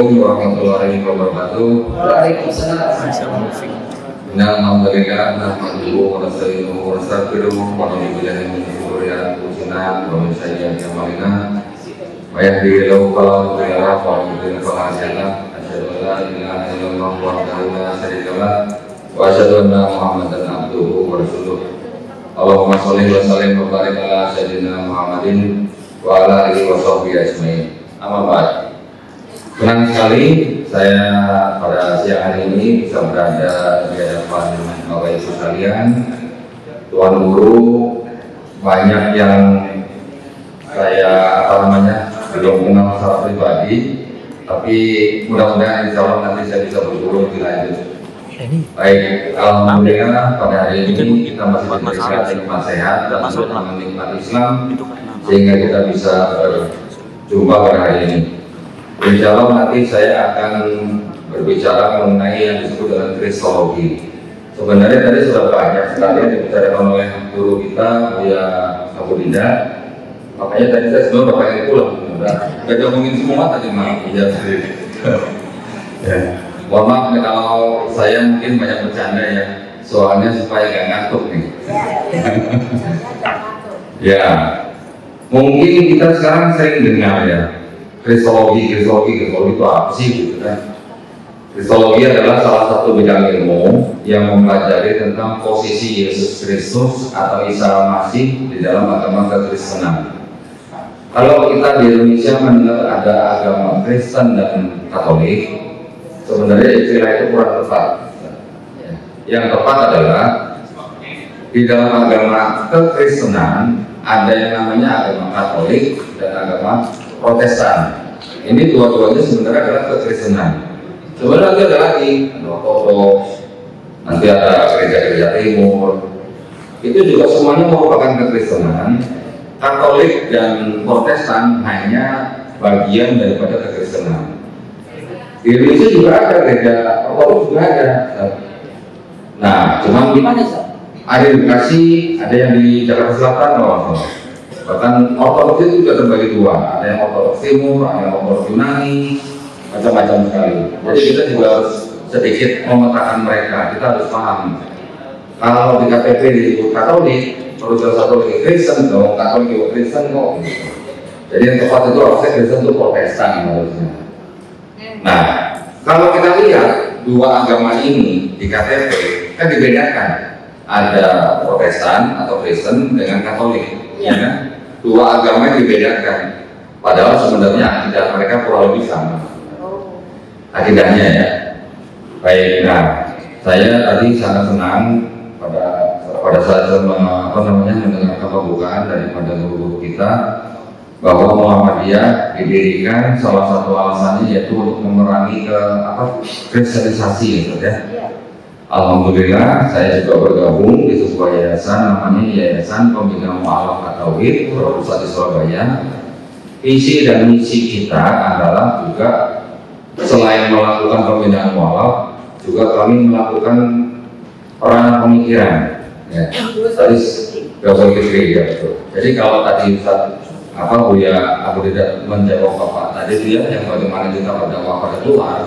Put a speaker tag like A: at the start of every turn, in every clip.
A: Assalamualaikum warahmatullahi wabarakatuh.
B: Waalaikumsalam.
A: Alhamdulillah, nahmaduhu wa nasta'inuhu wa nastaghfiruh wa na'udzu billahi min shururi anfusina wa min sayyi'ati a'malina. May yahdihillahu fala mudilla lahu wa may yudlil fala hadiya lahu. Asyhadu an la ilaha illallah wahdahu la syarika lahu wa asyhadu anna Muhammadan abduhu wa rasuluh. Allahumma shalli wa sallim wa barik ala sayyidina Muhammadin wa ala alihi wa sahbihi ajmain. Amma ba'd. Senang sekali saya pada siang hari ini bisa berada di hadapan Bapak Ibu sekalian, Tuan Guru. Banyak yang saya belum kenal secara pribadi, tapi mudah-mudahan insya Allah nanti saya bisa berguru lebih lanjut. Baik, alhamdulillah pada hari ini kita masih diberikan nikmat sehat dan nikmat Islam sehingga kita bisa berjumpa pada hari ini. Insya Allah nanti saya akan berbicara mengenai yang disebut dengan kristologi. Sebenarnya tadi sudah banyak sekali yang dibicarakan oleh guru kita, Buya Abu Dinda. Makanya tadi saya sebelum Bapak ini pulang, udah ngomongin semua tadi, maaf. Ya, mohon maaf nih kalau saya mungkin banyak bercanda ya, soalnya supaya gak ngantuk nih. Ya, mungkin kita sekarang sering dengar ya, Kristologi itu apa sih gitu kan? Kristologi adalah salah satu bidang ilmu yang mempelajari tentang posisi Yesus Kristus atau Isa Al-Masih di dalam agama kekristenan. Kalau kita di Indonesia mendengar ada agama Kristen dan Katolik, sebenarnya istilah itu kurang tepat. Yang tepat adalah di dalam agama kekristenan ada yang namanya agama Katolik dan agama Protestan. Ini dua-duanya sebenarnya adalah kekristenan. Sebenarnya nanti ada lagi Ortodoks, nanti ada gereja-gereja Timur. Itu juga semuanya merupakan kekristenan. Katolik dan Protestan hanya bagian daripada kekristenan. Di Indonesia juga ada gereja Ortodoks juga ada. Nah, cuma ada di Bekasi, ada yang di Jakarta Selatan, bahkan Ortodoks itu juga terbagi dua, ada yang Ortodoks Timur, ada yang Ortodoks Yunani, macam-macam sekali. Jadi kita juga harus sedikit memetakan mereka. Kita harus paham kalau di KTP disebut Katolik, terus satu lagi Kristen dong, Katolik juga Kristen kok. Jadi yang tepat itu harusnya Kristen itu Protestan harusnya. Nah, kalau kita lihat dua agama ini di KTP kan dibedakan, ada Protestan atau Kristen dengan Katolik, ya kan? Dua agama yang dibedakan, padahal sebenarnya akidah mereka kurang lebih sama. Akidahnya ya. Baik, nah saya tadi sangat senang pada saat mendengar pembukaan daripada guru-guru kita bahwa Muhammadiyah didirikan salah satu alasannya yaitu untuk memerangi kristenisasi gitu ya. Alhamdulillah saya juga bergabung di sebuah yayasan namanya Yayasan Pembina Mu'alaf At-Tauhid berpusat di Surabaya. Visi dan misi kita adalah juga selain melakukan pembinaan mu'alaf, juga kami melakukan peranan pemikiran ya. Tadi Gabung Fikri ya betul. Jadi kalau tadi Buya Abu Dinda menjawab Bapak tadi dia yang bagaimana kita berdakwah pada luar,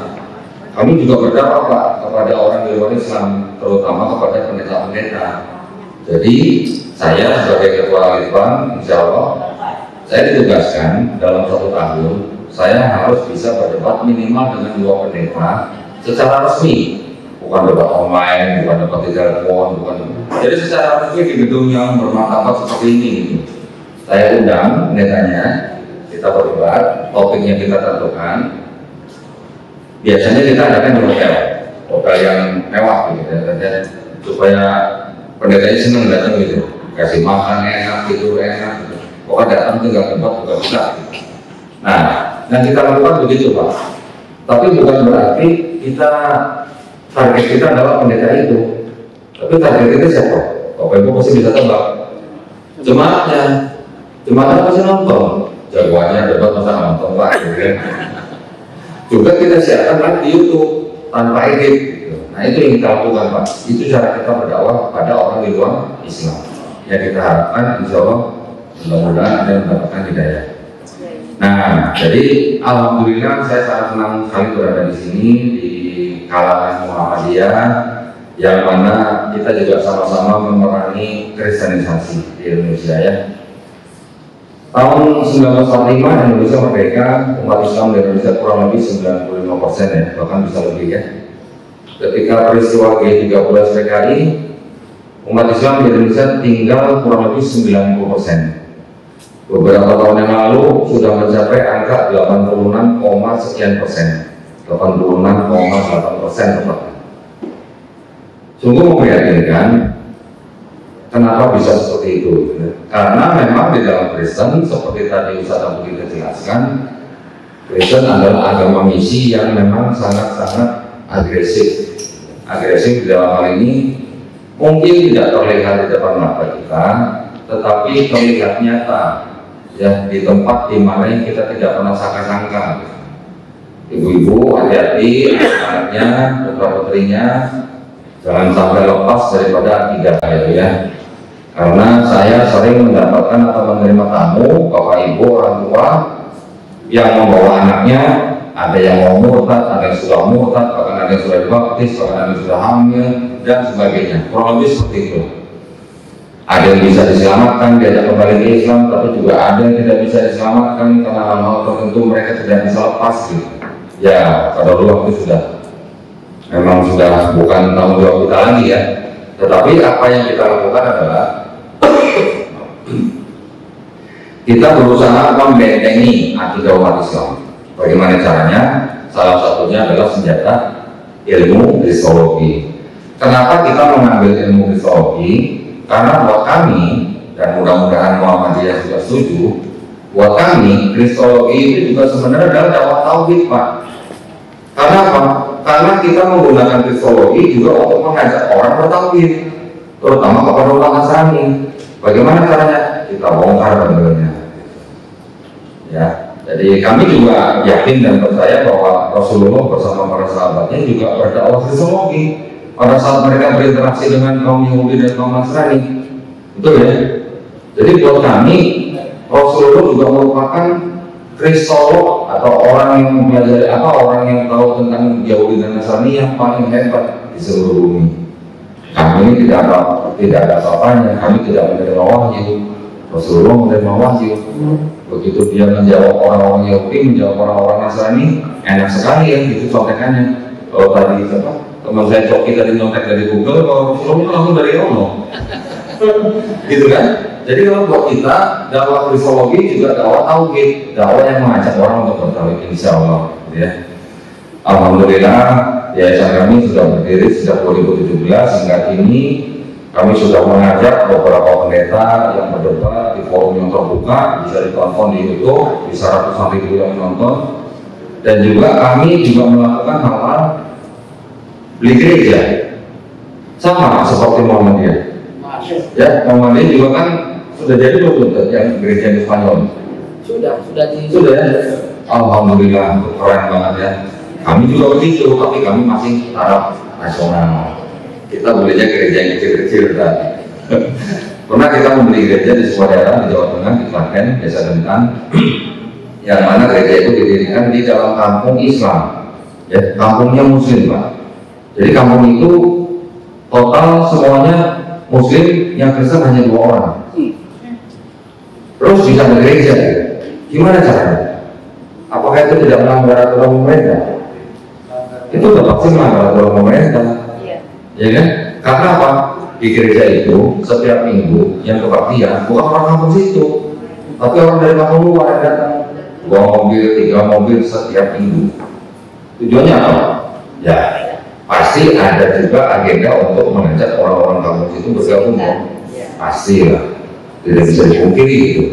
A: kami juga berdakwah Pak kepada orang di luar Islam, terutama kepada pendeta-pendeta. Jadi saya sebagai ketua Litbang, insya Allah saya ditugaskan dalam 1 tahun saya harus bisa berdebat minimal dengan 2 pendeta secara resmi, bukan debat online, bukan debat di telepon, bukan. Jadi secara resmi di gedung yang bermartabat seperti ini. Saya undang pendetanya, kita berdebat, topiknya kita tentukan. Biasanya kita adakan di hotel yang mewah gitu ya, supaya pendetanya senang datang gitu, kasih makan enak, tidur enak, gitu. Pokoknya datang tinggal tempat buka-buka. Nah, yang kita lakukan begitu Pak. Tapi bukan berarti target kita adalah pendeta itu. Tapi target kita siapa? Bapak Ibu pasti bisa tebak. Jemaatnya pasti nonton. Jagoannya debat masa nonton Pak. Juga kita siarkan live di YouTube tanpa edit gitu. Nah itu yang kita lakukan Pak. Itu cara kita berdakwah pada orang di luar Islam. Yang kita harapkan insya Allah mudah-mudahan ada yang mendapatkan hidayah. Nah, jadi alhamdulillah saya sangat senang sekali berada di sini di kalangan Muhammadiyah, yang mana kita juga sama-sama memerangi kristenisasi di Indonesia ya. Tahun 1945 Indonesia merdeka, umat Islam di Indonesia kurang lebih 95% ya, bahkan bisa lebih ya. Ketika peristiwa G13 PKI, umat Islam di Indonesia tinggal kurang lebih 90%. Beberapa tahun yang lalu sudah mencapai angka 86, sekian persen, 86,8% tepatnya. Sungguh memprihatinkan. Kenapa bisa seperti itu? Karena memang di dalam Kristen, seperti tadi Ustaz Abu kita jelaskan, Kristen adalah agama misi yang memang sangat-sangat agresif. Agresif di dalam hal ini mungkin tidak terlihat di depan mata kita, tetapi terlihat nyata ya di tempat di mana kita tidak pernah sangka-sangka. Ibu-ibu hati-hati, anaknya, putra-putrinya jangan sampai lepas daripada akidah ya. Karena saya sering mendapatkan atau menerima tamu, bapak ibu, orang tua yang membawa anaknya, ada yang mau murtad, ada yang sudah murtad, bahkan ada yang sudah dibaptis, bahkan ada yang sudah hamil, dan sebagainya. Kurang lebih seperti itu. Ada yang bisa diselamatkan, diajak kembali ke Islam, tapi juga ada yang tidak bisa diselamatkan karena hal-hal tertentu mereka tidak bisa lepas gitu. Ya, pada waktu sudah memang sudah bukan tanggung jawab kita lagi ya. Tetapi apa yang kita lakukan adalah kita berusaha membentengi akidah umat Islam. Bagaimana caranya? Salah satunya adalah senjata ilmu kristologi. Kenapa kita mengambil ilmu kristologi? Karena buat kami, dan mudah-mudahan Muhammadiyah juga setuju, buat kami kristologi itu juga sebenarnya adalah dakwah tauhid, Pak. Karena apa? Karena kita menggunakan kristologi juga untuk mengajak orang bertauhid, terutama kepada umat Nasrani. Bagaimana caranya? Kita bongkar benar-benar. Ya, jadi kami juga yakin dan percaya bahwa Rasulullah bersama para sahabatnya juga berdakwah kristologi pada saat mereka berinteraksi dengan kaum Yahudi dan kaum Nasrani. Betul ya? Jadi buat kami Rasulullah juga merupakan kristolog atau orang yang mempelajari orang yang tahu tentang Yahudi dan Nasrani yang paling hebat di seluruh bumi. Kami ini tidak ada apa-apanya, kami tidak menerima wahyu. Rasulullah menerima wahyu. Begitu dia menjawab orang-orang Yahudi, menjawab orang-orang Nasrani, enak sekali ya, gitu contekannya. Kalau tadi teman saya Coki tadi nyontek dari Google, kalau Rasulullah langsung dari Allah. Gitu kan? Jadi kalau buat kita, dakwah kristologi juga dakwah tauhid, dakwah yang mengajak orang untuk bertauhid, insya Allah. Ya. Alhamdulillah, yayasan kami sudah berdiri sejak 2017 hingga kini. Kami sudah mengajak beberapa pendeta yang berdebat di forum yang terbuka, bisa ditonton di YouTube, bisa ratusan ribu yang menonton. Dan juga kami juga melakukan hal-hal beli gereja, sama seperti Muhammadiyah. Ya, Muhammadiyah juga kan sudah jadi belum yang gereja di Spanyol? Sudah ya. Alhamdulillah, keren banget ya. Kami juga begitu, tapi kami masih taraf nasional. Kita belinya gereja yang kecil-kecil tadi. Pernah kita membeli gereja di sebuah daerah di Jawa Tengah, di Klaten, Desa Dentan, yang mana gereja itu didirikan di dalam kampung Islam. Ya, kampungnya Muslim, Pak. Jadi kampung itu total semuanya Muslim, yang Kristen hanya 2 orang. Terus bisa ada gereja, ya? Gimana caranya? Apakah itu tidak melanggar aturan pemerintah? Itu tetap sih melanggar aturan pemerintah. Ya kan? Karena apa? Di gereja itu setiap minggu yang kebaktian bukan orang kampung situ, tapi orang dari kampung luar yang datang, 2 mobil, 3 mobil setiap minggu. Tujuannya apa? Ya, pasti ada juga agenda untuk mengajak orang-orang kampung situ bergabung. Pasti lah, tidak bisa dipungkiri itu.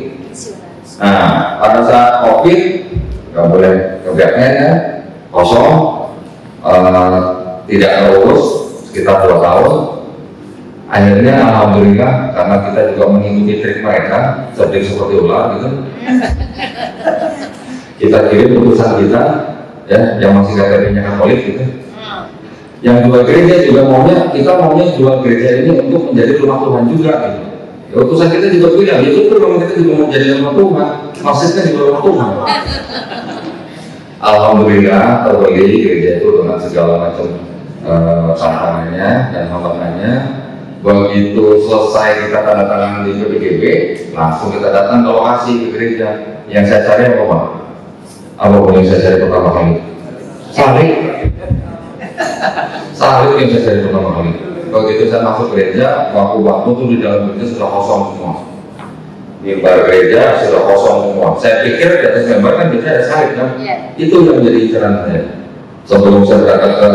A: Nah, pada saat COVID nggak boleh kegiatannya ya, kosong, tidak terurus sekitar 2 tahun. Akhirnya alhamdulillah karena kita juga mengikuti trik mereka, seperti ular gitu. Kita kirim utusan kita ya, yang masih KTP-nya Katolik gitu. Yang 2 gereja juga kita maunya 2 gereja ini untuk menjadi rumah Tuhan juga gitu. Ya, utusan kita juga bilang, itu memang kita juga mau jadi sama Tuhan, maksudnya juga sama Tuhan. Alhamdulillah, terbagi gereja itu dengan segala macam tantangannya dan hambatannya. Begitu selesai kita tanda tangan di PPGB, langsung kita datang ke lokasi ke gereja. Yang saya cari apa Pak? Apa yang saya cari pertama kali? Salib. Salib yang saya cari pertama kali. Begitu saya masuk gereja, waktu-waktu itu di dalam gereja sudah kosong semua. Mimbar gereja sudah kosong semua. Saya pikir di atas mimbar kan biasanya ada salib kan? Itu yang menjadi incaran saya. Sebelum saya berangkat ke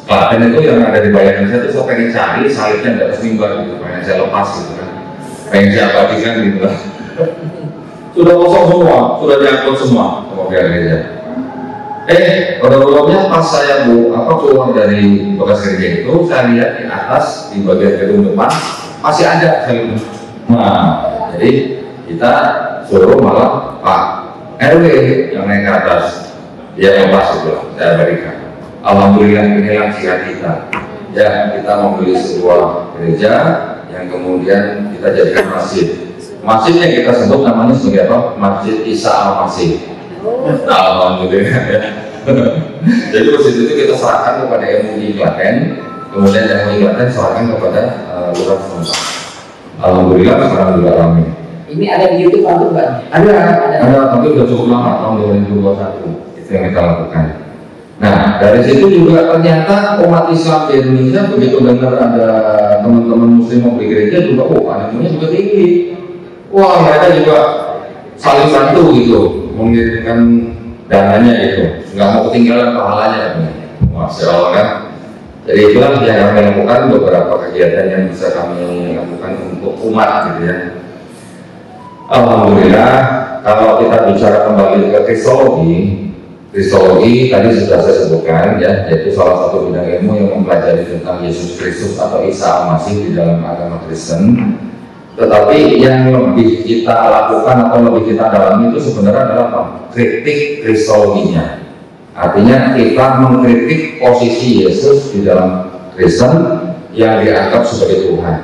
A: Klaten itu yang ada di bayangan saya itu saya pengen cari salibnya di atas mimbar gitu, pengen saya lepas gitu kan, pengen saya abadikan gitu kan. Sudah kosong semua, sudah diangkut semua sama pihak gereja. Pada ulangnya pas saya keluar dari bekas gereja itu, saya lihat di atas di bagian gedung depan masih ada salibnya. Nah, jadi kita suruh malah Pak RW yang naik ke atas, dia lepas itu, saya berikan. Alhamdulillah inilah sikap kita. Ya, kita membeli sebuah gereja yang kemudian kita jadikan masjid. Masjid yang kita sebut namanya sebagai apa? Masjid Isa Al-Masih. Alhamdulillah ya. Jadi posisi itu kita serahkan kepada MUI Klaten, kemudian MUI Klaten serahkan kepada lurah setempat. Alhamdulillah sekarang juga ramai.
B: Ini ada di YouTube atau Pak?
A: Ada, tapi sudah cukup lama tahun 2021 itu yang kita lakukan. Nah, dari situ juga ternyata umat Islam di Indonesia begitu dengar ada teman-teman Muslim mau beli gereja juga, animunya juga tinggi. Wah, mereka juga saling bantu gitu, mengirimkan dananya gitu, nggak mau ketinggalan pahalanya katanya. Masya Allah kan. Jadi itulah yang kami lakukan, beberapa kegiatan yang bisa kami lakukan untuk umat gitu ya. Alhamdulillah, kalau kita bicara kembali ke Kristologi tadi sudah saya sebutkan ya, yaitu salah satu bidang ilmu yang mempelajari tentang Yesus Kristus atau Isa Al-Masih di dalam agama Kristen. Tetapi yang lebih kita lakukan atau lebih kita dalami itu sebenarnya adalah apa? Kritik kristologinya. Artinya kita mengkritik posisi Yesus di dalam Kristen yang dianggap sebagai Tuhan.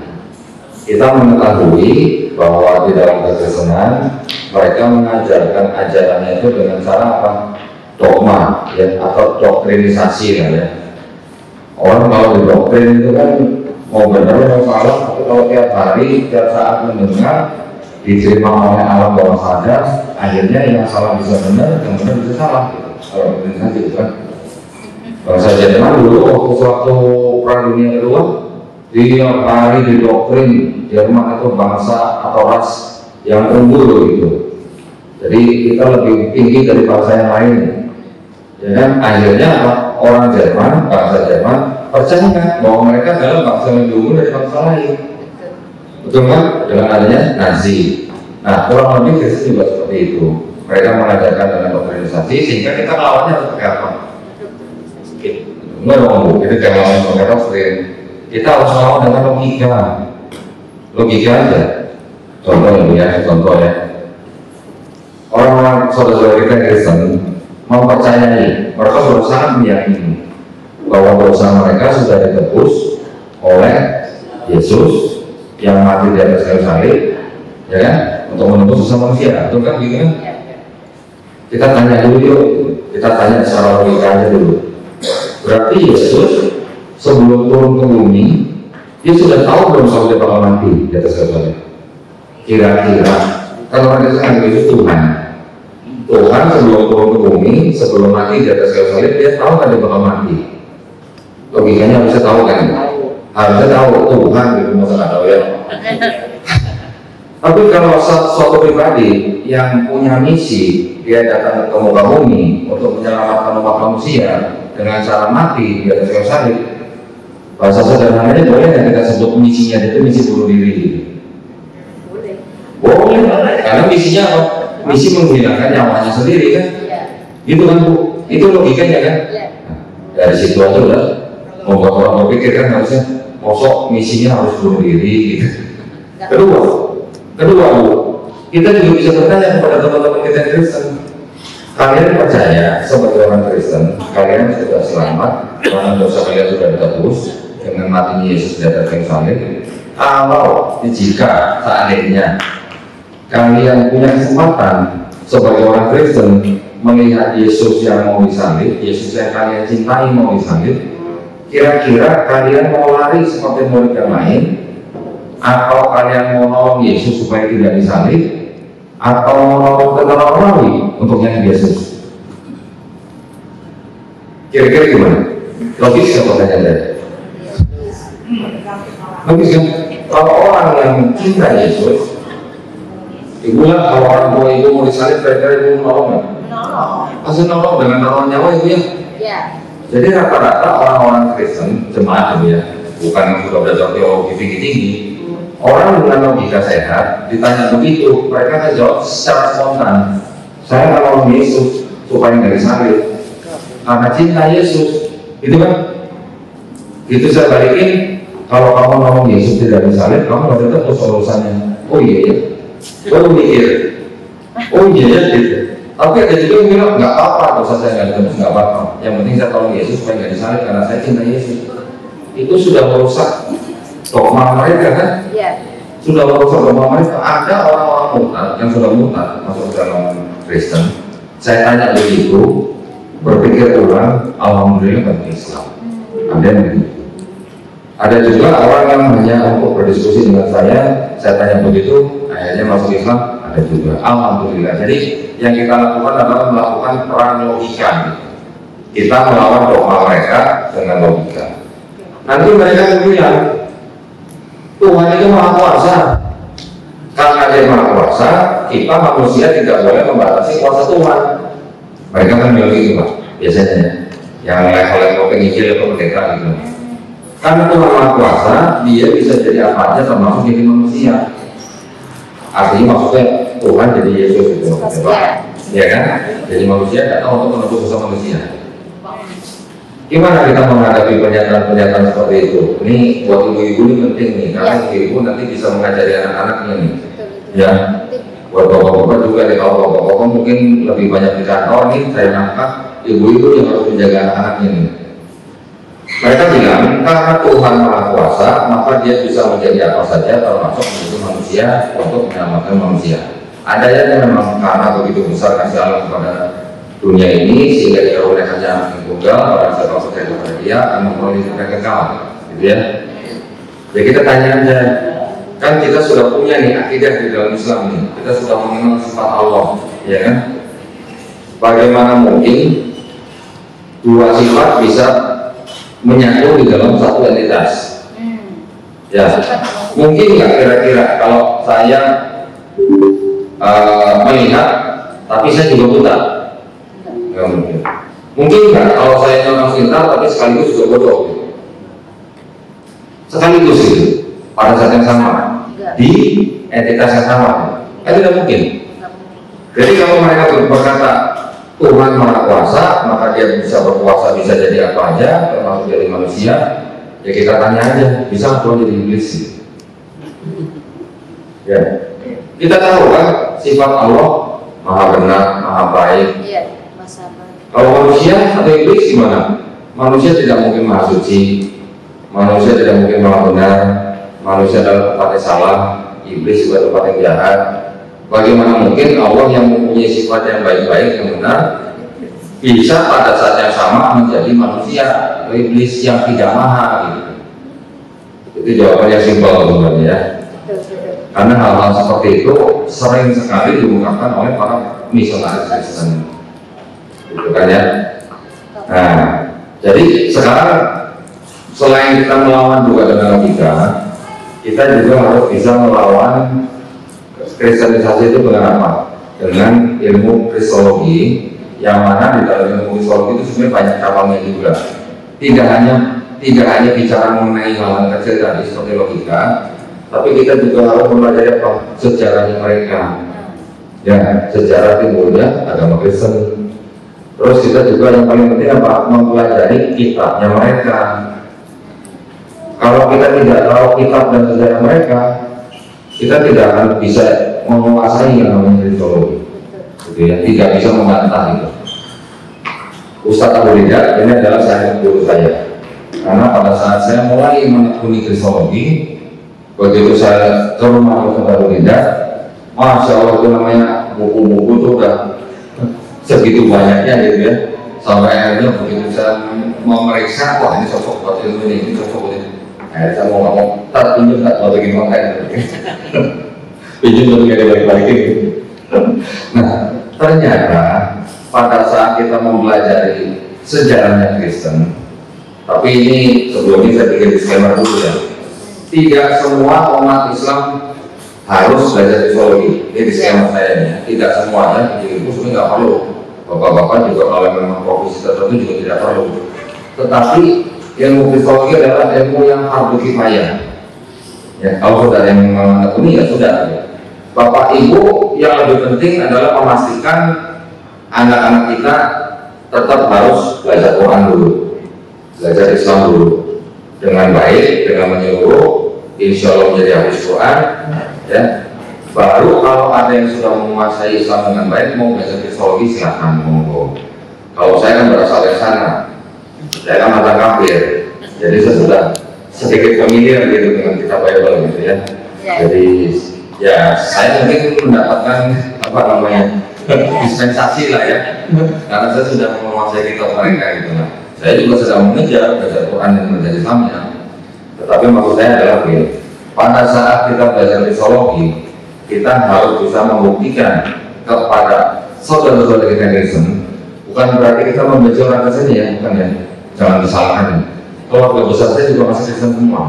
A: Kita mengetahui bahwa di dalam kekristenan mereka mengajarkan ajarannya itu dengan cara apa? Dogma ya, atau doktrinisasi ya. Orang kalau didoktrin itu kan mau benar mau salah, tapi kalau tiap hari tiap saat mendengar diterima oleh alam bawah sadar, akhirnya yang salah bisa benar, yang benar bisa salah gitu. Kalau doktrinisasi itu kan bangsa Jerman dulu waktu Perang Dunia Kedua tiap hari didoktrin Jerman itu bangsa atau ras yang unggul gitu. Jadi kita lebih tinggi dari bangsa yang lain. Ya kan, akhirnya orang Jerman, bangsa Jerman percaya bahwa mereka adalah bangsa yang lebih unggul dari bangsa lain. Betul kan? Dengan adanya Nazi. Nah, kurang lebih Kristen juga seperti itu. Mereka mengajarkan dalam doktrinisasi sehingga kita melawannya seperti apa? Enggak dong, Bu. Itu jangan lawan pakai doktrin. Kita harus melawan dengan logika. Logika aja. Contoh ya. Orang-orang saudara-saudara kita Kristen mempercayai, mereka sudah sangat meyakini bahwa dosa mereka sudah ditebus oleh Yesus yang mati di atas kayu salib, ya kan, untuk menebus dosa manusia. Betul kan, gitu kan? Kita tanya dulu yuk, kita tanya secara logika aja dulu. Berarti Yesus sebelum turun ke bumi, dia sudah tahu belum kalau dia bakal mati di atas kayu salib? Kira-kira kalau ada yang itu Tuhan sebelum turun ke bumi, sebelum mati di atas kayu salib, dia tahu kan dia bakal mati. Logikanya harusnya tahu kan? Harusnya tahu Tuhan gitu, masa nggak tahu ya. Tapi kalau suatu pribadi yang punya misi, dia datang ke muka bumi untuk menyelamatkan umat manusia dengan cara mati di atas kayu salib, bahasa sederhananya boleh nggak kita sebut misinya itu misi bunuh diri? Boleh, karena misinya apa? Misi menghilangkan nyawanya sendiri kan? Gitu kan Bu? Itu logikanya kan? Nah, dari situ aja udah membuat orang berpikir kan harusnya mosok misinya harus bunuh diri gitu. Kedua Bu, kita juga bisa bertanya kepada teman-teman kita yang Kristen. Kalian percaya sebagai orang Kristen, kalian sudah selamat karena dosa kalian sudah ditebus, dengan matinya Yesus di atas kayu salib. Kalau jika seandainya kalian punya kesempatan sebagai orang Kristen melihat Yesus yang mau disalib, Yesus yang kalian cintai mau disalib, kira-kira kalian mau lari seperti murid yang lain, atau kalian mau nolong Yesus supaya tidak disalib, atau mau nolong tentara Romawi untuk yang Yesus? Kira-kira gimana? Logis nggak pertanyaan tadi? Logis kan? Kalau orang yang cinta Yesus, ibu lah kalau orang tua ibu mau disalib, kira-kira ibu nolong nggak? Pasti nolong dengan taruhan nyawa ibu ya? Iya. Jadi rata-rata orang-orang Kristen, jemaat ibu ya, bukan yang sudah belajar teologi tinggi-tinggi, orang dengan logika sehat ditanya begitu, mereka akan jawab secara spontan, saya nolong Yesus supaya nggak disalib karena cinta Yesus, gitu kan? Gitu saya balikin, kalau kamu nolong Yesus tidak disalib, kamu nggak tetap urusannya. Oh iya ya, baru mikir, oh iya ya gitu. Tapi ada juga yang bilang nggak apa-apa, dosa saya nggak ditebus nggak apa-apa. Yang penting saya tolong Yesus supaya nggak disalib karena saya cinta Yesus. Itu sudah merusak dogma mereka kan? Iya. Sudah merusak dogma mereka. Ada orang-orang murtad yang sudah murtad masuk ke dalam Kristen. Saya tanya begitu, berpikir ulang, alhamdulillah bagi Islam. Ada yang begitu. Ada juga orang yang hanya untuk berdiskusi dengan saya tanya begitu, akhirnya masuk Islam. Ada juga, alhamdulillah. Jadi yang kita lakukan adalah melakukan perang logika. Kita melawan dogma mereka dengan logika. Nanti mereka bilang Tuhan itu maha kuasa. Karena dia maha kuasa, kita manusia tidak boleh membatasi kuasa Tuhan. Mereka kan bilang gitu Pak, biasanya yang level-level pengikir atau pendeta gitu. Karena Tuhan maha kuasa, dia bisa jadi apa aja termasuk jadi manusia. Artinya maksudnya Tuhan jadi Yesus itu ya kan? Jadi manusia datang untuk menebus dosa manusia. Gimana kita menghadapi pernyataan-pernyataan seperti itu? Ini buat ibu-ibu ini penting nih, karena ibu nanti bisa mengajari anak-anaknya nih. Ya, buat bapak-bapak juga nih, kalau bapak-bapak mungkin lebih banyak di kantor nih, saya nangkap ibu-ibu yang harus menjaga anak-anaknya nih. Mereka bilang, karena Tuhan Maha Kuasa, maka dia bisa menjadi apa saja termasuk menjadi manusia untuk menyelamatkan manusia. Ada yang memang karena begitu besar kasih Allah kepada dunia ini, sehingga dia olehkannya anak yang tunggal, orang siapa percaya kepada dia akan memperoleh hidup yang kekal, gitu ya. Ya kita tanya aja, kan kita sudah punya nih akidah di dalam Islam nih, kita sudah mengenal sifat Allah, ya kan? Bagaimana mungkin dua sifat bisa menyatu di dalam satu entitas? Ya, mungkin nggak kira-kira kalau saya melihat, tapi saya juga buta? Nggak mungkin. Mungkin nggak kalau saya orang pintar, tapi sekaligus juga bodoh? Sekaligus itu, pada saat yang sama, di entitas yang sama, kan tidak mungkin. Jadi kalau mereka berkata Tuhan Maha Kuasa, maka dia bisa berkuasa, bisa jadi apa aja, termasuk jadi manusia. Ya kita tanya aja, bisa Tuhan jadi iblis? Ya, kita tahu kan sifat Allah Maha benar, Maha baik. Iya, kalau manusia atau iblis gimana? Manusia tidak mungkin maha suci, manusia tidak mungkin maha benar, manusia adalah tempatnya salah, iblis juga tempat yang jahat. Bagaimana mungkin Allah yang mempunyai sifat yang baik-baik, yang benar, bisa pada saat yang sama menjadi manusia atau iblis yang tidak maha gitu. Itu jawabannya simpel sebenarnya ya. Karena hal-hal seperti itu sering sekali diungkapkan oleh para misionaris Kristen, gitu kan ya. Nah, jadi sekarang selain kita melawan juga dengan logika, kita juga harus bisa melawan kristenisasi itu dengan apa? Dengan ilmu kristologi, yang mana di dalam ilmu kristologi itu sebenarnya banyak cabangnya juga. Tidak hanya bicara mengenai hal-hal kecil tadi seperti logika, tapi kita juga harus mempelajari apa? Sejarahnya mereka. Ya, sejarah timbulnya agama Kristen. Terus kita juga yang paling penting apa? Mempelajari kitabnya mereka. Kalau kita tidak tahu kitab dan sejarah mereka, kita tidak akan bisa menguasai yang namanya kristologi. Gitu ya, tidak bisa membantah itu. Ustadz Abu Lidah ini adalah saya guru saya. Karena pada saat saya mulai menekuni kristologi, begitu saya ke rumah Dr. Barulinda, Masya Allah itu namanya buku-buku itu udah segitu banyaknya gitu ya. Sampai akhirnya begitu saya memeriksa, wah ini cocok buat ilmu ini cocok buat ini. Akhirnya saya mau ngomong, tak pinjam tak buat bikin konten. Pinjam untuk gak dibalik-balikin. Nah, ternyata pada saat kita mempelajari sejarahnya Kristen, tapi ini sebelumnya saya bikin disclaimer dulu ya. Tidak semua umat Islam harus belajar kristologi. Ini disclaimer saya ya. Tidak semuanya, jadi itu sebenarnya nggak perlu. Bapak-bapak juga kalau memang profesi tertentu juga tidak perlu. Tetapi ilmu kristologi adalah ilmu yang harus kifayah. Ya, kalau sudah yang menekuni ya sudah. Bapak Ibu yang lebih penting adalah memastikan anak-anak kita tetap harus belajar Quran dulu, belajar Islam dulu dengan baik, dengan menyeluruh, insya Allah menjadi hafiz Quran, ya. Baru kalau ada yang sudah menguasai Islam dengan baik mau belajar kristologi silahkan monggo. Kalau saya kan berasal dari sana, saya kan mantan kafir, jadi saya sudah sedikit familiar gitu dengan kitab Bible gitu ya. Jadi ya saya mungkin mendapatkan apa namanya dispensasi lah ya, karena saya sudah menguasai kitab mereka gitu lah. Saya juga sedang mengejar belajar Quran dan belajar Islamnya. Tetapi maksud saya adalah begini, pada saat kita belajar kristologi, kita harus bisa membuktikan kepada saudara-saudara kita Kristen, bukan berarti kita membenci orang Kristen ya, bukan ya, jangan disalahkan. Keluarga besar saya juga masih Kristen semua.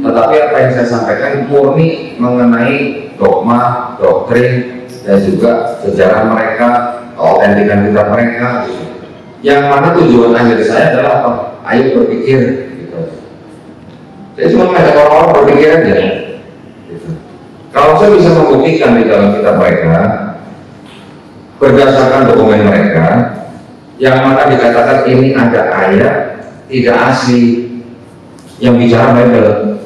A: Tetapi apa yang saya sampaikan murni mengenai dogma, doktrin, dan juga sejarah mereka, keautentikan kitab mereka. Yang mana tujuan akhir saya adalah apa? Ayo berpikir. Gitu. Saya cuma mengajak orang-orang berpikir aja. Gitu. Kalau saya bisa membuktikan di dalam kitab mereka, berdasarkan dokumen mereka, yang mana dikatakan ini ada ayat tidak asli yang bicara Bible.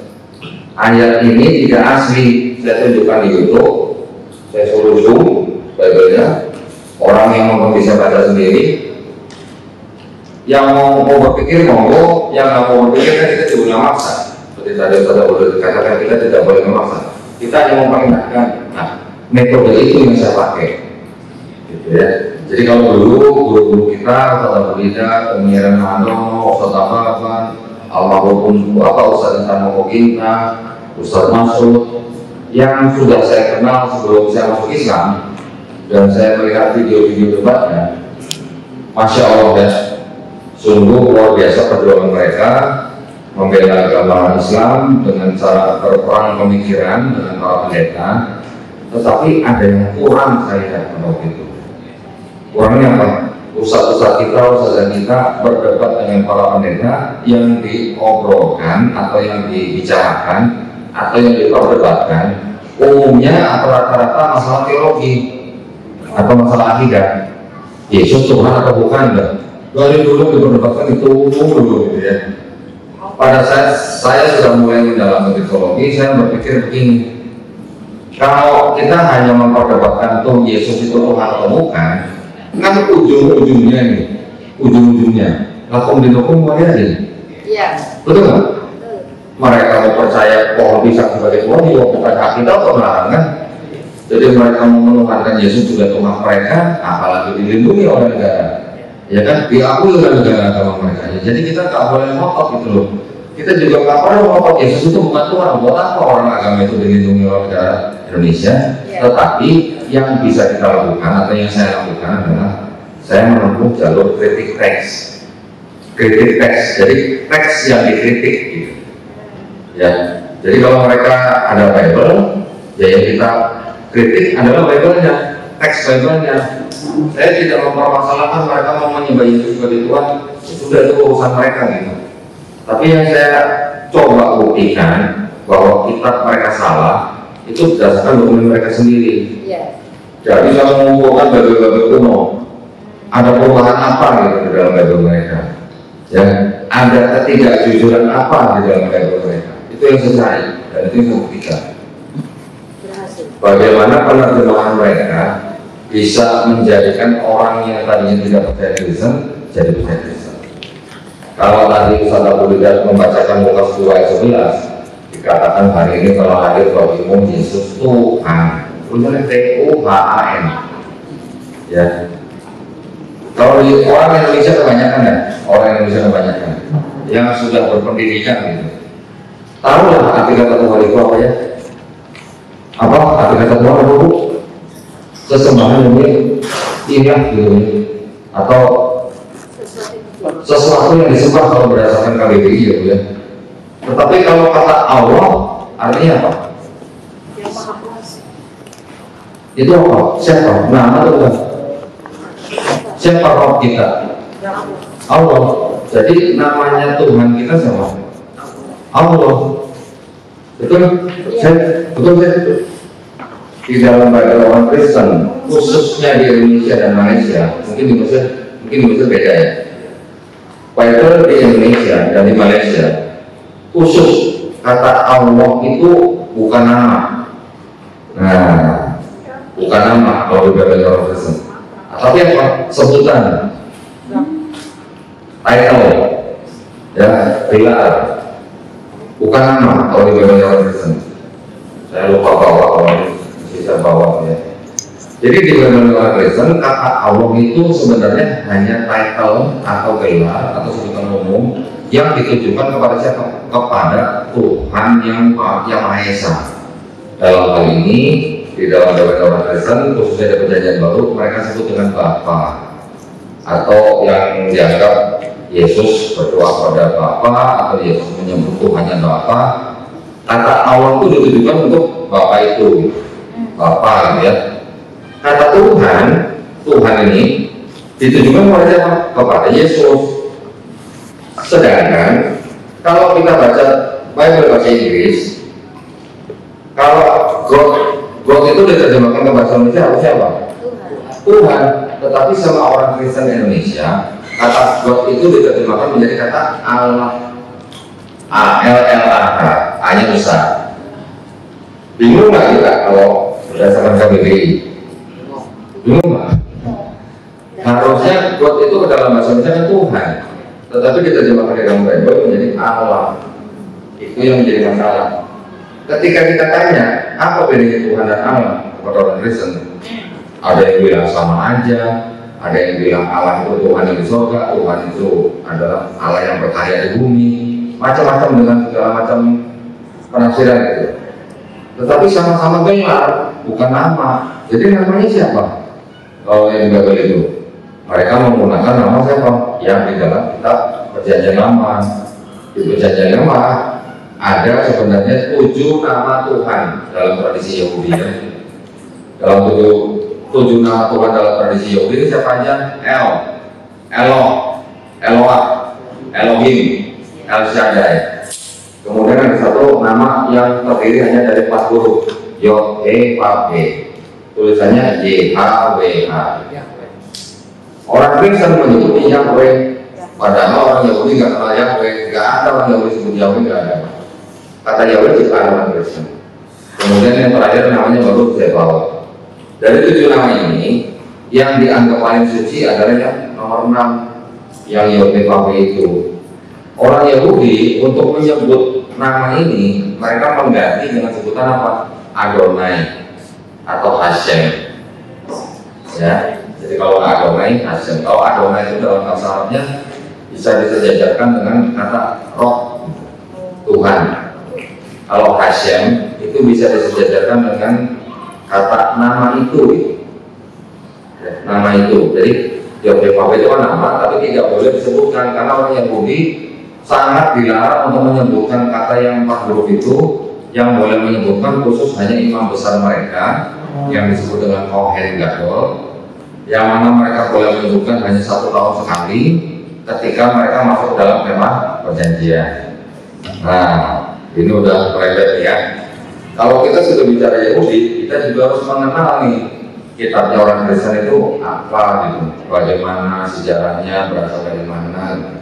A: Ayat ini tidak asli, saya tunjukkan di YouTube, saya suruh zoom Bible-nya, orang yang mau bisa baca sendiri, yang mau berpikir monggo, yang nggak mau berpikir kan kita juga nggak maksa. Seperti tadi sudah dikatakan kita tidak boleh memaksa, kita hanya memperingatkan. Nah, metode itu yang saya pakai, gitu ya. Jadi kalau dulu guru-guru kita, Ustaz Abdulida, Pengiran Mano, Ustaz apa, almarhum Ustaz Tano Moginta, Ustaz Masud, yang sudah saya kenal sebelum saya masuk Islam, dan saya melihat video-video debatnya, Masya Allah ya, sungguh luar biasa perjuangan mereka membela agama Islam dengan cara berperang pemikiran dengan para pendeta. Tetapi ada yang kurang saya menurut itu. Kurangnya apa? Ustaz-ustaz kita berdebat dengan para pendeta yang diobrolkan atau yang dibicarakan atau yang diperdebatkan umumnya atau rata-rata masalah teologi atau masalah akidah. Yesus Tuhan atau bukan? Dari dulu diperdebatkan itu dulu gitu ya. Pada saat saya sudah mulai mendalami teologi, saya berpikir begini, kalau kita hanya memperdebatkan tuh Yesus itu Tuhan atau bukan, kan ujung-ujungnya nih, ujung-ujungnya lakum dinukum waliadin. Iya. Betul nggak? Mereka mau percaya pohon pisang sebagai Tuhan juga bukan hak kita atau melarang. Jadi mereka mau menuhankan Yesus juga Tuhan mereka, apalagi dilindungi oleh negara. Ya kan, diakui oleh negara agama mereka. Jadi kita nggak boleh ngotot gitu loh. Kita juga nggak perlu ngotot Yesus itu bukan Tuhan. Buat apa orang agama itu dilindungi oleh negara Indonesia? Ya. Tetapi yang bisa kita lakukan atau yang saya lakukan adalah saya menempuh jalur kritik teks. Kritik teks, jadi teks yang dikritik gitu. Ya, jadi kalau mereka ada Bible, ya yang kita kritik adalah Bible-nya, teks Bible-nya. Saya tidak mempermasalahkan mereka mau menyembah Yesus sebagai Tuhan, sudah itu urusan mereka gitu. Tapi yang saya coba buktikan bahwa kitab mereka salah itu berdasarkan dokumen mereka sendiri. Jadi saya mengumpulkan Bible-Bible kuno, ada perubahan apa gitu di dalam Bible mereka, ya, ada ketidakjujuran apa di dalam Bible mereka. Itu yang saya cari dan itu yang saya buktikan. Bagaimana penerjemahan mereka bisa menjadikan orang yang tadinya tidak percaya Kristen jadi percaya Kristen. Kalau tadi Ustaz Abu Lidat membacakan Lukas 2 ayat 11, dikatakan hari ini telah hadir bagimu Yesus Tuhan. Tulisannya T-U-H-A-N. Ya. Kalau di orang Indonesia kebanyakan ya, orang Indonesia kebanyakan yang sudah berpendidikan gitu. Tahu lah arti kata Tuhan itu apa ya? Apa arti kata Tuhan apa bu? Sesembahan ini ilah gitu, atau sesuatu yang disembah kalau berdasarkan KBBI gitu ya. Tetapi kalau kata Allah artinya apa? Itu apa? Siapa? Nama atau bukan? Siapa Rob kita? Allah. Jadi namanya Tuhan kita siapa? Allah. Betul? Betul? Di dalam bahasa orang Kristen, khususnya di Indonesia dan Malaysia, mungkin di Mesir beda ya. Bible di Indonesia dan di Malaysia, khusus kata Allah itu bukan nama. Nah, bukan nama kalau di Bible orang Kristen. Tapi apa? Sebutan, title, ya, gelar, bukan nama kalau di Bible orang Kristen. Saya lupa bawa kalau ini bisa bawa ya. Jadi di Bible orang Kristen kata Allah itu sebenarnya hanya title atau gelar atau sebutan umum yang ditujukan kepada siapa? Kepada Tuhan yang Maha Esa. Dalam hal ini di dalam orang Kristen khususnya di Perjanjian Baru mereka sebut dengan Bapa, atau yang dianggap Yesus berdoa pada Bapa atau Yesus menyebut Tuhannya Bapa. Kata Allah itu ditujukan untuk Bapa itu, Bapa ya. Kata Tuhan ini ditujukan kepada siapa? Kepada Yesus. Sedangkan kalau kita baca Bible bahasa Inggris, kalau God itu diterjemahkan ke bahasa Indonesia apa siapa? Tuhan. Tetapi sama orang Kristen Indonesia, kata God itu diterjemahkan menjadi kata Allah. A-L-L-A-H, A-nya besar. Bingung nggak kita kalau berdasarkan KBBI? Bingung nggak? Harusnya God itu ke dalam bahasa Indonesia kan Tuhan, tetapi diterjemahkan di dalam Bible menjadi Allah. Itu yang menjadi masalah. Ketika kita tanya apa bedanya Tuhan dan Allah kepada orang Kristen, ada yang bilang sama aja, ada yang bilang Allah itu Tuhan yang di surga, Tuhan itu adalah Allah yang berkarya di bumi, macam-macam dengan segala macam penafsiran itu. Tetapi sama-sama gelar, bukan nama. Jadi namanya siapa? Kalau yang di Bible itu, mereka menggunakan nama siapa? Yang di dalam kitab Perjanjian Lama. Di Perjanjian Lama ada sebenarnya 7 nama Tuhan dalam tradisi Yahudi ya. Dalam 7 nama Tuhan dalam tradisi Yahudi ini siapa aja? Eloah, Elohim, El Shaddai. Kemudian ada satu nama yang terdiri hanya dari 4 huruf, Yod-He-Vav-He, tulisannya Y-H-W-H. Orang Kristen menyebut Yahweh, padahal orang Yahudi nggak kenal Yahweh, nggak ada orang Yahudi sebut Yahweh, nggak ada. Kata Yahweh ciptaan orang Kristen. Kemudian yang terakhir namanya baru Zebaoth. Dari 7 nama ini, yang dianggap paling suci adalah yang nomor 6, yang Yod-He-Vav-He itu. Orang Yahudi untuk menyebut nama ini, mereka mengganti dengan sebutan apa? Adonai atau Hashem. Ya, jadi kalau Adonai, Hashem. Kalau Adonai itu dalam bahasa Arabnya bisa disejajarkan dengan kata Roh, Tuhan. Kalau Hashem itu bisa disejajarkan dengan kata nama itu. Ya, nama itu. Jadi Yod-He-Vav-He itu kan nama, tapi tidak boleh disebutkan karena orang Yahudi sangat dilarang untuk menyebutkan kata yang 4 huruf itu. Yang boleh menyebutkan khusus hanya imam besar mereka yang disebut dengan Kohen Gadol, yang mana mereka boleh menyebutkan hanya 1 tahun sekali ketika mereka masuk dalam kemah perjanjian. Nah, ini udah private ya. Kalau kita sudah bicara Yahudi, kita juga harus mengenal nih kitabnya orang Kristen itu apa gitu, bagaimana sejarahnya, berasal dari mana.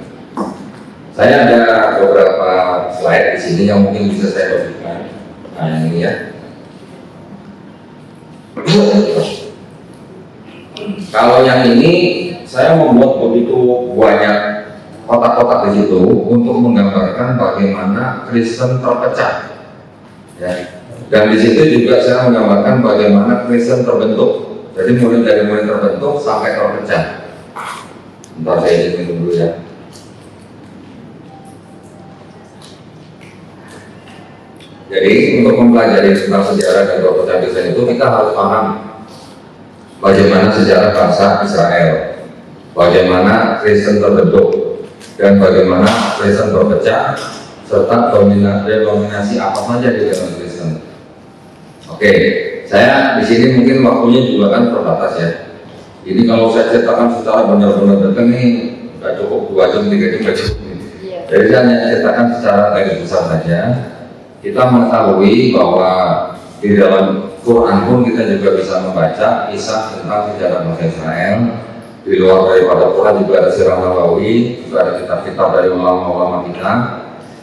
A: Saya ada beberapa slide di sini yang mungkin bisa saya bagikan. Nah, ini ya. Kalau yang ini saya membuat begitu banyak kotak-kotak di situ untuk menggambarkan bagaimana Kristen terpecah, ya. Dan di situ juga saya menggambarkan bagaimana Kristen terbentuk. Jadi mulai terbentuk sampai terpecah. Bentar saya izin dulu ya. Jadi untuk mempelajari tentang sejarah dan perpecahan Kristen itu kita harus paham bagaimana sejarah bangsa Israel, bagaimana Kristen terbentuk, dan bagaimana Kristen berpecah, serta dominasi apa saja di dalam Kristen. Oke, saya di sini mungkin waktunya juga kan terbatas ya. Ini kalau saya ceritakan secara benar-benar detail nih, nggak cukup 2 jam, 3 jam, nggak cukup. Jadi saya hanya ceritakan secara garis besar saja. Kita mengetahui bahwa di dalam Quran pun kita juga bisa membaca kisah tentang sejarah bangsa Israel. Di luar daripada Quran juga ada Sirah Nabawi, juga ada kitab-kitab dari ulama-ulama kita,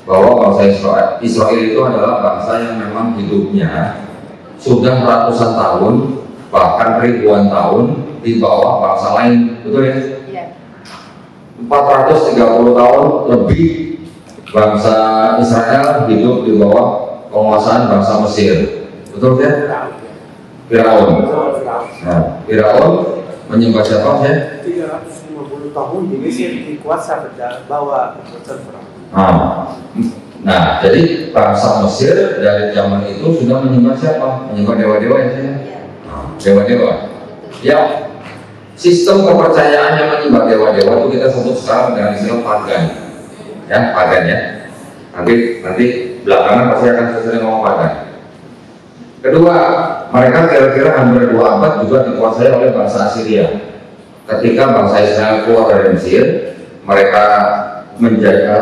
A: bahwa bangsa Israel itu adalah bangsa yang memang hidupnya sudah ratusan tahun, bahkan ribuan tahun di bawah bangsa lain, betul ya? Iya. 430 tahun lebih bangsa Israel hidup di bawah penguasaan bangsa Mesir, betul ya? Firaun. Nah, Firaun menyembah siapa ya?
C: 350 tahun di Mesir dikuasa bawah Firaun.
A: Nah, jadi bangsa Mesir dari zaman itu sudah menyembah siapa? Menyembah dewa-dewa ya? Dewa-dewa. Ya, sistem kepercayaan yang menyembah dewa-dewa itu kita sebut sekarang dengan istilah pagan. Ya, pagan ya. Nanti belakangan pasti akan sering ngomong pagan. Kedua, mereka kira-kira hampir 2 abad juga dikuasai oleh bangsa Assyria. Ketika bangsa Israel keluar dari Mesir, mereka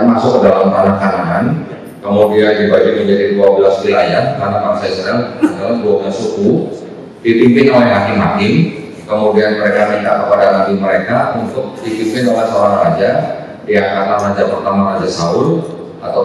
A: masuk ke dalam tanah Kanaan, kemudian dibagi menjadi 12 wilayah karena bangsa Israel adalah 12 suku, dipimpin oleh hakim-hakim. Kemudian mereka minta kepada nabi mereka untuk dipimpin oleh seorang raja, diangkatlah raja pertama Raja Saul atau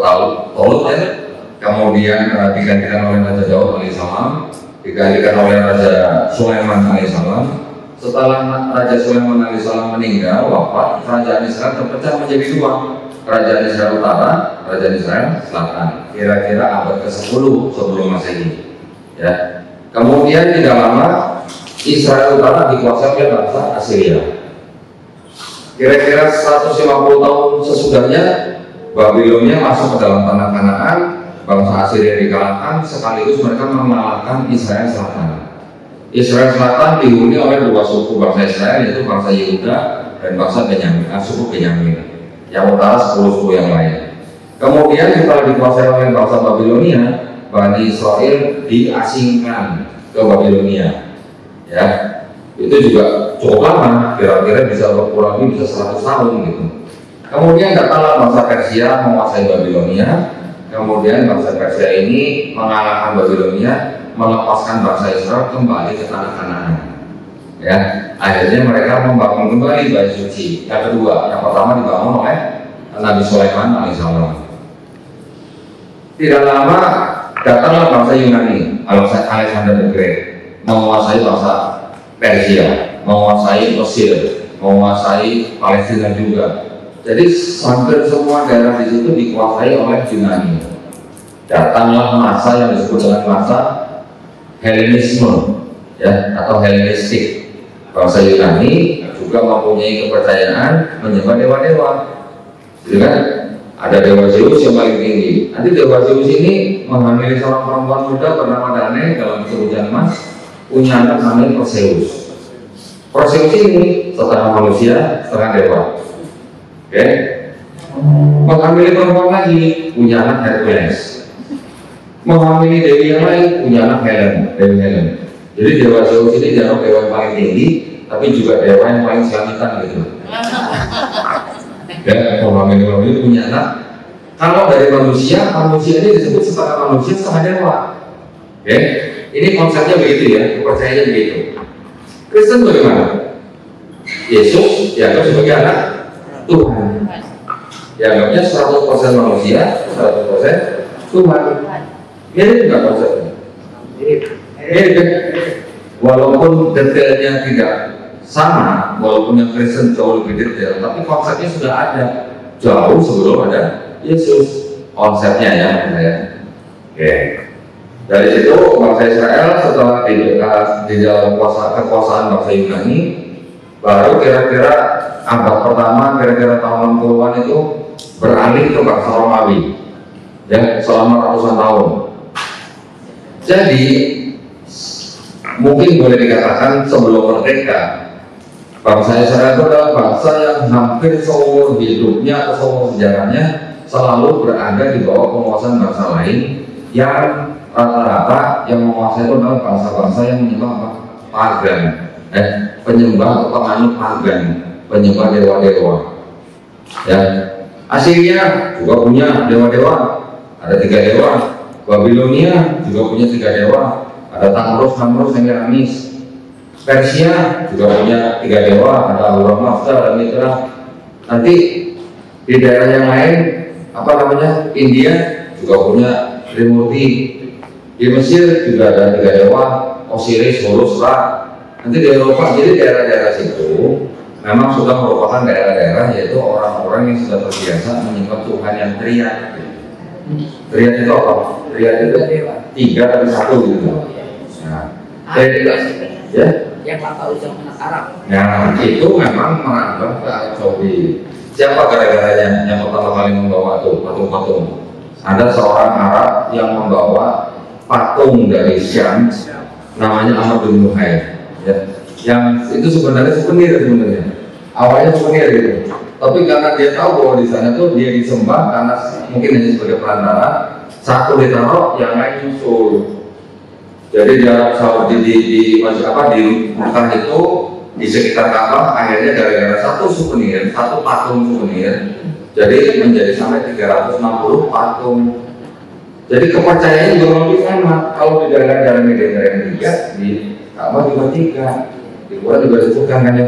A: Talut ya. Kemudian digantikan oleh Raja Daud alaihissalam, digantikan oleh Raja Sulaiman alaihissalam. Setelah Raja Sulaiman alaihissalam meninggal, wafat, kerajaan Israel terpecah menjadi 2, kerajaan Israel Utara, kerajaan Israel Selatan. Kira-kira abad ke-10 sebelum Masehi. Ya. Kemudian tidak lama Israel Utara dikuasai oleh bangsa Assyria. Kira-kira 150 tahun sesudahnya Babilonia masuk ke dalam tanah Kanaan. Bangsa Assyria dikalahkan, sekaligus mereka mengalahkan Israel Selatan. Israel Selatan dihuni oleh 2 suku bangsa Israel, yaitu bangsa Yehuda dan bangsa Benyamin, suku Benyamin. Yang utara 10 suku yang lain. Kemudian setelah dikuasai oleh bangsa Babilonia, Bani Israel diasingkan ke Babilonia. Ya, itu juga cukup lama, kira-kira bisa berkurang bisa 100 tahun gitu. Kemudian datanglah bangsa Persia menguasai Babilonia. Kemudian bangsa Persia ini mengalahkan Babilonia, melepaskan bangsa Israel kembali ke tanah Kanaan. Ya, akhirnya mereka membangun kembali Bait Suci. Yang kedua, yang pertama dibangun oleh Nabi Sulaiman alaihissalam. Tidak lama datanglah bangsa Yunani, Alexander the Great, menguasai bangsa Persia, menguasai Mesir, menguasai Palestina juga. Jadi hampir semua daerah di situ dikuasai oleh Yunani. Datanglah masa yang disebut dengan masa Helenisme, ya, atau Helenistik. Bangsa Yunani juga mempunyai kepercayaan menyembah dewa-dewa. Jadi kan ada dewa Zeus yang paling tinggi. Nanti dewa Zeus ini menghamili seorang perempuan muda bernama Danae dalam hujan emas, punya anak namanya Perseus. Perseus ini setengah manusia, setengah dewa. Oke, menghamili perempuan lagi, punya anak Hercules. Menghamili dewi yang lain, punya anak Dewi Helen. Jadi dewa Zeus ini dewa yang paling tinggi, tapi juga dewa yang paling selamitan gitu. Ya, menghamili punya anak. Kalau dari manusia ini disebut setengah manusia, setengah dewa. Oke, ini konsepnya begitu ya, kepercayaannya begitu. Kristen bagaimana? Yesus dianggap sebagai anak Tuhan. Dianggapnya 100% manusia, 100% Tuhan. Mirip nggak konsepnya? Mirip. Walaupun detailnya tidak sama, walaupun yang Kristen jauh lebih detail, tapi konsepnya sudah ada. jauh sebelum ada Yesus. Konsepnya ya, saya. Oke. Dari situ bangsa Israel setelah di dalam kekuasaan bangsa Yunani, baru kira-kira abad pertama, kira-kira tahun 60-an itu beralih ke bangsa Romawi, ya selama ratusan tahun. Jadi mungkin boleh dikatakan sebelum merdeka, bangsa Israel itu adalah bangsa yang hampir seumur hidupnya atau seumur sejarahnya selalu berada di bawah penguasaan bangsa lain yang rata-rata yang menguasai itu adalah bangsa-bangsa yang menyembah pagan, penyembah atau penganut pagan, penyembah dewa-dewa. Ya, Assyria juga punya dewa-dewa, ada 3 dewa. Babilonia juga punya 3 dewa, ada Tamrus, Semiramis. Persia juga punya 3 dewa, ada Ahura Mazda, ada Mitra. Nanti di daerah yang lain, India juga punya Trimurti. Di Mesir juga ada 3 dewa, Osiris, Horus, Ra. Nanti di Eropa, jadi daerah-daerah situ memang sudah merupakan daerah-daerah yaitu orang-orang yang sudah terbiasa menyembah Tuhan yang teriak. Teriak itu apa? Teriak itu 3 tapi 1 gitu. Nah, ya.
B: Yang tahu zaman Arab.
A: Nah, itu memang merambah ke Arab Saudi. Siapa gara-garanya yang pertama kali membawa tuh patung-patung? Ada seorang Arab yang membawa patung dari Syam, namanya Ahmad bin Muhair. Ya, yang itu sebenarnya souvenir sebenarnya. Awalnya souvenir gitu. Tapi karena dia tahu bahwa di sana tuh dia disembah karena mungkin hanya sebagai perantara, satu ditaruh, yang lain nyusul. Jadi di Arab Saudi di Mekah itu di sekitar Ka'bah akhirnya gara-gara satu souvenir, satu patung souvenir, jadi menjadi sampai 360 patung. Jadi kepercayaan juga lebih sama. Kalau di daerah-daerah yang 3 di Ka'bah juga 3, di Quran juga disebutkan kan ya.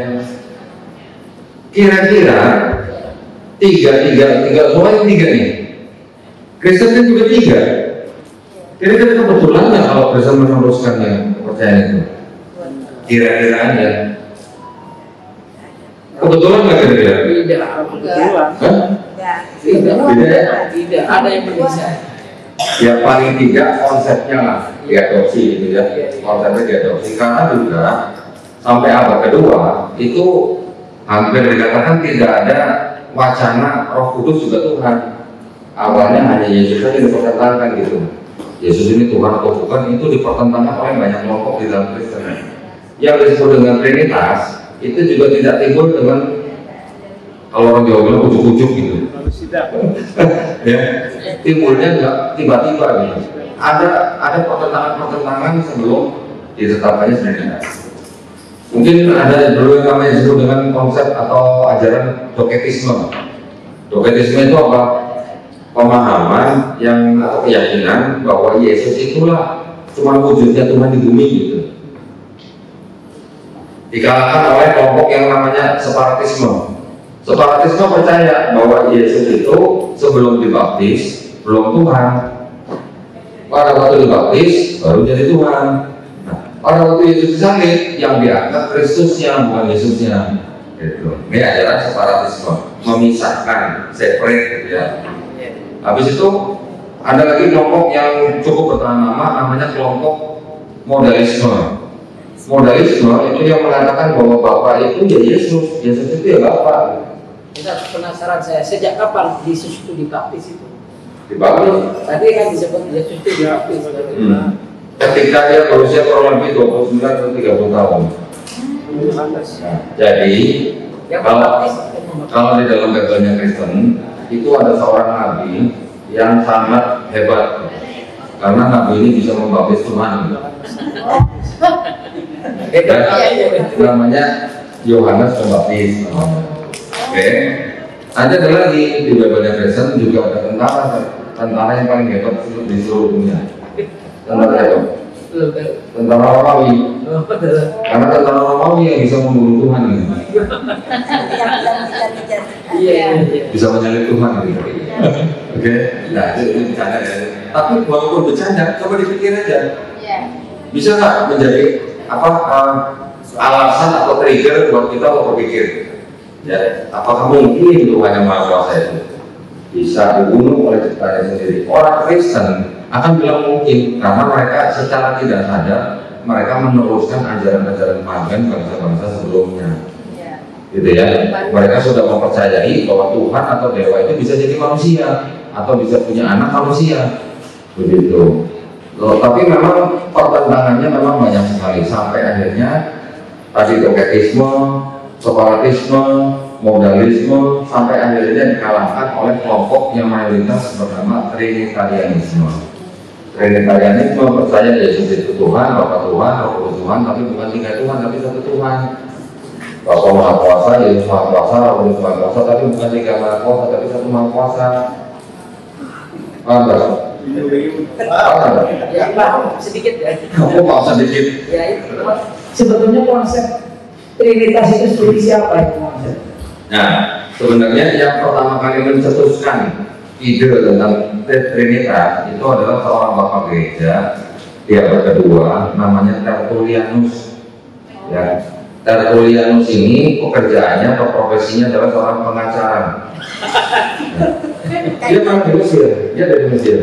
A: Kira-kira 3 semua yang 3 nih. Kristen juga 3. Kira-kira kebetulan nggak kalau Kristen meneruskan yang kepercayaan itu? Kira-kira aja. Kebetulan nggak kira-kira?
B: Tidak. Ada yang berbisa.
A: Ya paling tidak konsepnya lah diadopsi gitu ya. Konsepnya diadopsi karena juga sampai abad kedua itu hampir dikatakan tidak ada wacana Roh Kudus juga Tuhan. Awalnya hanya Yesus saja dipertentangkan gitu. Yesus ini Tuhan atau bukan itu dipertentangkan oleh banyak kelompok di dalam Kristen. Yang disebut dengan Trinitas itu juga tidak timbul dengan kalau orang Jawa bilang ujuk-ujuk gitu. Ya, timbulnya nggak tiba-tiba gitu. Ada pertentangan sebelum ditetapkannya Trinitas. Mungkin ada dulu yang namanya disebut dengan konsep atau ajaran doketisme. Doketisme itu apa? Pemahaman yang atau keyakinan bahwa Yesus itulah cuma wujudnya Tuhan di bumi gitu. Dikalahkan oleh kelompok yang namanya separatisme. Separatisme percaya bahwa Yesus itu sebelum dibaptis belum Tuhan. Pada waktu dibaptis baru jadi Tuhan. Pada waktu Yesus disalib yang diangkat Kristusnya bukan Yesusnya. Gitu. Ini ajaran separatisme, memisahkan, separate gitu ya. Habis itu ada lagi kelompok yang cukup bertahan lama namanya kelompok modalisme. Modalisme itu yang mengatakan bahwa Bapa itu ya Yesus itu ya Bapa.
B: Kita penasaran saya, sejak kapan Yesus itu dibaptis itu?
A: Dibaptis?
B: Tadi kan disebut Yesus itu dibaptis.
A: Ketika dia berusia kurang lebih 29 atau 30 tahun. Jadi kalau di dalam Bible-nya Kristen itu ada seorang nabi yang sangat hebat karena nabi ini bisa membaptis Tuhan. Namanya Yohanes Pembaptis. Oke. Ada lagi di Bible-nya Kristen juga ada tentara yang paling hebat di seluruh dunia. Tentara itu. Tentara Romawi. Karena tentara Romawi yang bisa membunuh Tuhan gitu. Bisa menyalip Tuhan gitu. Oke. Nah itu bercanda ya. Tapi walaupun bercanda, coba dipikir aja. Bisa nggak menjadi alasan atau trigger buat kita untuk berpikir? Ya, apakah mungkin Tuhan yang Maha Kuasa itu bisa dibunuh oleh ciptaannya sendiri? Orang Kristen akan bilang mungkin, karena mereka secara tidak sadar mereka meneruskan ajaran-ajaran pagan bangsa-bangsa sebelumnya. Gitu ya, mereka sudah mempercayai bahwa Tuhan atau dewa itu bisa jadi manusia atau bisa punya anak manusia, begitu. Loh, tapi memang pertentangannya memang banyak sekali sampai akhirnya tadi dogmatisme, separatisme, modalisme, sampai akhirnya dikalahkan oleh kelompok yang mayoritas bernama Trinitarianisme. Trinitarianisme percaya Yesus itu Tuhan, Bapa Tuhan, Roh Kudus Tuhan, tapi bukan tiga Tuhan, tapi satu Tuhan. Bapa Maha Kuasa, Yesus Maha Kuasa, Roh Kudus Maha Kuasa, tapi bukan tiga Maha Kuasa, tapi satu Maha Kuasa. Paham tak?
B: Ya, paham sedikit ya.
A: Kamu paham sedikit?
B: Ya itu. Sebetulnya konsep Trinitas itu sendiri siapa itu konsep?
A: Nah, sebenarnya yang pertama kali mencetuskan ide tentang Trinitas itu adalah seorang bapak gereja di abad kedua, namanya Tertullianus. Ya, Tertullianus ini pekerjaannya atau profesinya adalah seorang pengacara. Dia orang dari Mesir, dia dari Mesir.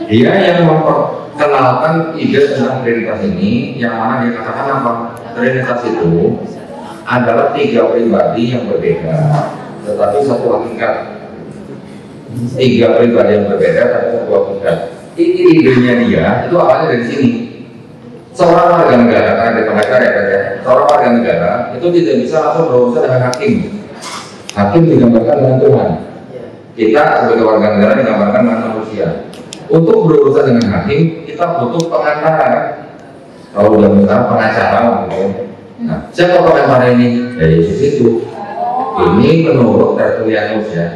A: Dia yang memperkenalkan ide tentang Trinitas ini, yang mana dia katakan apa? Trinitas itu adalah tiga pribadi yang berbeda, tetapi satu hakikat. Tiga pribadi yang berbeda, tapi satu hakikat. Idenya dia itu awalnya dari sini. Seorang warga negara, karena dia pengacara ya, seorang warga negara itu tidak bisa langsung berurusan dengan hakim. Hakim digambarkan dengan Tuhan. Kita sebagai warga negara digambarkan dengan manusia. Untuk berurusan dengan hakim, kita butuh pengantara. Kalau udah misalnya pengacara, gitu. Nah, siapa pengantara ini? Ya Yesus itu. Ini menurut Tertullianus ya.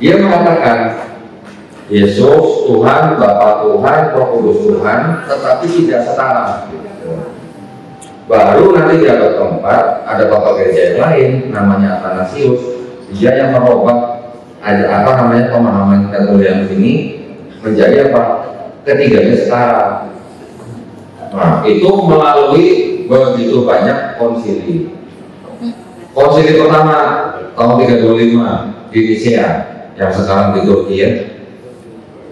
A: Dia mengatakan Yesus Tuhan, Bapa Tuhan, Roh Kudus Tuhan, tetapi tidak setara. Baru nanti di abad keempat ada bapak gereja yang lain, namanya Athanasius. Dia yang merubah pemahaman Tertullianus ini menjadi apa? Ketiganya setara. Nah, itu melalui begitu banyak konsili. Konsili pertama tahun 325 di Nicea, yang sekarang di Turki ya.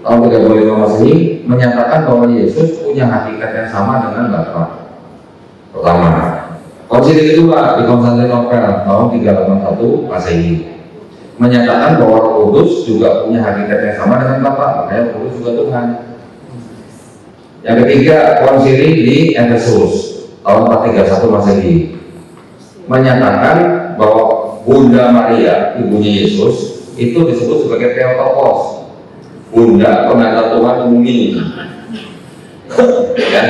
A: Tahun 325 Masehi menyatakan bahwa Yesus punya hakikat yang sama dengan Bapa. Pertama. Konsili kedua di Konstantinopel tahun 381 Masehi menyatakan bahwa Roh Kudus juga punya hakikat yang sama dengan Bapa, makanya Roh Kudus juga Tuhan. Yang ketiga, konsili di Efesus tahun 431 Masehi menyatakan bahwa Bunda Maria, ibunya Yesus, itu disebut sebagai Theotokos, Bunda pengantar Tuhan umumi. Ya.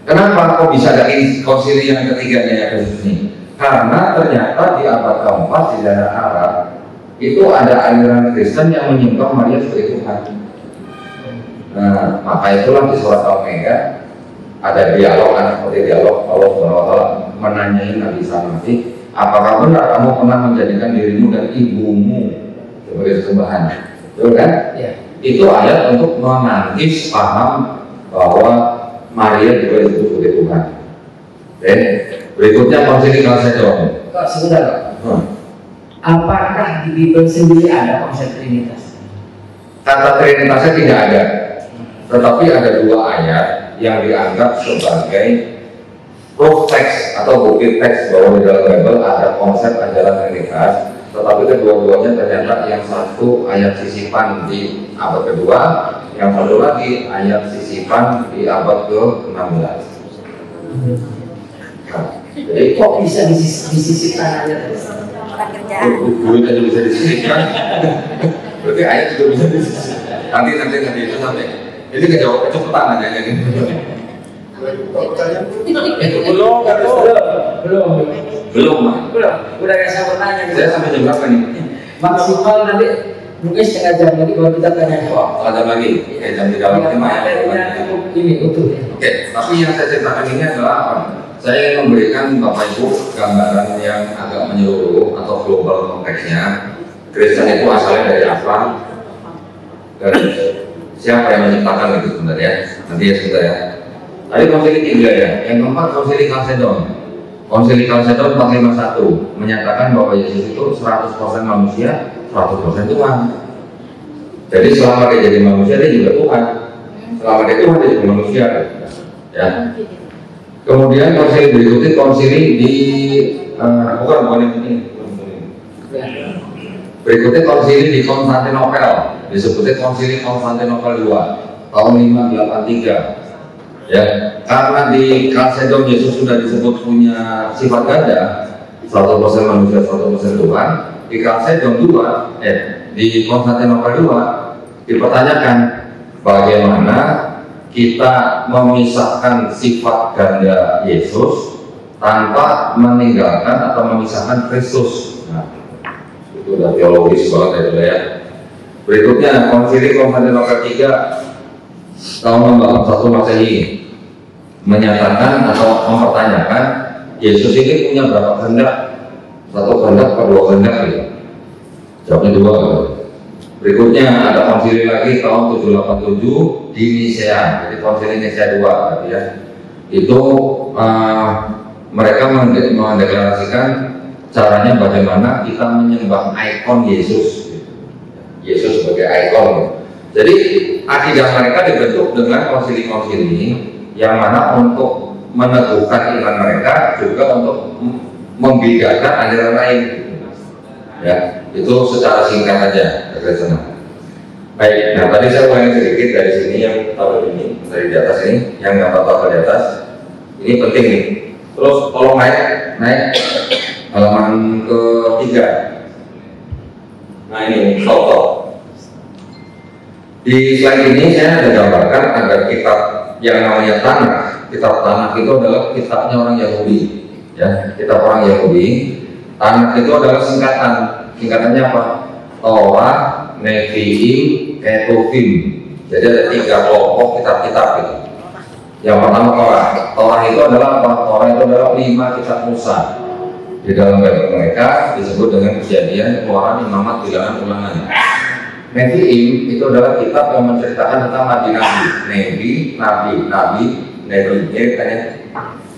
A: Kenapa kok bisa dari konsili yang ketiganya ya Efesus ini? Karena ternyata di abad keempat di daerah Arab itu ada aliran Kristen yang menyembah Maria sebagai Tuhan. Nah, maka itulah di surat Al-Maidah ada dialog, seperti dialog Allah SWT menanyai Nabi Sallallahu, apakah benar kamu pernah menjadikan dirimu dan ibumu sebagai sesembahan? Betul kan? Ya. Itu ayat untuk menangkis paham bahwa Maria juga disebut sebagai Tuhan. Oke. Berikutnya konsili Chalcedon.
B: Sebentar, Pak. Apakah di Bible sendiri ada konsep Trinitas?
A: Kata Trinitasnya tidak ada, tetapi ada dua ayat yang dianggap sebagai proof text atau bukti teks bahwa di dalam Bible ada konsep ajaran Trinitas. Tetapi kedua-duanya ternyata yang satu ayat sisipan di abad kedua, yang satu lagi ayat sisipan di abad ke-16.
B: Jadi kok bisa disisipkan aja?
A: Duit aja bisa disisipkan. Berarti ayat juga bisa disisipkan. Nanti itu sampai. Ini kejawab kecepatan aja ini. Belum.
B: Udah kayak saya bertanya.
A: Saya sampai jam berapa nih?
B: Maksimal nanti mungkin setengah jam lagi kalau kita tanya jawab.
A: Setengah jam lagi. Kayak jam 3:45 ya.
B: Ini utuh ya.
A: Oke, tapi yang saya ceritakan ini adalah apa? Saya ingin memberikan Bapak Ibu gambaran yang agak menyeluruh atau global konteksnya. Kristen itu asalnya dari apa? Dan siapa yang menciptakan itu sebenarnya? Nanti ya sebentar ya. Tadi konsili 3 ya. Yang keempat konsili Chalcedon. Konsili Chalcedon 451 menyatakan bahwa Yesus itu 100% manusia, 100% Tuhan. Jadi selama dia jadi manusia dia juga Tuhan. Selama dia Tuhan dia juga manusia. Ya. Kemudian konsili berikutnya konsili di bukan ini. Berikutnya konsili di Konstantinopel, disebutnya konsili Konstantinopel II tahun 583. Ya, karena di Chalcedon Yesus sudah disebut punya sifat ganda, 100% manusia, 100% Tuhan. Di Chalcedon II, di Konstantinopel II dipertanyakan bagaimana kita memisahkan sifat ganda Yesus tanpa meninggalkan atau memisahkan Kristus. Nah, itu udah teologis banget itu ya. Berikutnya konsili Konstantinopel III tahun 441 Masehi menyatakan atau mempertanyakan Yesus ini punya berapa kehendak, satu kehendak atau dua kehendak gitu. Jawabnya dua. Berikutnya ada konsili lagi tahun 787 di Nisea, jadi konsili Nisea 2 gitu ya. Itu mereka mendeklarasikan caranya bagaimana kita menyembah ikon Yesus, Yesus sebagai ikon. Jadi akidah mereka dibentuk dengan konsili-konsili yang mana untuk meneguhkan iman mereka juga untuk membedakan aliran lain. Ya, itu secara singkat aja dari sana. Baik, nah tadi saya ulangi sedikit dari sini yang tabel ini, dari di atas ini, yang gambar tabel di atas. Ini penting nih. Terus tolong naik halaman ketiga. Nah ini stop. Di slide ini saya ada gambarkan agar kitab yang namanya Tanakh. Kitab Tanakh itu adalah kitabnya orang Yahudi, ya, kitab orang Yahudi. Tanakh itu adalah singkatannya apa? Torah, Nevi'im, Ketuvim. Jadi ada 3 kelompok kitab-kitab gitu. Yang pertama Torah itu adalah apa? Torah itu adalah 5 kitab Musa. Di dalam Bible mereka disebut dengan Kejadian, Keluaran, Imamat, Bilangan, Ulangan. Nevi'im itu adalah kitab yang menceritakan tentang nabi-nabi, nabi,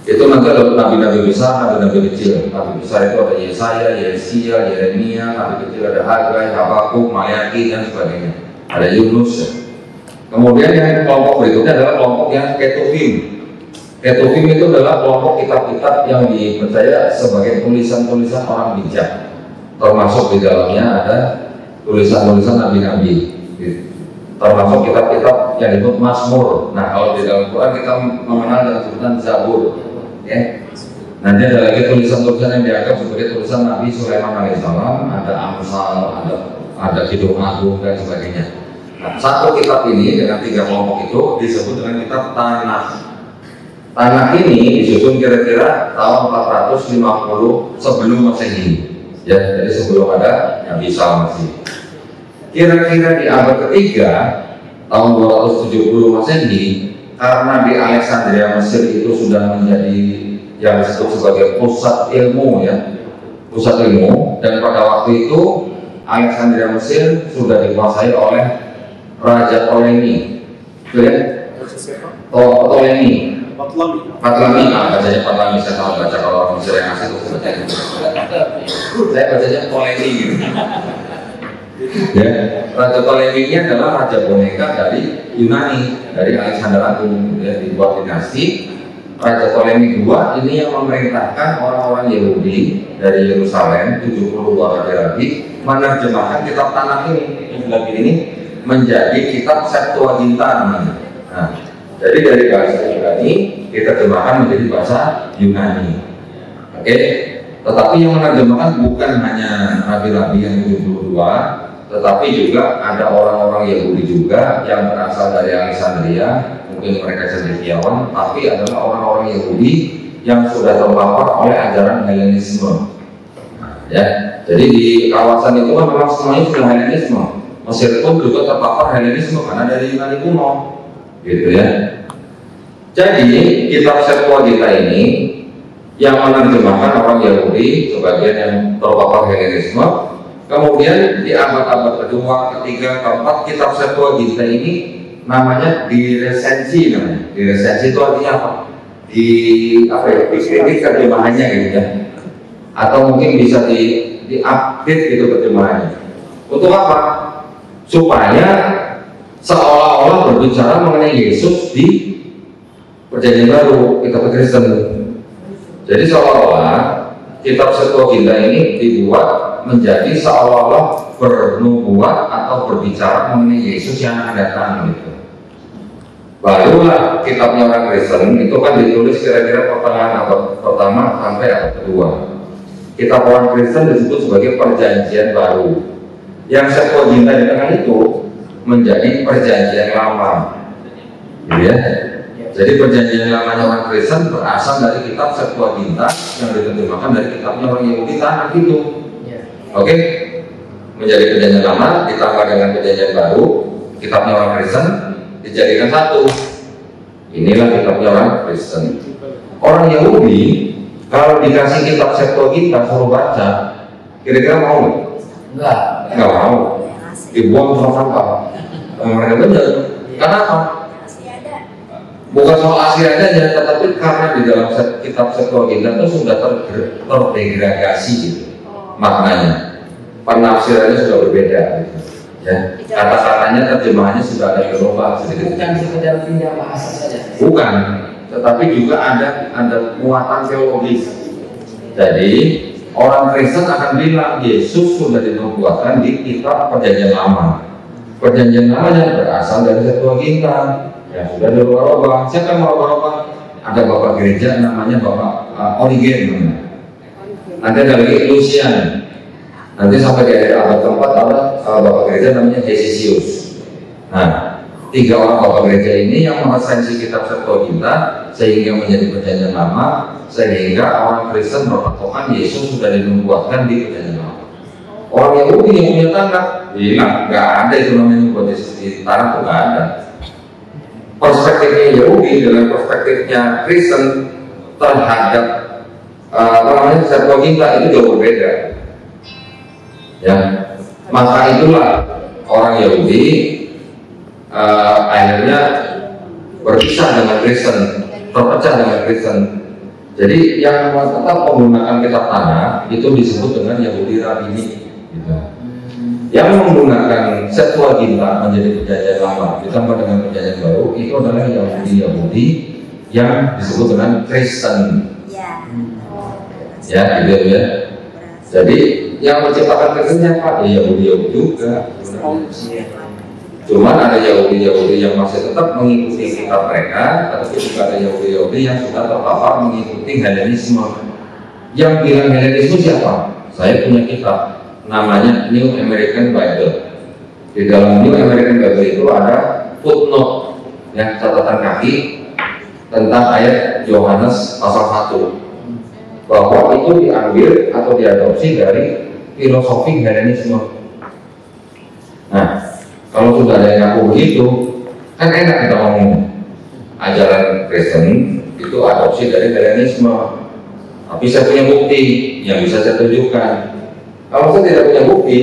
A: itu nanti ada nabi-nabi besar, nabi-nabi kecil. Nabi besar itu ada Yesaya, Yesia, Yeremia, nabi kecil ada Hagai, Habakuk, Mayaki dan sebagainya. Ada Yunus. Kemudian yang kelompok berikutnya adalah kelompok yang Ketuvim. Ketuvim itu adalah kelompok kitab-kitab yang dipercaya sebagai tulisan-tulisan orang bijak. Termasuk di dalamnya ada tulisan-tulisan nabi-nabi, termasuk kitab-kitab yang disebut Mazmur. Nah, kalau di dalam Quran kita mengenal dengan sebutan Zabur, ya. Nanti ada lagi tulisan-tulisan yang dianggap sebagai tulisan Nabi Sulaiman alaihissalam, ada Amsal, ada Kidung Agung dan sebagainya. Nah, satu kitab ini dengan 3 kelompok itu disebut dengan kitab Tanakh. Tanakh ini disusun kira-kira tahun 450 sebelum Masehi, ya, jadi sebelum ada Nabi Isa Masih. Kira-kira di abad ketiga tahun 270 Masehi, karena di Alexandria Mesir itu sudah menjadi yang disebut sebagai pusat ilmu, ya, pusat ilmu, dan pada waktu itu Alexandria Mesir sudah dikuasai oleh Raja Ptolemy, ya, Ptolemy, bacanya Patlami, saya tahu baca kalau orang Mesir yang asli itu bacanya, saya bacanya Ptolemy gitu. Ya, Raja Ptolemy ini adalah raja boneka dari Yunani, dari Alexander Agung, ya, dibuat dinasti. Raja Ptolemy II ini yang memerintahkan orang-orang Yahudi dari Yerusalem, 72 raja-raja, menerjemahkan kitab Tanakh ini menjadi kitab Septuaginta namanya. Nah, jadi dari bahasa Yunani diterjemahkan menjadi bahasa Yunani. Oke, tetapi yang menerjemahkan bukan hanya nabi-nabi yang 72, tetapi juga ada orang-orang Yahudi juga yang berasal dari Alexandria, mungkin mereka cendekiawan, tapi adalah orang-orang Yahudi yang sudah terpapar oleh ajaran Helenisme. Nah, ya, jadi di kawasan itu kan memang semuanya sudah Helenisme. Mesir pun juga terpapar Helenisme karena dari Yunani kuno, gitu ya. Jadi kitab Septuaginta ini yang menerjemahkan orang Yahudi, sebagian yang terpapar Helenisme. Kemudian di abad-abad kedua, ketiga, keempat, kitab Septuaginta ini namanya diresensi namanya. Diresensi itu artinya apa? di apa ya, dikritik terjemahannya gitu ya, atau mungkin bisa di update gitu terjemahannya. Untuk apa? Supaya seolah-olah berbicara mengenai Yesus di Perjanjian Baru, kitab Kristen. Jadi seolah-olah kitab Septuaginta ini dibuat menjadi seolah-olah bernubuat atau berbicara mengenai Yesus yang akan datang gitu. Barulah kitabnya orang Kristen itu kan ditulis kira-kira pertengahan abad pertama sampai abad kedua. Kitab orang Kristen disebut sebagai Perjanjian Baru. Yang Septuaginta di tengah itu menjadi Perjanjian Lama, gitu ya. Jadi Perjanjian Lamanya orang Kristen berasal dari kitab Septuaginta yang diterjemahkan dari kitabnya orang Yahudi tanah itu. Oke, menjadi Perjanjian Lama ditambah dengan Perjanjian Baru, kitabnya orang Kristen dijadikan satu. Inilah kitabnya orang Kristen. Orang Yahudi kalau dikasih kitab Septuaginta suruh baca, kira-kira mau nggak? Nggak mau. Dibuang sama sampah. Mereka benar. Kenapa? Bukan soal asli adanya, tetapi karena di dalam kitab Septuaginta itu sudah terdegradasi gitu maknanya. Penafsirannya sudah berbeda gitu. Ya, kata-katanya terjemahannya sudah ada yang berubah sedikit.
B: Bukan sekedar pindah bahasa saja.
A: Bukan, tetapi juga ada muatan teologis. Jadi orang Kristen akan bilang Yesus sudah dinubuatkan di kitab Perjanjian Lama. Perjanjian Lama yang berasal dari Septuaginta yang sudah dirubah-rubah. Siapa yang merubah-rubah? Ada bapak gereja namanya Bapak Origen. Nanti ada lagi Lucian. Nanti sampai di abad keempat ada bapak gereja namanya Hesisius. Nah, 3 orang bapak gereja ini yang meresensi kitab Septuaginta sehingga menjadi Perjanjian Lama, sehingga orang Kristen berpatokan Yesus sudah dinubuatkan di Perjanjian Lama. Orang Yahudi yang punya tanah bilang nggak ada itu namanya nubuat Yesus di tanah, itu nggak ada. Perspektifnya Yahudi dengan perspektifnya Kristen terhadap Septuaginta itu jauh berbeda. Ya, maka itulah orang Yahudi akhirnya berpisah dengan Kristen, terpecah dengan Kristen. Jadi yang tetap menggunakan kitab tanah itu disebut dengan Yahudi Rabini. Gitu. Yang menggunakan Septuaginta menjadi Perjanjian Lama ditambah dengan Perjanjian Baru itu adalah Yahudi yang disebut dengan Kristen. Ya, gitu ya. Jadi yang menciptakan Kristennya Pak, ya Yahudi juga. Cuman ada Yahudi yang masih tetap mengikuti kitab mereka, tetapi juga ada Yahudi yang sudah terpapar mengikuti Helenisme. Yang bilang Helenisme siapa? Saya punya kitab, namanya New American Bible. Di dalam New American Bible itu ada footnote, yang catatan kaki tentang ayat Yohanes pasal 1. Bahwa itu diambil atau diadopsi dari filosofi Helenisme. Nah, kalau sudah ada yang ngaku begitu, kan enak kita ngomong ajaran Kristen itu adopsi dari Helenisme. Tapi saya punya bukti yang bisa saya tunjukkan. Kalau saya tidak punya bukti,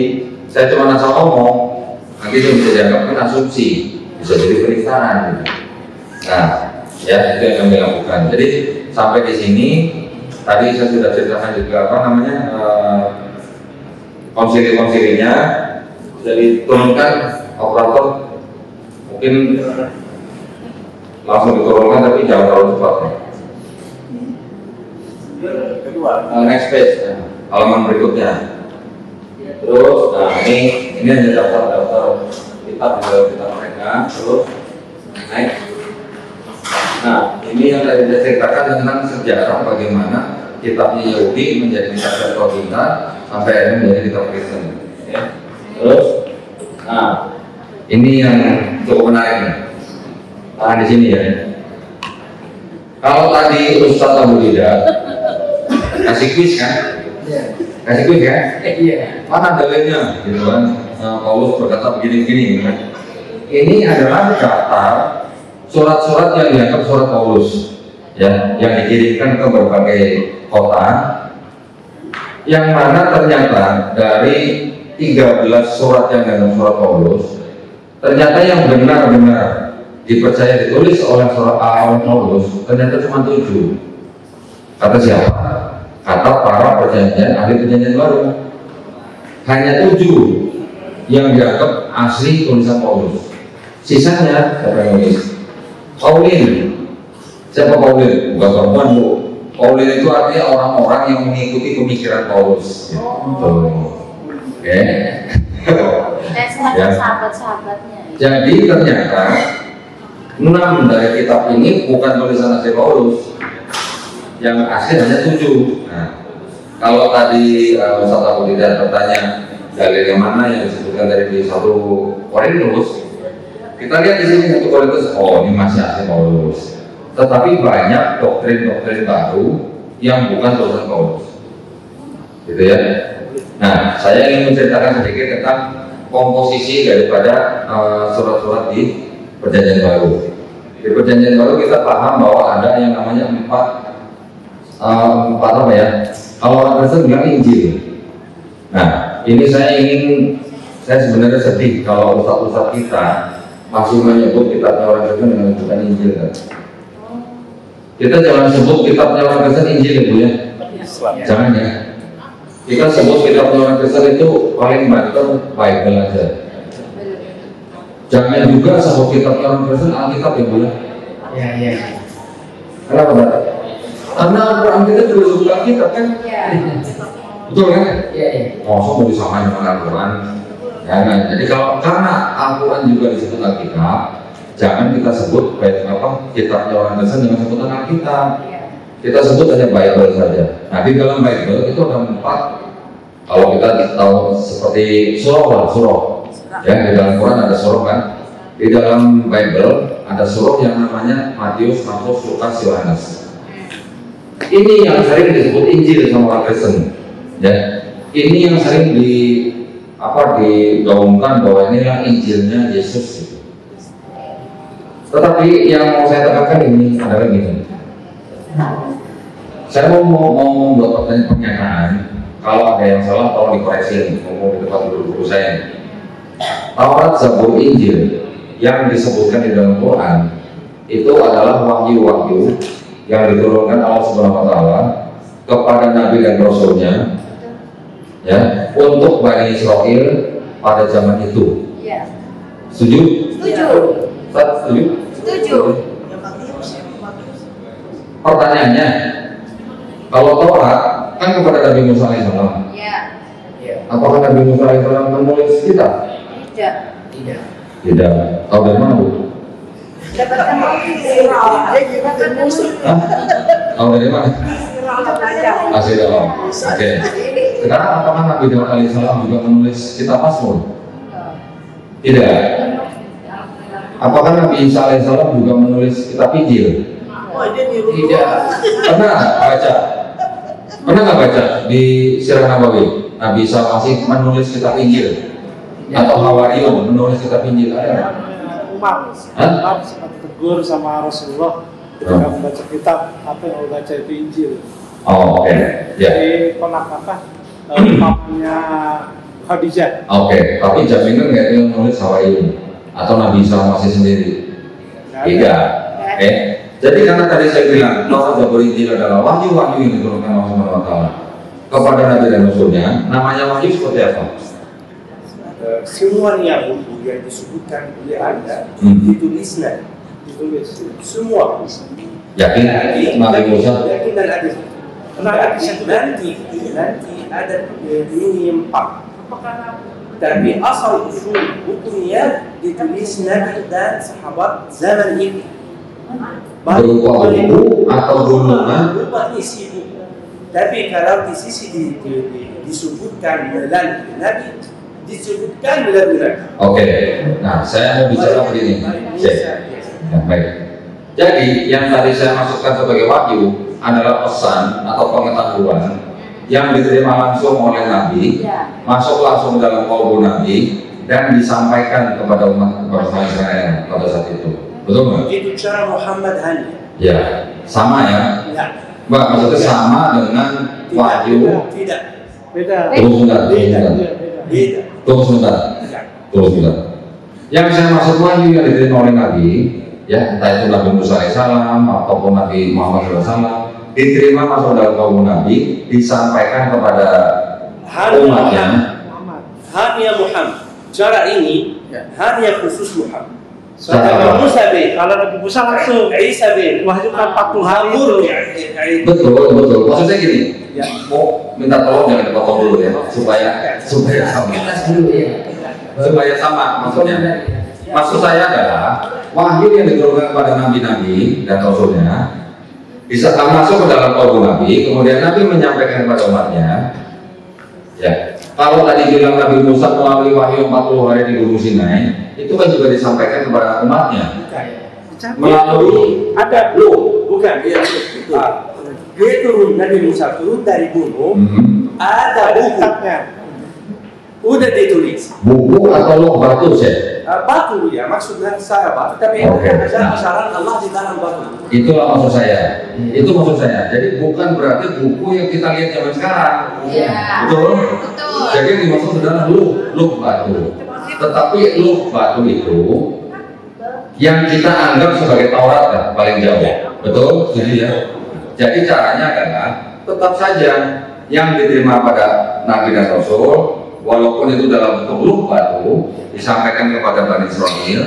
A: saya cuma asal ngomong, nanti itu bisa dianggap asumsi, bisa jadi penistaan. Nah, ya itu yang kami lakukan. Jadi sampai di sini. Tadi saya sudah ceritakan juga konsili-konsilinya sudah diturunkan operator, mungkin langsung diturunkan tapi jangan terlalu cepat. Next page, halaman berikutnya. Terus, nah ini hanya daftar kitab di dalam kitab mereka. Terus naik. Nah, ini yang tadi saya ceritakan tentang sejarah bagaimana kitabnya Yahudi menjadi kitab Septuaginta sampai akhirnya menjadi kitab Kristen. Ya. Terus, nah ini yang cukup menarik nih. Tahan di sini ya. Kalau tadi Ustadz Abu Lidah kasih kuis kan? Kasih kuis kan?
B: Iya.
A: Mana dalilnya? Gitu kan? Paulus berkata begini-begini kan? Ini adalah daftar surat-surat yang dianggap surat Paulus, ya, yang dikirimkan ke berbagai kota, yang mana ternyata dari 13 surat yang dianggap surat Paulus, ternyata yang benar-benar dipercaya ditulis oleh Paulus ternyata cuma 7. Kata siapa? Kata para perjanjian, ahli perjanjian baru. Hanya 7 yang dianggap asli tulisan Paulus. Sisanya siapa yang nulis? Paulin. Siapa Paulin? Bukan perempuan, Bu. Paulin itu artinya orang-orang yang mengikuti pemikiran Paulus. Oke.
D: Dan semacam sahabat-sahabatnya.
A: Jadi ternyata 6 dari kitab ini bukan tulisan asli Paulus. Yang asli hanya 7. Nah, kalau tadi Ustaz Abu Didan bertanya dalil yang mana yang disebutkan dari di 1 Korintus, kita lihat di sini 1 Korintus, oh ini masih asli Paulus. Tetapi banyak doktrin-doktrin baru yang bukan tulisan Paulus, gitu ya. Nah, saya ingin menceritakan sedikit tentang komposisi daripada surat-surat di Perjanjian Baru. Di Perjanjian Baru kita paham bahwa ada yang namanya 4 apa ya? Kalau orang Kristen bilang Injil. Nah, ini saya sebenarnya sedih kalau ustaz-ustaz kita masih menyebut kitabnya orang Kristen dengan bukan Injil kan? Kita jangan sebut kitabnya orang Kristen Injil ya Bu ya. Jangan ya. Kita sebut kitabnya orang Kristen itu paling banter Bible aja. Jangan juga sebut kitabnya orang Kristen Alkitab ya Bu ya.
B: Iya.
A: Kenapa Pak? Karena Al-Quran kita juga disebut Alkitab kan? Betul kan?
B: Iya.
A: Masa mau disamain dengan Al-Quran? Jangan. Jadi karena Al-Quran juga disebut Alkitab, jangan kita sebut kitabnya orang Kristen dengan sebutan Alkitab. Kita sebut hanya Bible saja. Nah di dalam Bible itu ada 4. Kalau kita tahu seperti surah. Ya, di dalam Quran ada surah kan? Di dalam Bible ada surah yang namanya Matius, Markus, Lukas, Yohanes. Ini yang sering disebut Injil sama orang Kristen. Ya, ini yang sering digaungkan bahwa inilah Injilnya Yesus. Tetapi yang mau saya tekankan ini adalah gini. Saya mau membuat pernyataan. Kalau ada yang salah, tolong dikoreksi. Ngomong di depan guru saya. Taurat, Zabur, Injil yang disebutkan di dalam Quran itu adalah wahyu-wahyu yang diturunkan Allah Subhanahu wa taala kepada nabi dan rasulnya ya untuk Bani Israel pada zaman itu.
D: Iya.
A: Setuju?
D: Setuju.
A: Setuju? Pertanyaannya, kalau Taurat kan kepada Nabi Musa alaihissalam.
D: Iya.
A: Apakah Nabi Musa alaihissalam menulis kitab? Tidak. Tahu dari mana Bu?
D: Dapatkan
A: Tahu dari mana? Masih dalam. Oke. Sekarang apakah Nabi Daud alaihissalam juga menulis kitab Mazmur? Tidak. Apakah Nabi Isa alaihissalam juga menulis kitab Injil?
B: Tidak.
A: Pernah nggak baca di Sirah Nabawi Nabi Isa masih menulis kitab Injil? Atau Hawariun menulis kitab Injil? Ada?
C: Umar sempat tegur sama Rasulullah ketika membaca kitab, apa yang baca itu Injil.
A: Oh, oke. Ya.
C: Jadi mamanya Khadijah.
A: Oke. Tapi jaminan nggak dia menulis Hawariun atau Nabi Isa masih sendiri? Tidak. Oke. Jadi karena tadi saya bilang Taurat, Zabur, Injil adalah wahyu-wahyu yang diturunkan Allah Subhanahu wa taala kepada nabi dan rasulnya. Namanya wahyu seperti apa?
E: Semua yang disebutkan oleh Anda ditulis semua.
A: Yakin Nabi Musa?
E: Yakin dan ada. Nanti ada ini 4. Tapi asal usul hukumnya ditulis Nabi dan sahabat zaman itu.
A: Berupa buku atau gulungan?
E: Berupa isi buku. Tapi kalau di sisi disebutkan melalui Nabi, disebutkan benar-benar.
A: Oke, nah saya mau bicara begini. Ya, baik. Jadi yang tadi saya masukkan sebagai wahyu adalah pesan atau pengetahuan yang diterima langsung oleh Nabi, masuk langsung dalam kalbu Nabi dan disampaikan kepada umat Israel pada saat itu. Betul nggak?
E: Itu cara Muhammad Hani.
A: Ya, sama ya. Mbak, maksudnya sama dengan wahyu.
E: Tidak.
C: Beda.
A: Tunggu sebentar. Yang saya maksud wahyu yang diterima oleh Nabi ya entah itu Nabi Musa alaihissalam ataupun Nabi Muhammad SAW, diterima masuk dalam kaum Nabi, disampaikan kepada umatnya.
E: Hanya Muhammad. Cara ini hanya khusus Muhammad.
A: Cara
E: Musa bin,
C: Kalau Nabi Musa langsung
E: Isa bin,
C: wahyukan 40 hari itu.
A: Betul. Maksudnya gini, mau minta tolong jangan dipotong dulu ya, supaya sama. Supaya sama maksudnya. Maksud saya adalah wahyu yang diturunkan kepada nabi-nabi dan rasulnya bisa masuk ke dalam kaum Nabi, kemudian Nabi menyampaikan kepada umatnya. Ya, kalau tadi bilang Nabi Musa melalui wahyu 40 hari di Gunung Sinai, itu kan juga disampaikan kepada umatnya. Melalui
E: ada bukan dia turun, Nabi Musa turun dari gunung, ada bukunya, udah ditulis.
A: Buku atau loh batu sih?
E: Batu ya, maksudnya saya batu, tapi ada kesalahan Allah di dalam batu.
A: Itulah maksud saya. Itu maksud saya. Jadi bukan berarti buku yang kita lihat zaman sekarang.
D: Iya.
A: Betul? Jadi yang dimaksud adalah luh batu. Tetapi luh batu itu yang kita anggap sebagai Taurat lah, paling jauh. Betul? Setuju ya? Jadi caranya adalah tetap saja yang diterima pada Nabi dan Rasul, walaupun itu dalam bentuk luh batu, disampaikan kepada Bani Israel,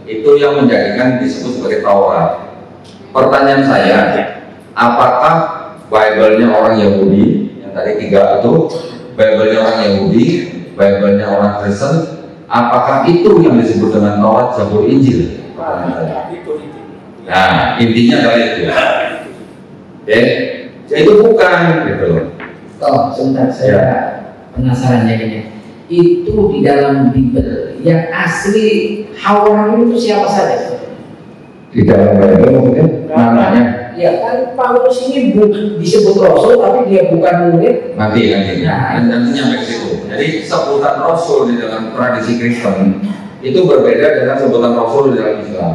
A: itu yang menjadikan disebut sebagai Taurat. Pertanyaan saya, apakah Bible-nya orang Yahudi, yang tadi 3 itu, Bible-nya orang Yahudi, Bible-nya orang Kristen, apakah itu yang disebut dengan Taurat, Zabur, Injil? Nah, intinya adalah itu. Oke, itu bukan gitu loh.
B: Sebentar, saya penasaran ya ini. Itu di dalam Bible yang asli Hawarim itu siapa saja?
A: Di dalam Bible maksudnya namanya?
B: Ya kan Paulus ini disebut Rasul tapi dia bukan murid.
A: Nanti nyampe ke situ. Jadi sebutan Rasul di dalam tradisi Kristen itu berbeda dengan sebutan Rasul di dalam Islam.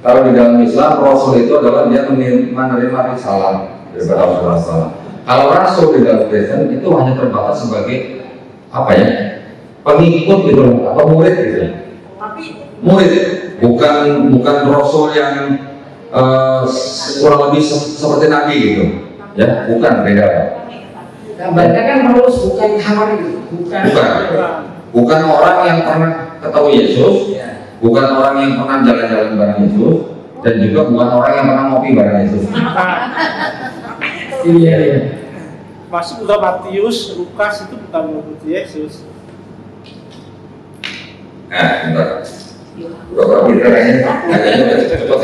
A: Kalau di dalam Islam, Rasul itu adalah dia menerima risalah daripada Rasulullah. Kalau Rasul di dalam Kristen itu hanya terbatas sebagai apa ya, pengikut gitu atau murid gitu. Murid, bukan Rasul yang kurang lebih seperti Nabi gitu, ya, bukan, beda.
B: Kabarnya kan Paulus bukan Hawarim,
A: bukan orang yang pernah ketemu Yesus. Bukan orang yang pernah jalan-jalan bareng Yesus, dan juga bukan orang yang pernah ngopi bareng Yesus.
B: Iya.
C: Masuk juga Matius, Lukas itu bukan murid Yesus.
A: Nah, bentar. Beberapa kayaknya cepat.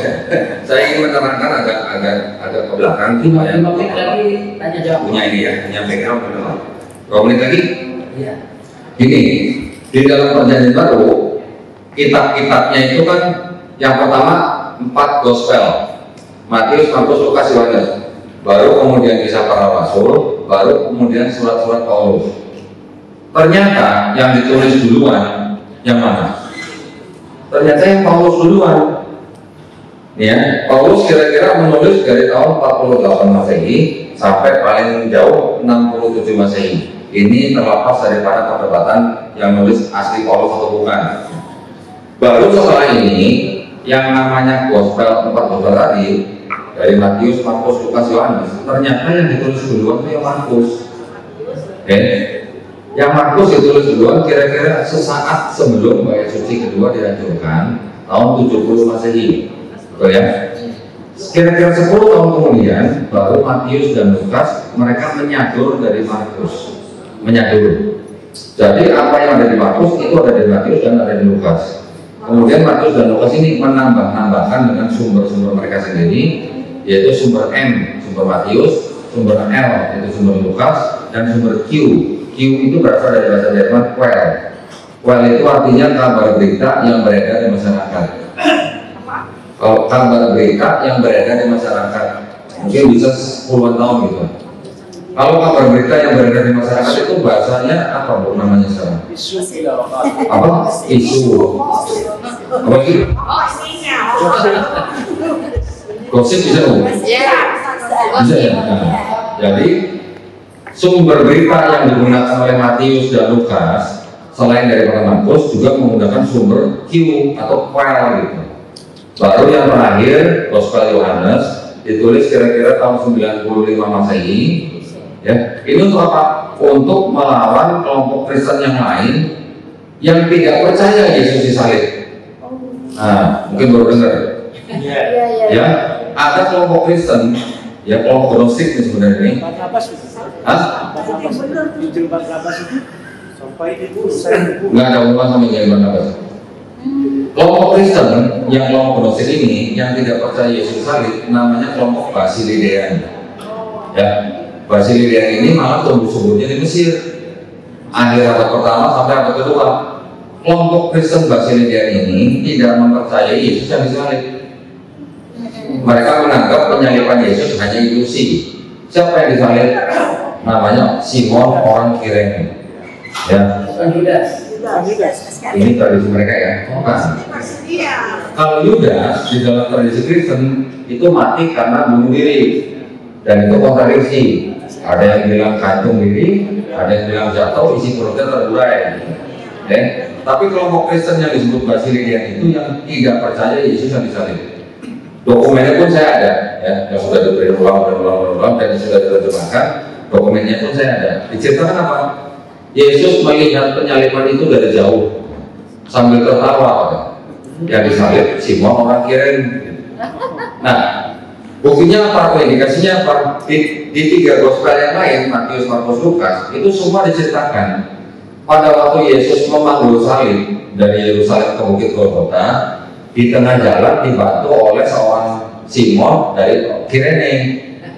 A: Saya ingin menerangkan agak ke belakang.
B: 5 menit lagi tanya jawab.
A: Punya ini ya, punya background. 2 menit lagi.
B: Iya.
A: Ini di dalam Perjanjian Baru, kitab-kitabnya itu kan yang pertama 4 gospel, Matius, Markus, Lukas, Yohanes, baru kemudian kisah para rasul, baru kemudian surat-surat Paulus. Ternyata yang ditulis duluan yang mana? Ternyata yang Paulus duluan. Ya, Paulus kira-kira menulis dari tahun 48 Masehi sampai paling jauh 67 Masehi. Ini terlepas daripada perdebatan yang nulis asli Paulus atau bukan. Baru setelah ini yang namanya gospel 4 gospel tadi dari Matius, Markus, Lukas, Yohanes, ternyata yang ditulis duluan itu yang Markus. Yang Markus ditulis duluan kira-kira sesaat sebelum Bait Suci kedua dihancurkan tahun 70 Masehi. Betul ya? Kira-kira 10 tahun kemudian baru Matius dan Lukas mereka menyadur dari Markus. Menyadur. Jadi apa yang ada di Markus itu ada di Matius dan ada di Lukas. Kemudian Matius dan Lukas ini menambahkan dengan sumber-sumber mereka sendiri, yaitu sumber M, sumber Matius, sumber L, yaitu sumber Lukas, dan sumber Q. Q itu berasal dari bahasa Jerman Quell. Quell itu artinya kabar berita yang beredar di masyarakat. Kabar berita yang beredar di masyarakat, mungkin bisa 10 tahun gitu. Kalau kabar berita yang beredar di masyarakat itu bahasanya apa bu namanya sekarang?
C: Isu.
A: Apa? Isu. Apa sih? Gosip bisa bu? Bisa ya. Nah, jadi sumber berita yang digunakan oleh Matius dan Lukas selain daripada Markus juga menggunakan sumber Q atau Quell gitu. Baru yang terakhir, Gospel Yohanes ditulis kira-kira tahun 95 Masehi. Ya, ini untuk apa? Untuk melawan kelompok Kristen yang lain yang tidak percaya Yesus disalib. Nah, mungkin baru dengar.
D: Iya.
A: Ya, ada kelompok Kristen, ya kelompok Gnostik sebenarnya ini.
C: Barnabas itu.
A: Hah?
C: Barnabas. Injil Barnabas itu sampai itu saya
A: Nggak ada hubungan sama Injil Barnabas. Kelompok Kristen yang kelompok Gnostik ini yang tidak percaya Yesus salib namanya kelompok Basilidean. Ya, Basilidean ini malah tumbuh-suburnya di Mesir. Akhir abad pertama sampai abad kedua. Kelompok Kristen Basilidean ini tidak mempercayai Yesus yang disalib. Mereka menganggap penyaliban Yesus hanya ilusi. Siapa yang disalib? Namanya Simon orang Kirene. Ya.
B: Judas.
A: Ini tradisi mereka ya. Bukan. Kalau Yudas di dalam tradisi Kristen itu mati karena bunuh diri, dan itu kontradiksi. Ada yang bilang gantung diri, ada yang bilang jatuh, isi perutnya terburai. Tapi kelompok Kristen yang disebut Basilidean itu yang tidak percaya Yesus yang disalib. Dokumennya pun saya ada, ya, yang sudah diberi ulang dan sudah diterjemahkan. Dokumennya pun saya ada. Diceritakan apa? Yesus melihat penyaliban itu dari jauh sambil tertawa. Yang disalib Simon orang Kirene. Nah, buktinya apa? Indikasinya apa? Di tiga gospel yang lain, Matius, Markus, Lukas, itu semua diceritakan pada waktu Yesus memanggul salib dari Yerusalem ke Bukit Golgota, di tengah jalan dibantu oleh seorang Simon dari Kirene.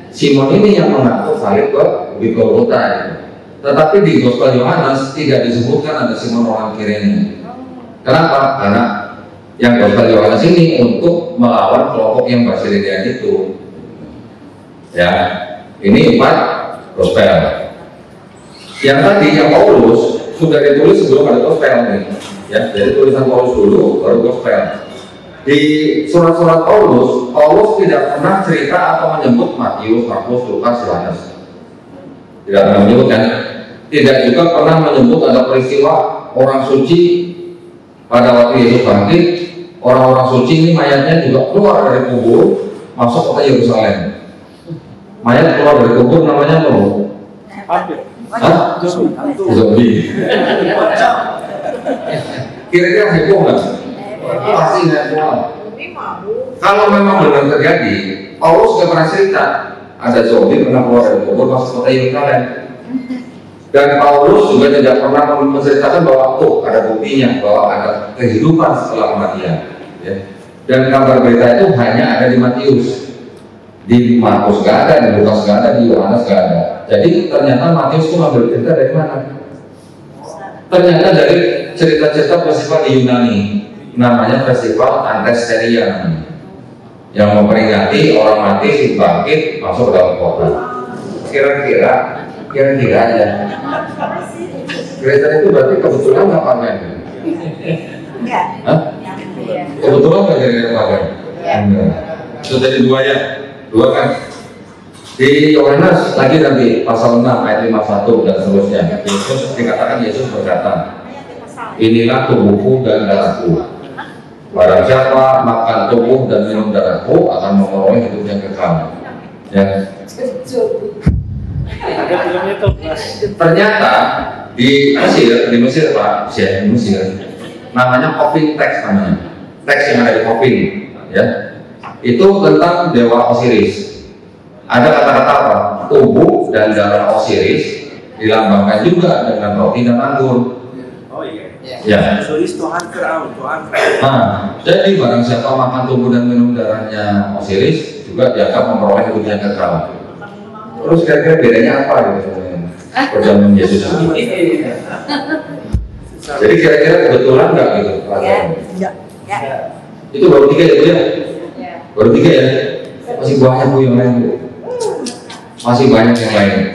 A: Simon ini yang mengatur salib ke Bukit Golgota. Tetapi di Gospel Yohanes tidak disebutkan ada Simon orang Kirene. Kenapa? Karena yang Gospel Yohanes ini untuk melawan kelompok yang Basilidean itu. Ya, ini 4 Gospel. Yang tadi yang Paulus sudah ditulis sebelum ada Gospel nih. Ya, jadi tulisan Paulus dulu baru Gospel. Di surat-surat Paulus tidak pernah cerita atau menyebut Matius, Markus, Lukas, Yohanes. Tidak pernah menyebutkan. Tidak juga pernah menyebut ada peristiwa orang suci pada waktu Yesus bangkit. Orang-orang suci ini mayatnya juga keluar dari kubur masuk kota Yerusalem. Mayat keluar dari kubur namanya apa? Hah? Zombie. Kira-kira heboh nggak? Pasti heboh. Kalau memang benar terjadi, Paulus sudah pernah cerita ada zombie pernah keluar dari kubur masuk kota Yerusalem. Dan Paulus juga tidak pernah menceritakan bahwa ada buktinya bahwa ada kehidupan setelah kematian. Ya. Dan kabar berita itu hanya ada di Matius, di Markus nggak ada, di Lukas nggak ada, di Yohanes nggak ada. Jadi ternyata Matius itu ngambil cerita dari mana? Ternyata dari cerita-cerita festival di Yunani, namanya festival Anthesteria, yang memperingati orang mati bangkit masuk ke dalam kota. Kira-kira aja. Kereta itu berarti kebetulan nggak panen?
D: Enggak.
A: Hah? Kebetulan nggak kira-kira panen? Enggak. Itu tadi 2 ya, 2 kan? Di Yohanes lagi nanti pasal 6 ayat 51 dan seterusnya. Yesus dikatakan Yesus berkata, inilah tubuhku dan darahku. Barang siapa makan tubuh dan minum darahku akan memperoleh hidup yang kekal. Ya.
C: Ada filmnya tuh, Mas.
A: Ternyata di Mesir Pak, di Mesir, namanya coffin text namanya, teks yang ada di coffin, ya, itu tentang dewa Osiris. Ada kata-kata apa? Tubuh dan darah Osiris dilambangkan juga dengan roti dan anggur.
E: Oh iya.
A: Ya.
E: Osiris Tuhan Firaun,
A: Nah, jadi barang siapa makan tubuh dan minum darahnya Osiris juga dianggap memperoleh hidup yang kekal. Terus kira-kira bedanya apa gitu perjamuan Yesus ini? Jadi kira-kira kebetulan nggak gitu?
D: Ya.
A: Itu baru 3 ya Bu ya? Baru 3 ya? Masih banyak Bu yang lain Bu. Masih banyak yang lain.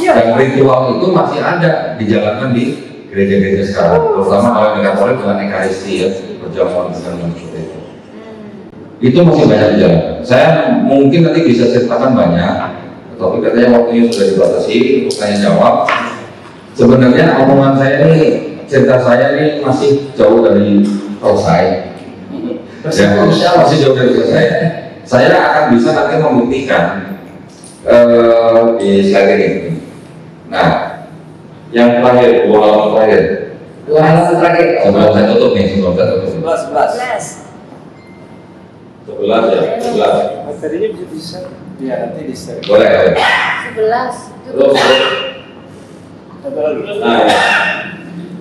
A: Dan ritual itu masih ada dijalankan di gereja-gereja sekarang, terutama kalau di Katolik dengan Ekaristi ya, perjamuan seperti itu. Itu masih banyak dijalankan. Saya mungkin nanti bisa ceritakan banyak, tapi katanya waktunya sudah dibatasi untuk tanya jawab. Sebenarnya omongan saya ini, cerita saya ini masih jauh dari selesai. Ya, masih jauh dari saya. Saya akan bisa nanti membuktikan di slide ini. Nah, yang terakhir, dua halaman terakhir.
B: Dua halaman terakhir.
A: Sebelum saya tutup nih, sebelum saya tutup. 11 ya, 11.
C: Materinya bisa di-share. Iya, nanti di-share.
A: Boleh, boleh.
F: 11.
A: Terus, nah, ya.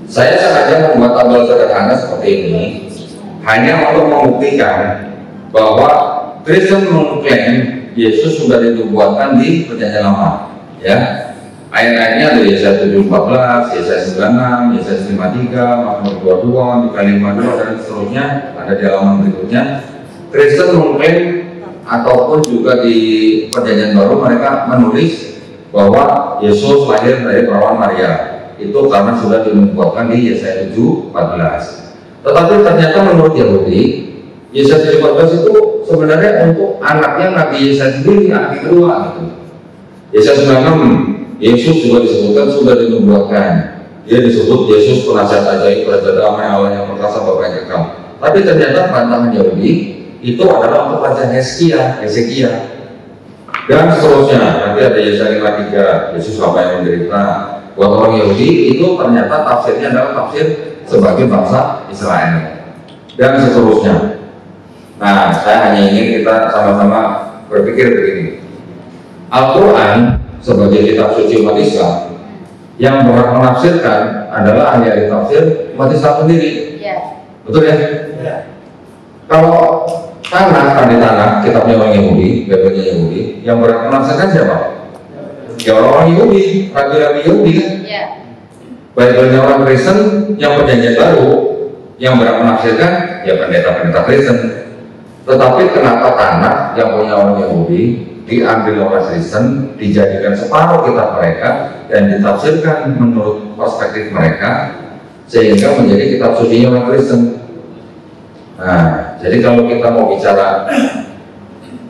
A: Saya sengaja membuat tabel sederhana seperti ini hanya untuk membuktikan bahwa Kristen mengklaim Yesus sudah dinubuatkan di Perjanjian Lama, ya. Ayat-ayatnya ada Yesaya 7:14, Yesaya 96, Yesaya 53, Mazmur 22, Mika 52 dan seterusnya ada di halaman berikutnya. Kristen mengklaim ataupun juga di Perjanjian Baru mereka menulis bahwa Yesus lahir dari perawan Maria. Itu karena sudah dinubuatkan di Yesaya 7:14. Tetapi ternyata menurut Yahudi, Yesaya 7:14 itu sebenarnya untuk anaknya Nabi Yesaya sendiri, anak kedua gitu. Yesaya 96, Yesus juga disebutkan sudah dinubuatkan. Dia disebut Yesus penasihat ajaib, Raja damai, Allah yang perkasa, Bapa yang kekal. Tapi ternyata bantahan Yahudi itu adalah untuk Raja Hezekia dan seterusnya. Nanti ada Yesaya 53, Yesus apa yang menderita. Buat orang Yahudi itu ternyata tafsirnya adalah tafsir sebagai bangsa Israel dan seterusnya. Nah, saya hanya ingin kita sama-sama berpikir begini. Al-Quran sebagai kitab suci umat Islam yang berhak menafsirkan adalah ahli tafsir umat Islam sendiri.
F: Ya.
A: Betul ya?
E: Ya.
A: Kalau tanah kitabnya orang Yahudi, Bibelnya Yahudi, yang berhak menafsirkan siapa? Ya orang Yahudi, rabi-rabi Yahudi kan?
F: Ya.
A: Bibelnya orang Kristen yang Perjanjian Baru yang berhak menafsirkan ya pendeta-pendeta Kristen. Tetapi kenapa tanah yang punya orang Yahudi diambil orang Kristen, dijadikan separuh kitab mereka dan ditafsirkan menurut perspektif mereka sehingga menjadi kitab suci orang Kristen. Nah, jadi kalau kita mau bicara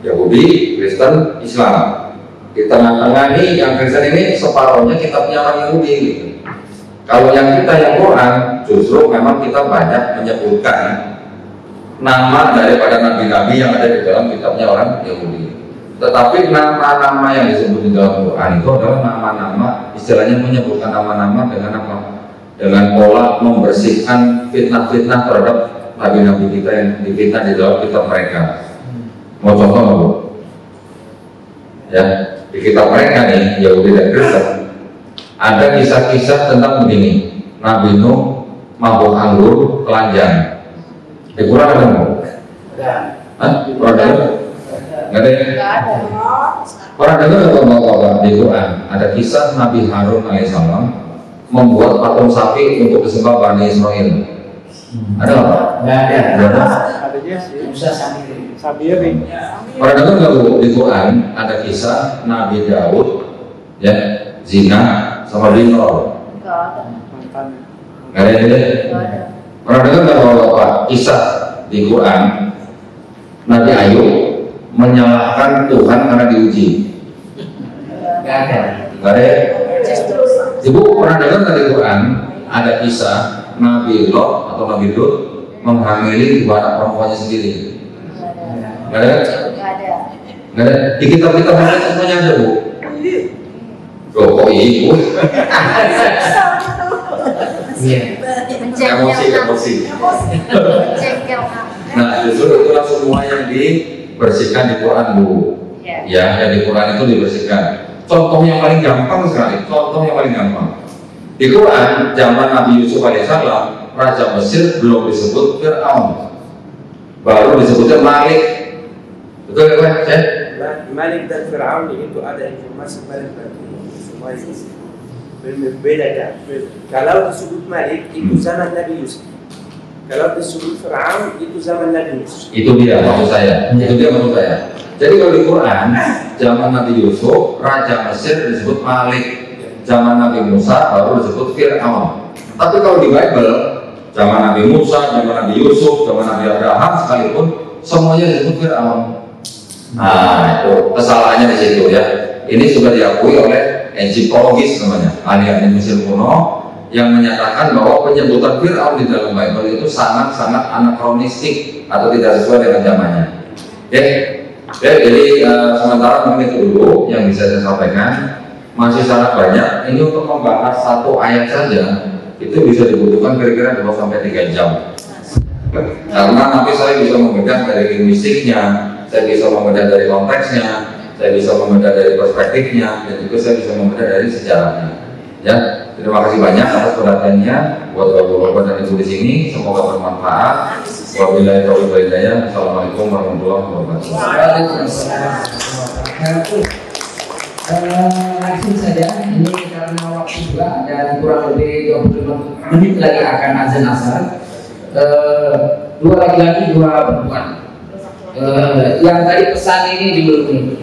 A: Yahudi, Kristen, Islam, di tengah-tengah ini yang Kristen ini separuhnya kitabnya orang Yahudi gitu. Kalau yang kita yang Quran justru memang kita banyak menyebutkan nama daripada nabi-nabi yang ada di dalam kitabnya orang Yahudi. Tetapi nama-nama yang disebut di dalam Quran itu adalah nama-nama, istilahnya menyebutkan nama-nama dengan apa? Dengan pola membersihkan fitnah-fitnah terhadap nabi-nabi kita yang difitnah di dalam kitab mereka. Mau contoh nggak Bu? Ya, di kitab mereka nih Yahudi dan Kristen ada kisah-kisah tentang begini. Nabi Nuh mabuk anggur telanjang. Di Quran ada nggak? Hah? Quran ada? Nggak ada ya?
F: Nggak ada.
A: Orang dengar atau bapak di Quran ada kisah Nabi Harun alaihissalam membuat patung sapi untuk disembah Bani Israel. Ada nggak?
B: Nggak ada.
A: Nggak ada.
C: Adanya sih
B: Musa Samiri.
C: Samiri.
A: Orang dengar nggak Bu? Di Quran ada kisah Nabi Daud ya zina sama Binor.
F: Nggak ada.
C: Mantan.
A: Nggak ada ya?
F: Nggak ada.
A: Orang dengar nggak bapak kisah di Quran Nabi Ayub menyalahkan Tuhan karena diuji?
B: Nggak ada.
A: Nggak ada ya?
F: Justru
A: Ibu pernah dengar nggak di Quran ada kisah Nabi Lot atau Nabi Lut menghamili dua anak perempuannya sendiri?
F: nggak ada.
A: Nggak ada?
F: Nggak ada.
A: Nggak ada? Di kitab-kitab mereka semuanya ada Bu. Loh kok ibu?
B: Iya.
A: Emosi.
F: Mencengkelkan.
A: Nah justru itulah semua yang dibersihkan di Quran Bu.
F: Ya.
A: Ya, yang di Quran itu dibersihkan. Contoh yang paling gampang sekali. Di Quran zaman Nabi Yusuf alaihissalam, Raja Mesir belum disebut Fir'aun, baru disebutnya Malik. Betul ya Pak?
E: Malik dan Fir'aun itu ada informasi paling penting semua itu berbeda. Kalau disebut Malik itu zaman Nabi Yusuf. Kalau disebut Fir'aun itu zaman Nabi Yusuf.
A: Itu dia maksud saya. Jadi kalau di Quran zaman Nabi Yusuf, Raja Mesir disebut Malik. Zaman Nabi Musa baru disebut Fir'aun. Tapi kalau di Bible zaman Nabi Musa, zaman Nabi Yusuf, zaman Nabi Abraham sekalipun semuanya disebut Fir'aun. Nah itu kesalahannya di situ ya. Ini sudah diakui oleh Egyptologis namanya, ahli Mesir kuno yang menyatakan bahwa penyebutan Fir'aun di dalam Bible itu sangat-sangat anakronistik atau tidak sesuai dengan zamannya. Oke, jadi sementara mungkin itu dulu yang bisa saya sampaikan. Masih sangat banyak. Ini untuk membahas satu ayat saja itu bisa dibutuhkan kira-kira 2 sampai 3 jam. Karena nanti saya bisa membedah dari linguistiknya, saya bisa membedah dari konteksnya, saya bisa membedah dari perspektifnya, dan juga saya bisa membedah dari sejarahnya. Ya, terima kasih banyak atas perhatiannya buat bapak-bapak dan ibu di sini. Semoga bermanfaat. Wabillahi taufiq wal hidayah. Assalamualaikum warahmatullahi wabarakatuh.
B: Langsung saja, ini karena waktu juga dan kurang lebih 25 menit lagi akan azan asar. 2 laki-laki 2 perempuan. Yang tadi pesan ini dihubungi.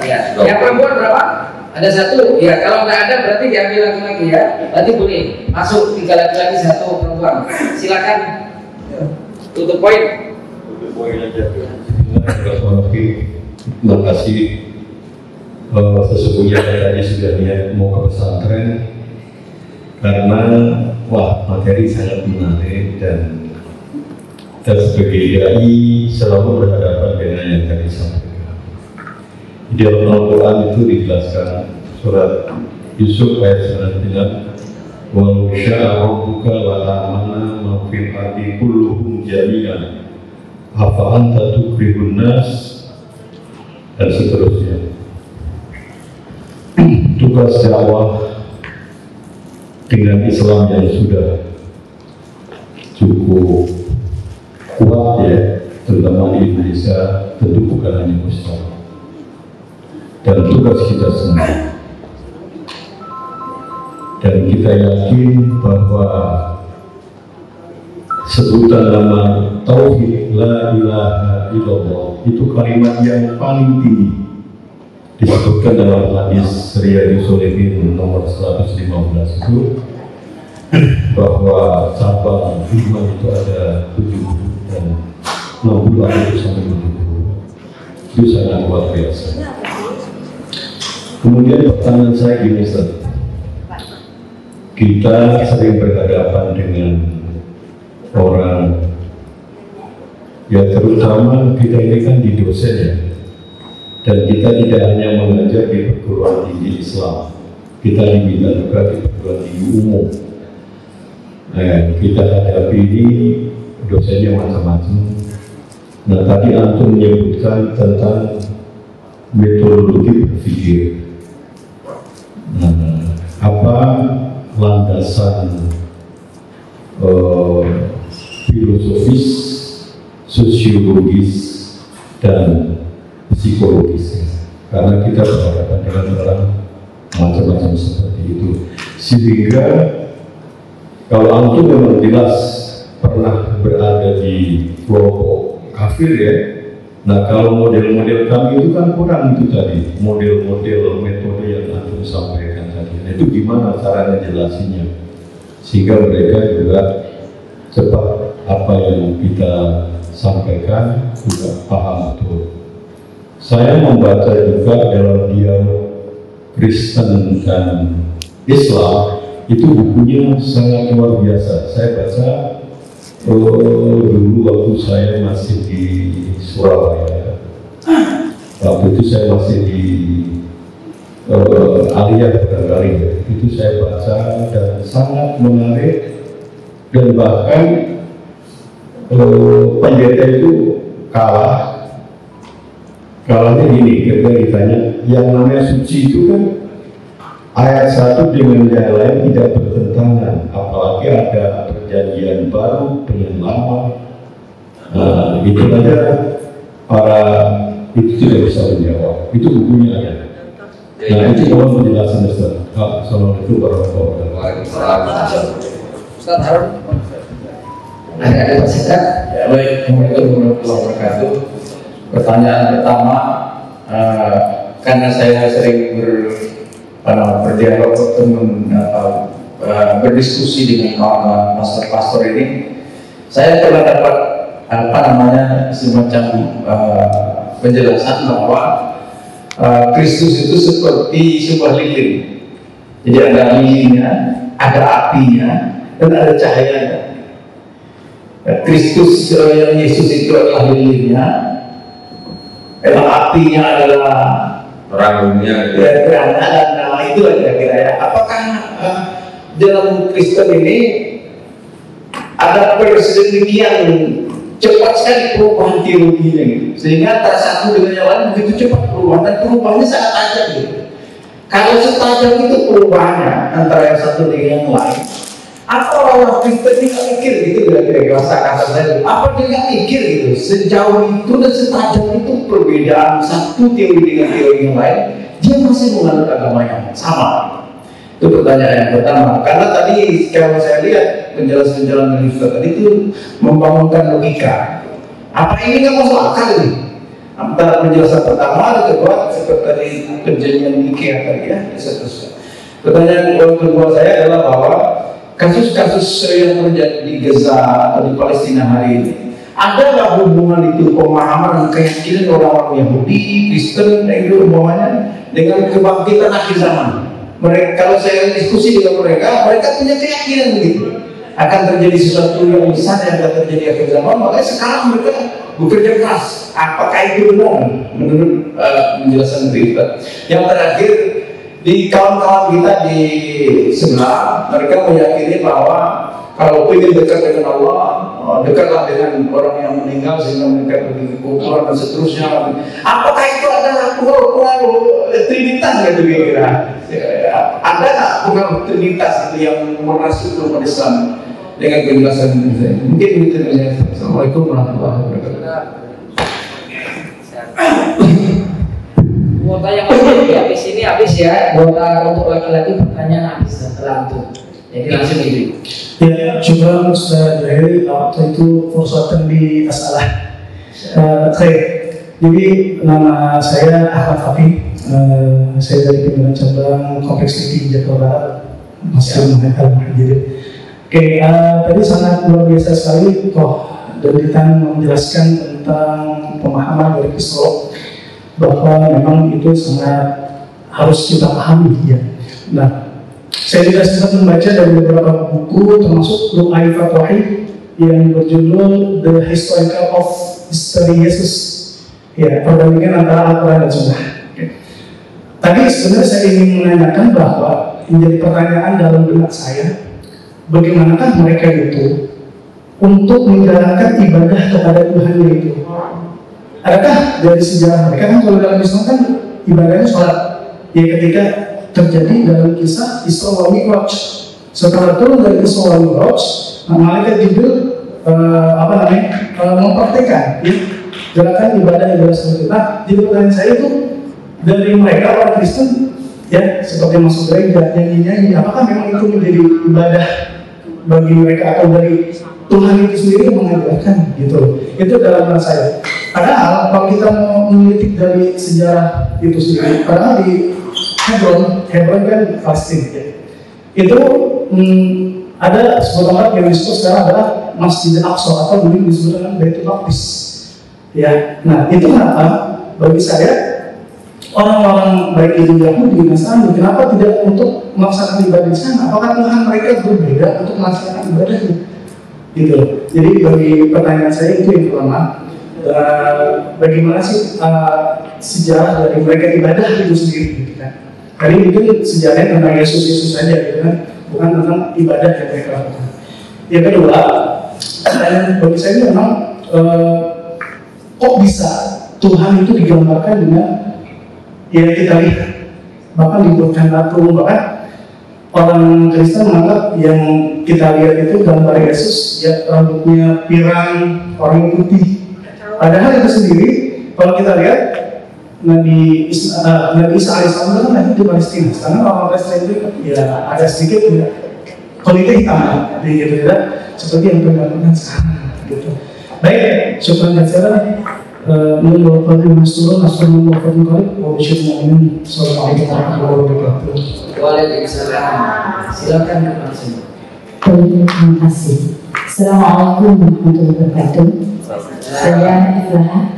B: Ya. Yang perempuan berapa? Ada 1. Ya, kalau nggak ada berarti diambil laki-laki ya. Berarti boleh masuk 3 laki-laki 1 perempuan. Silakan. Tutup poin.
G: Tutup poin aja. Terima kasih. Sesungguhnya saya tadi sudah niat mau ke pesantren karena materi sangat menarik dan sebagai dai selalu berhadapan dengan yang tadi sampaikan. Di dalam Al-Quran itu dijelaskan surat Yusuf ayat 9, "Wa syaa rabbuka la amana ma fil ardi kulluhum jami'an afa anta tukrihun nas," dan seterusnya. Tugas dakwah dengan Islam yang sudah cukup kuat ya, terutama di Indonesia, tentu bukan hanya Ustaz. Dan tugas kita semua. Dan kita yakin bahwa sebutan nama Tauhid La ilaha illallah itu kalimat yang paling tinggi. Disebutkan dalam hadis Riyadhus Shalihin nomor 115 itu bahwa cabang iman itu ada 70 dan 60 itu sampai 70. Itu sangat luar biasa. Kemudian pertanyaan saya gini, Ustaz. Kita sering berhadapan dengan orang, ya terutama kita ini kan di dosen ya. Dan kita tidak hanya mengajar di perguruan tinggi Islam, kita diminta juga di perguruan tinggi umum. Kita hadapi ini dosennya macam-macam. Nah, tadi antum menyebutkan tentang metodologi berpikir. Nah, apa landasan filosofis, sosiologis, dan psikologis, karena kita berhadapan dengan orang macam-macam seperti itu. Sehingga kalau antum memang jelas pernah berada di kelompok kafir ya, nah kalau model-model kami itu kan kurang itu tadi, model-model metode yang antum sampaikan tadi. Nah, itu gimana caranya jelasinnya sehingga mereka juga cepat apa yang kita sampaikan juga paham betul. Saya membaca juga dalam dialog Kristen dan Islam itu bukunya sangat luar biasa. Saya baca dulu waktu saya masih di Surabaya. Waktu itu saya masih di Aliyah barangkali ya. Itu saya baca dan sangat menarik, dan bahkan pendeta itu kalahnya gini, ketika ditanya yang namanya suci itu kan ayat 1 dengan yang lain tidak bertentangan, apalagi ada perjanjian baru dengan lama. Nah, itu aja para itu tidak bisa menjawab. Itu bukunya ada. Nah, itu mohon penjelasan Ustaz. Assalamualaikum warahmatullahi wabarakatuh.
B: Ustaz Harun, ada persiapan? Ya, baik. Assalamualaikum warahmatullahi wabarakatuh. Pertanyaan pertama, karena saya sering berdialog berdiskusi dengan pastor-pastor ini, saya pernah dapat semacam penjelasan bahwa Kristus itu seperti sebuah lilin. Jadi ada lilinnya,
H: ada apinya dan ada cahayanya. Kristus yang Yesus itu adalah lilinnya, apinya adalah
A: Terang dunia.
H: dan nama itu kira-kira ya. Apakah dalam Kristen ini ada persedemikian cepat sekali perubahan teologinya gitu, sehingga antara satu dengan yang lain begitu cepat perubahan, dan perubahannya sangat tajam gitu. Kalau setajam itu perubahannya antara yang satu dengan yang lain, apa orang Kristen ini nggak mikir gitu, kira-kira kata saya, apa dia nggak mikir gitu sejauh itu dan setajam itu perbedaan satu teori dengan teori yang lain, dia masih menganut agama yang sama. Itu pertanyaan yang pertama. Karena tadi kalau saya lihat penjelasan dari Ustaz tadi itu membangunkan logika. Apa ini nggak masuk akal nih? Antara penjelasan pertama dan kedua seperti perjanjian Nikea tadi ya, seterusnya. Pertanyaan kedua saya adalah bahwa kasus-kasus yang terjadi di Gaza atau di Palestina hari ini, ada nggak hubungan itu pemahaman dan keyakinan orang-orang Yahudi, Kristen, dan itu umpamanya dengan kebangkitan akhir zaman? Mereka, kalau saya diskusi dengan mereka punya keyakinan begitu akan terjadi sesuatu yang besar yang akan terjadi akhir zaman, makanya sekarang mereka bekerja keras. Apakah itu benar menurut penjelasan berikut? Yang terakhir, di kawan-kawan kita di sebelah, mereka meyakini bahwa kalau ingin dekat dengan Allah, dekatlah dengan orang yang meninggal sehingga mereka pergi ke kuburan dan seterusnya. Apakah itu adalah pengaruh Trinitas gitu kira-kira? Ada nggak pengaruh Trinitas itu yang merasuk umat Islam dengan penjelasan ini? Mungkin itu saja. Assalamualaikum warahmatullahi wabarakatuh.
B: Kuota yang habis ini habis ya. Kuota untuk laki-laki pertanyaan habis setelah itu. Jadi langsung itu.
C: Ya, coba Ustaz Jahil waktu itu perusahaan di Asalah. Jadi nama saya Ahmad Hafi. Saya dari pimpinan cabang Kompleks Lipi Jakarta Barat, masih Al-Muhajirin. Oke, tadi sangat luar biasa sekali Dalitan menjelaskan tentang pemahaman dari psikolog bahwa memang itu sangat harus kita pahami ya. Nah, saya juga sempat membaca dari beberapa buku termasuk buku Al-Fatwahi yang berjudul The Historical of History Yesus, ya, perbandingan antara Al-Quran dan Sunnah. Tadi sebenarnya saya ingin menanyakan bahwa menjadi pertanyaan dalam benak saya, bagaimanakah mereka itu untuk menjalankan ibadah kepada Tuhan itu? Adakah dari sejarah mereka, kan kalau dalam Islam kan ibadahnya sholat, ya ketika terjadi dalam kisah Isra wal Mi'raj, setelah turun dari Isra wal Mi'raj, malaikat Jibril mempraktikkan ya, gerakan ibadah seperti itu. Nah, jadi pertanyaan saya itu dari mereka orang Kristen ya, seperti masuk gereja, nyanyi-nyanyi, apakah memang itu menjadi ibadah bagi mereka atau dari Tuhan itu sendiri mengajarkan gitu? Itu dalam benak saya. Padahal kalau kita mau menilik dari sejarah itu sendiri, padahal di Hebron kan Palestina ya. Itu ada sebuah tempat yang disebut sekarang adalah Masjid Al-Aqsa atau dulu disebut dengan Baitul Maqdis ya. Nah, itu kenapa bagi saya orang-orang baik itu Yahudi, Nasrani, kenapa tidak untuk melaksanakan ibadah di sana? Apakah Tuhan mereka berbeda untuk melaksanakan ibadahnya? Gitu. Jadi bagi pertanyaan saya itu yang pertama, bagaimana sih sejarah dari mereka ibadah itu sendiri, gitu kan? Kali mungkin sejarahnya tentang Yesus saja, gitu kan? Bukan tentang ibadah yang mereka lakukan. Yang kedua, pertanyaan bagi saya ini memang kok bisa Tuhan itu digambarkan dengan yang kita lihat, bahkan dibuatkan patung, bahkan orang Kristen menganggap yang kita lihat itu gambar Yesus ya rambutnya pirang, orang putih. Padahal itu sendiri kalau kita lihat Nabi Isa alaihissalam kan lahir di Palestina, karena orang Palestina itu ya ada sedikit ya kulitnya hitam, gitu ya, seperti yang tergambarkan sekarang, gitu. Baik, syukur jazakallah. Menurut Assalamualaikum warahmatullahi wabarakatuh.
B: Waalaikumsalam. Silakan langsung.
I: Terima kasih. Assalamualaikum warahmatullahi wabarakatuh. Saya Iflah.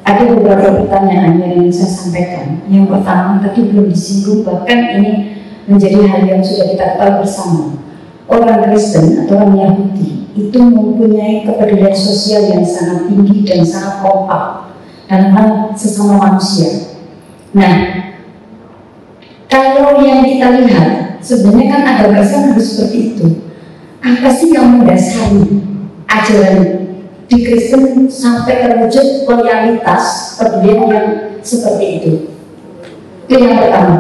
I: Ada beberapa pertanyaan yang ingin saya sampaikan. Yang pertama tadi belum disinggung, bahkan ini menjadi hal yang sudah kita ketahui bersama. Orang Kristen atau orang Yahudi itu mempunyai kepedulian sosial yang sangat tinggi dan sangat kompak dalam hal sesama manusia. Nah, kalau yang kita lihat sebenarnya kan agama Islam harus seperti itu. Apa sih yang mendasari ajaran di Kristen sampai terwujud loyalitas kepedulian yang seperti itu? Itu yang pertama.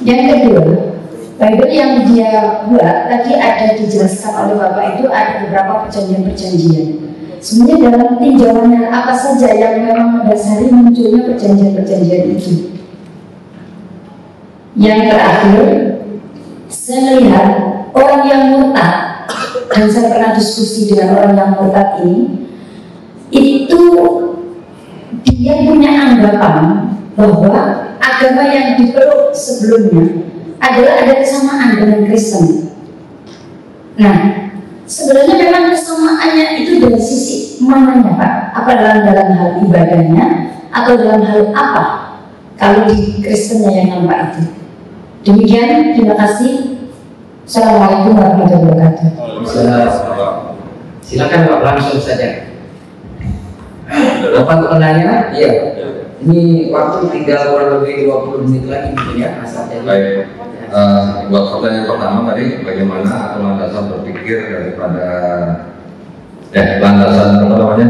I: Yang kedua, Bible yang dia buat tadi ada dijelaskan oleh Bapak itu ada beberapa perjanjian-perjanjian. Sebenarnya dalam tinjauannya apa saja yang memang mendasari munculnya perjanjian-perjanjian itu. Yang terakhir, saya melihat orang yang murtad, dan saya pernah diskusi dengan orang yang murtad ini, itu dia punya anggapan bahwa agama yang dipeluk sebelumnya adalah ada kesamaan dengan Kristen. Nah, sebenarnya memang kesamaannya itu dari sisi mananya, Pak? Apa dalam hal ibadahnya atau dalam hal apa? Kalau di Kristennya yang nampak itu. Demikian, terima kasih. Assalamualaikum warahmatullahi wabarakatuh.
B: Silakan Pak, langsung saja. Bapak penanya, iya. Ini waktu tinggal kurang lebih 20 menit lagi mungkin ya, asalnya.
A: Baik. Buat pertanyaan pertama tadi, bagaimana atau landasan berpikir daripada landasan apa namanya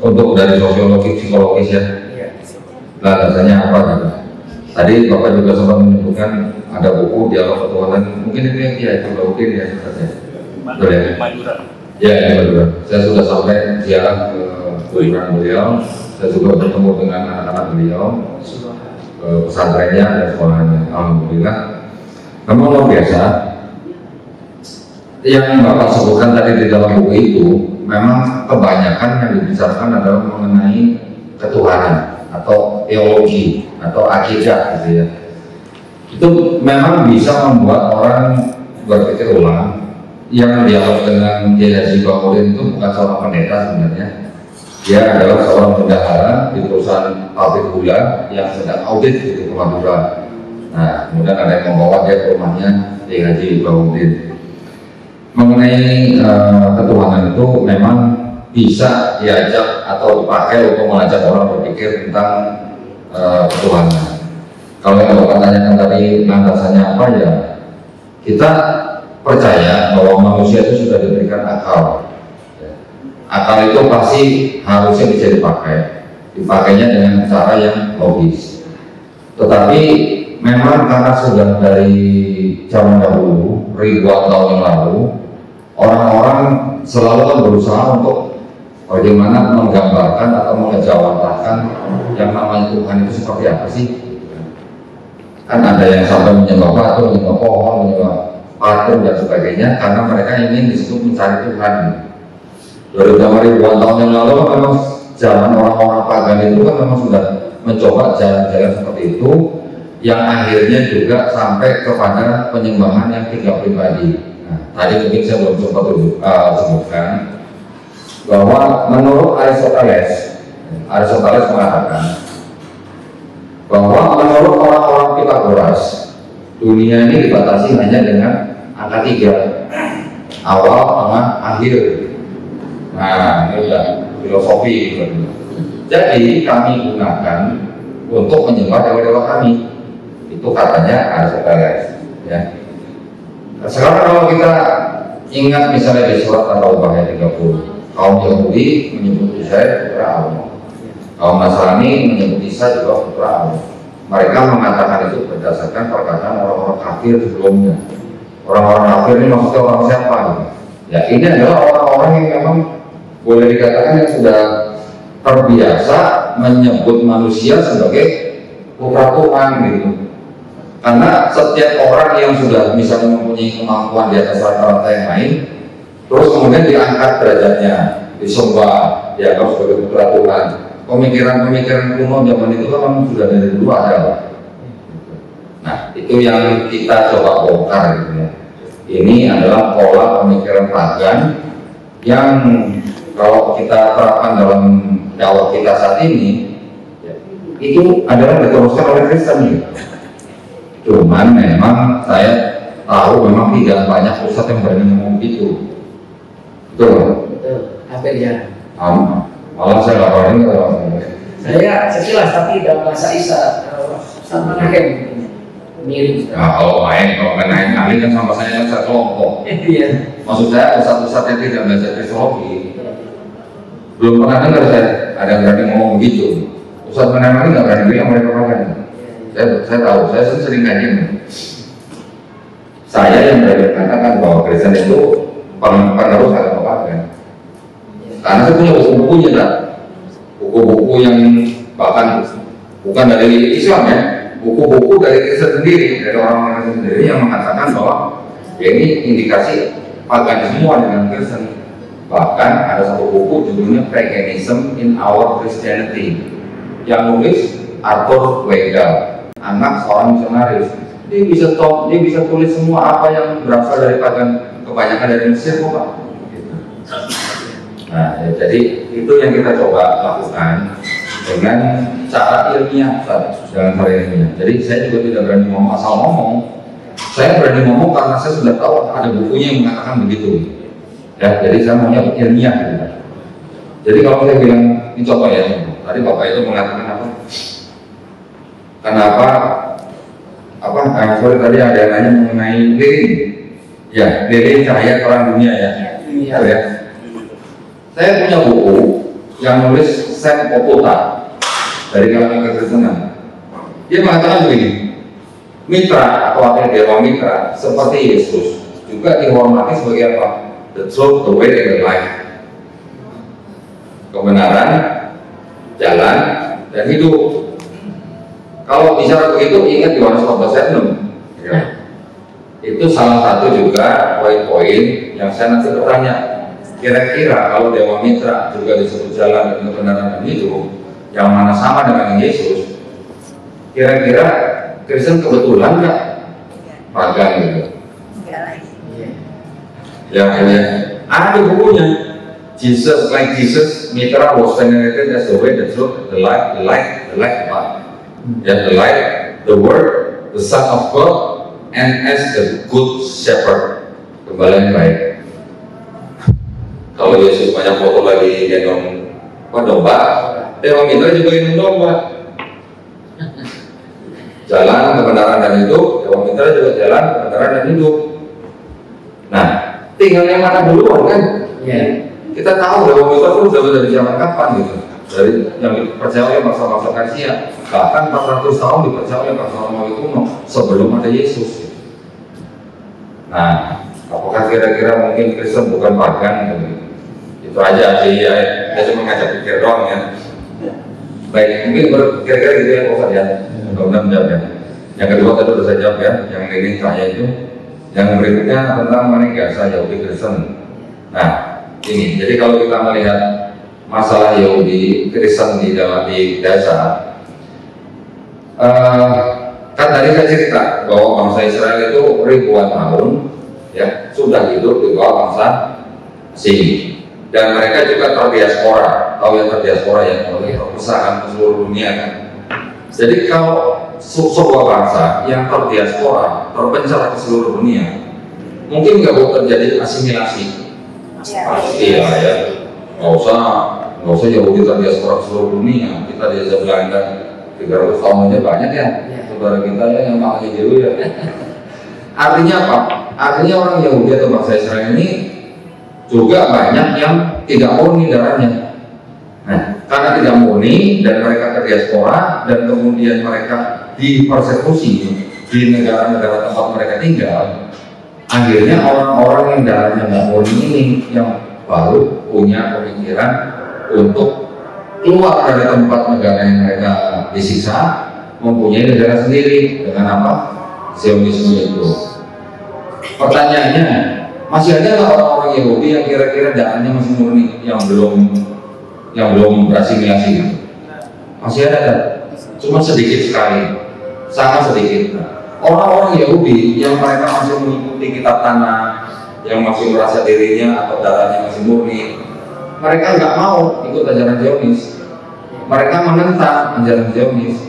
A: untuk dari sosiologi psikologis ya, landasannya apa gitu. Tadi Bapak juga sempat menyebutkan ada buku dialog ketuhanan, mungkin itu yang dia coba mungkin ya sebenarnya. Betul ya? Ya, ini Madura. Saya sudah sampai ziarah ke kuburan beliau. Saya juga bertemu dengan anak-anak beliau, pesantrennya dan sekolahnya. Alhamdulillah. Memang luar biasa. Yang Bapak sebutkan tadi di dalam buku itu, memang kebanyakan yang dibicarakan adalah mengenai ketuhanan atau teologi atau akidah gitu ya. Itu memang bisa membuat orang berpikir ulang. Yang dialog dengan Kiai Haji Bakhudin itu bukan seorang pendeta sebenarnya. Dia adalah seorang bendahara di perusahaan pabrik gula yang sedang audit di Madura. Nah, kemudian ada yang membawa dia ke rumahnya Kiai Haji Bakhudin. Mengenai ketuhanan itu memang bisa diajak atau dipakai untuk mengajak orang berpikir tentang ketuhanan. Kalau yang Bapak tanyakan tadi landasannya apa ya, kita percaya bahwa manusia itu sudah diberikan akal. Akal itu pasti harusnya bisa dipakainya dengan cara yang logis. Tetapi memang karena sudah dari zaman dahulu, ribuan tahun yang lalu, orang-orang selalu kan berusaha untuk bagaimana menggambarkan atau mengejawantahkan yang namanya Tuhan itu seperti apa sih? Kan ada yang sampai menyembah batu, menyembah pohon, menyembah patung dan sebagainya karena mereka ingin disebut mencari Tuhan. Dari zaman ribuan tahun yang lalu memang zaman orang-orang pagan itu kan memang sudah mencoba jalan-jalan seperti itu yang akhirnya juga sampai kepada penyembahan yang tiga pribadi. Nah, tadi mungkin saya belum sempat sebutkan bahwa menurut Aristoteles mengatakan bahwa menurut orang-orang Pythagoras dunia ini dibatasi hanya dengan angka 3, awal, tengah, akhir. Nah, ini sudah filosofi. Jadi kami gunakan untuk menyembah dewa-dewa kami. Itu katanya Aristoteles. Ya. Sekarang kalau kita ingat misalnya di surat At-Taubah ayat 30, kaum Yahudi menyebut Uzair putra Allah, kaum Nasrani menyebut Isa juga putra Allah. Mereka mengatakan itu berdasarkan perkataan orang-orang kafir sebelumnya. Orang-orang kafir ini maksudnya orang siapa? Ya, ini adalah orang-orang yang memang boleh dikatakan yang sudah terbiasa menyebut manusia sebagai putra Tuhan gitu. Karena setiap orang yang sudah misalnya mempunyai kemampuan di atas rata-rata yang lain, terus kemudian diangkat derajatnya, disembah, dianggap sebagai putra Tuhan. Pemikiran-pemikiran kuno zaman itu kan memang sudah dari dulu ada. Nah, itu yang kita coba bongkar gitu ya. Ini adalah pola pemikiran pagan yang kalau kita terapkan dalam dakwah kita saat ini, ya, itu adalah diteruskan oleh Kristen gitu. Cuman memang saya tahu memang tidak banyak ustadz yang berani ngomong gitu. Betul?
B: Betul, hampir ya.
A: Malah saya nggak berani kalau
B: Saya sekilas tapi dalam bahasa Isa, Ustaz Manahem mirip.
A: nah, kalau main ahli kan sama saya kan saya kelompok.
B: Iya.
A: Maksud saya ustadz yang tidak belajar kristologi belum pernah dengar saya ada yang berani ngomong begitu. Ustadz Manahem nggak berani bilang mereka pakai. Saya tahu, saya sering kajian. Saya yang berani katakan bahwa Kristen itu penerus agama pagan. Karena saya punya buku-bukunya kan, buku-buku yang bahkan bukan dari Islam ya, buku-buku dari Kristen sendiri, dari orang-orang Kristen sendiri yang mengatakan bahwa ya ini indikasi pagan semua dengan Kristen. Bahkan ada satu buku judulnya Paganism in Our Christianity yang nulis Arthur Weigel, anak seorang misionaris. Dia bisa tulis semua apa yang berasal dari pagan, kebanyakan dari Mesir kok Pak. Gitu. Nah, ya, jadi itu yang kita coba lakukan dengan cara ilmiah, dengan cara ilmiah. Jadi saya juga tidak berani ngomong asal ngomong. Saya berani ngomong karena saya sudah tahu ada bukunya yang mengatakan begitu. Ya, jadi saya maunya ilmiah. Gitu. Jadi kalau saya bilang ini coba ya, tadi Bapak itu mengatakan apa? Kenapa? Sorry tadi ada yang nanya mengenai lilin. Ya, lilin cahaya terang dunia ya. Iya. Ya. Saya punya buku yang nulis Sam Poputa dari kalangan kekristenan. Dia mengatakan begini, mitra atau wakil dewa mitra seperti Yesus juga dihormati sebagai apa? The truth, the way, and the life. Kebenaran, jalan, dan hidup. Kalau bicara begitu, ingat Yohanes 14:6. Ya. Itu salah satu juga poin-poin yang saya nanti bertanya. Kira-kira kalau dewa mitra juga disebut jalan dan kebenaran dan hidup, yang mana sama dengan Yesus, kira-kira Kristen kebetulan nggak pagan gitu? Ya, ada bukunya. Jesus, like Jesus, mitra was venerated as the way, the truth, the light, the light, the word, the Son of God, and as the good shepherd. Kembali yang baik. Kalau Yesus banyak foto lagi gendong domba, dewa mitra juga gendong domba. Jalan kebenaran dan hidup, dewa mitra juga jalan kebenaran dan hidup. Nah, tinggal yang mana duluan kan?
B: Ya.
A: Kita tahu dewa mitra itu sudah dari zaman kapan gitu. Dari yang dipercaya oleh bangsa-bangsa Persia, bahkan 400 tahun dipercaya oleh bangsa Romawi kuno sebelum ada Yesus. Gitu. Nah, apakah kira-kira mungkin Kristen bukan pagan? Gitu? Itu aja sih ya. Saya cuma ngajak pikir doang ya. Baik, mungkin kira-kira gitu ya Pak ya. Mudah-mudahan menjawab ya. Yang kedua tadi sudah saya jawab ya, yang lilin cahaya itu. Yang berikutnya tentang manegasa Yahudi Kristen. Nah, ini. Jadi kalau kita melihat masalah Yahudi Kristen di dasar, kan tadi saya cerita bahwa bangsa Israel itu ribuan tahun ya sudah hidup di bawah bangsa asing. Dan mereka juga terdiaspora, tahu yang terdiaspora yang oleh perpecahan ke seluruh dunia kan. Jadi kalau sebuah bangsa yang terdiaspora, terpencar ke seluruh dunia, mungkin nggak boleh terjadi asimilasi. Pasti lah ya, nggak usah Yahudi terdiaspora ke seluruh dunia. Kita dijajah Belanda 300 tahun aja banyak ya, saudara kita ya yang makanya dulu ya. Artinya apa? Artinya orang Yahudi atau bangsa Israel ini juga banyak yang tidak murni darahnya. Nah, karena tidak murni dan mereka terdiaspora dan kemudian mereka dipersekusi di negara-negara tempat mereka tinggal, akhirnya orang-orang yang darahnya nggak murni ini yang baru punya pemikiran untuk keluar dari tempat negara yang mereka disiksa, mempunyai negara sendiri dengan apa? Zionisme itu. Pertanyaannya, masih ada nggak orang-orang Yahudi yang kira-kira darahnya masih murni, yang belum berasimilasi gitu? Masih ada kan? Cuma sedikit sekali, sangat sedikit. Orang-orang Yahudi yang mereka masih mengikuti kitab tanah, yang masih merasa dirinya atau darahnya masih murni, mereka nggak mau ikut ajaran Zionis. Mereka menentang ajaran Zionis.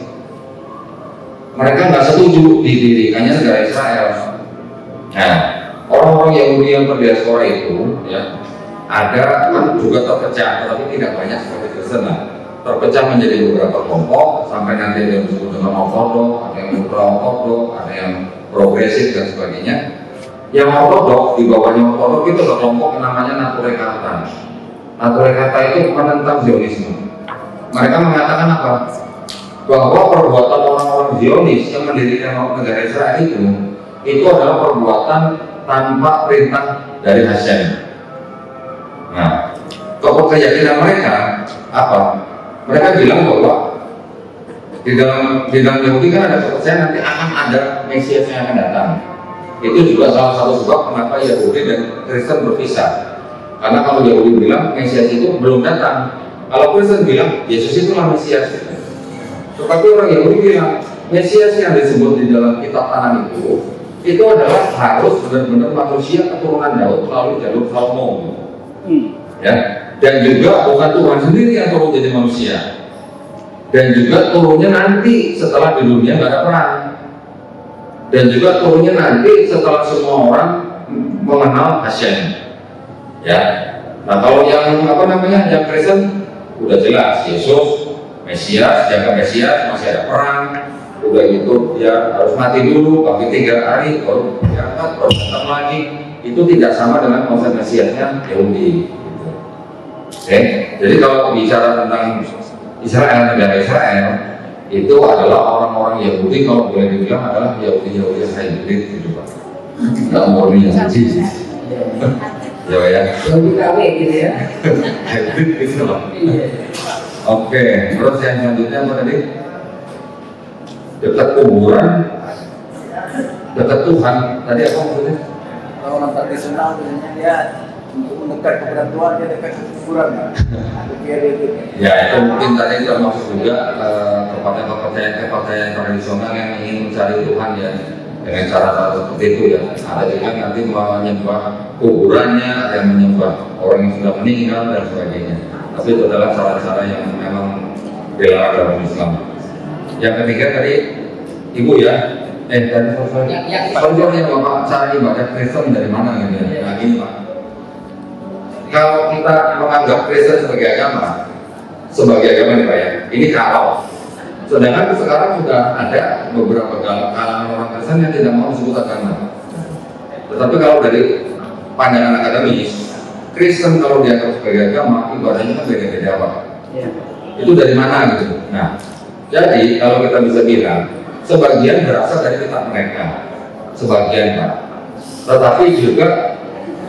A: mereka nggak setuju didirikannya negara Israel. Nah, orang-orang Yahudi yang berdiaspora itu, ya, ada kan juga terpecah, tetapi tidak banyak seperti Kristen lah. Terpecah menjadi beberapa kelompok sampai nanti ada yang disebut dengan ortodok, ada yang ultra ortodok, ada yang progresif dan sebagainya. Yang ortodok, di bawahnya ortodok itu ada kelompok yang namanya Naturekata. Naturekata itu menentang Zionisme. Mereka mengatakan apa? Bahwa perbuatan orang-orang Zionis yang mendirikan negara Israel itu adalah perbuatan tanpa perintah dari Hashem. Nah, keyakinan mereka apa? Mereka bilang bahwa di dalam Yahudi kan ada kepercayaan nanti akan ada Mesias yang akan datang. Itu juga salah satu sebab kenapa Yahudi dan Kristen berpisah. Karena kalau Yahudi bilang Mesias itu belum datang, kalau Kristen bilang Yesus itulah Mesias. Tetapi orang Yahudi bilang Mesias yang disebut di dalam kitab Tanakh itu adalah harus benar-benar manusia keturunan Daud melalui jalur Salomo. Ya. Dan juga bukan Tuhan sendiri yang turun jadi manusia. Dan juga turunnya nanti setelah di dunia nggak ada perang. Dan juga turunnya nanti setelah semua orang mengenal Hashem. Ya. Nah kalau yang yang Kristen udah jelas Yesus Mesias, jaga Mesias, masih ada perang. Udah gitu dia harus mati dulu, bagi 3 hari baru diangkat, baru datang lagi. Itu tidak sama dengan konsep Mesiasnya Yahudi. Oke, jadi kalau bicara tentang Israel, negara Israel itu adalah orang-orang Yahudi, kalau boleh dibilang adalah Yahudi hybrid gitu Pak. Nggak murni Yahudi. Ya.
B: Yahudi KW gitu ya.
A: Hybrid gitu Pak. Oke, terus yang selanjutnya apa tadi? Dekat kuburan, dekat Tuhan. Tadi apa maksudnya?
J: Kalau orang tradisional biasanya dia untuk mendekat kepada Tuhan dia dekat ke kuburan.
A: Ya itu mungkin tadi termasuk juga kepada kepercayaan tradisional yang ingin mencari Tuhan ya dengan cara-cara seperti itu ya. Ada juga nanti menyembah kuburannya, ada yang menyembah orang yang sudah meninggal dan sebagainya. Tapi itu adalah cara-cara yang memang dilarang dalam Islam. Yang ketiga tadi Ibu ya, tadi soalnya Bapak cara ibadah Kristen dari mana gitu ya? Nah gini Pak, kalau kita menganggap Kristen sebagai agama nih Pak ya, ini kalau. Sedangkan sekarang sudah ada beberapa kalangan orang Kristen yang tidak mau disebut agama. Tetapi kalau dari pandangan akademis, Kristen kalau dianggap sebagai agama, ibadahnya kan beda-beda Pak. Itu dari mana gitu? Nah, jadi kalau kita bisa bilang, sebagian berasal dari kitab mereka, sebagian Pak. Tetapi juga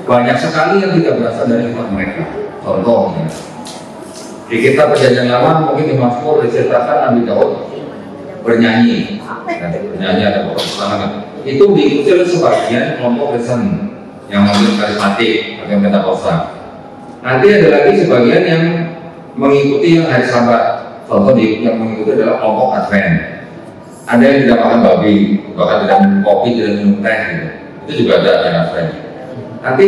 A: banyak sekali yang tidak berasal dari kitab mereka. Contohnya, di kitab Perjanjian Lama mungkin di Mazmur diceritakan Nabi Daud bernyanyi, ada beberapa keterangan. Itu diikuti oleh sebagian kelompok Kristen yang mungkin karismatik atau Pentakosta. Nanti ada lagi sebagian yang mengikuti yang hari Sabat. Contoh yang mengikuti adalah kelompok Advent. Ada yang tidak makan babi, bahkan tidak minum kopi, tidak minum teh gitu. Itu juga ada yang Advent. Nanti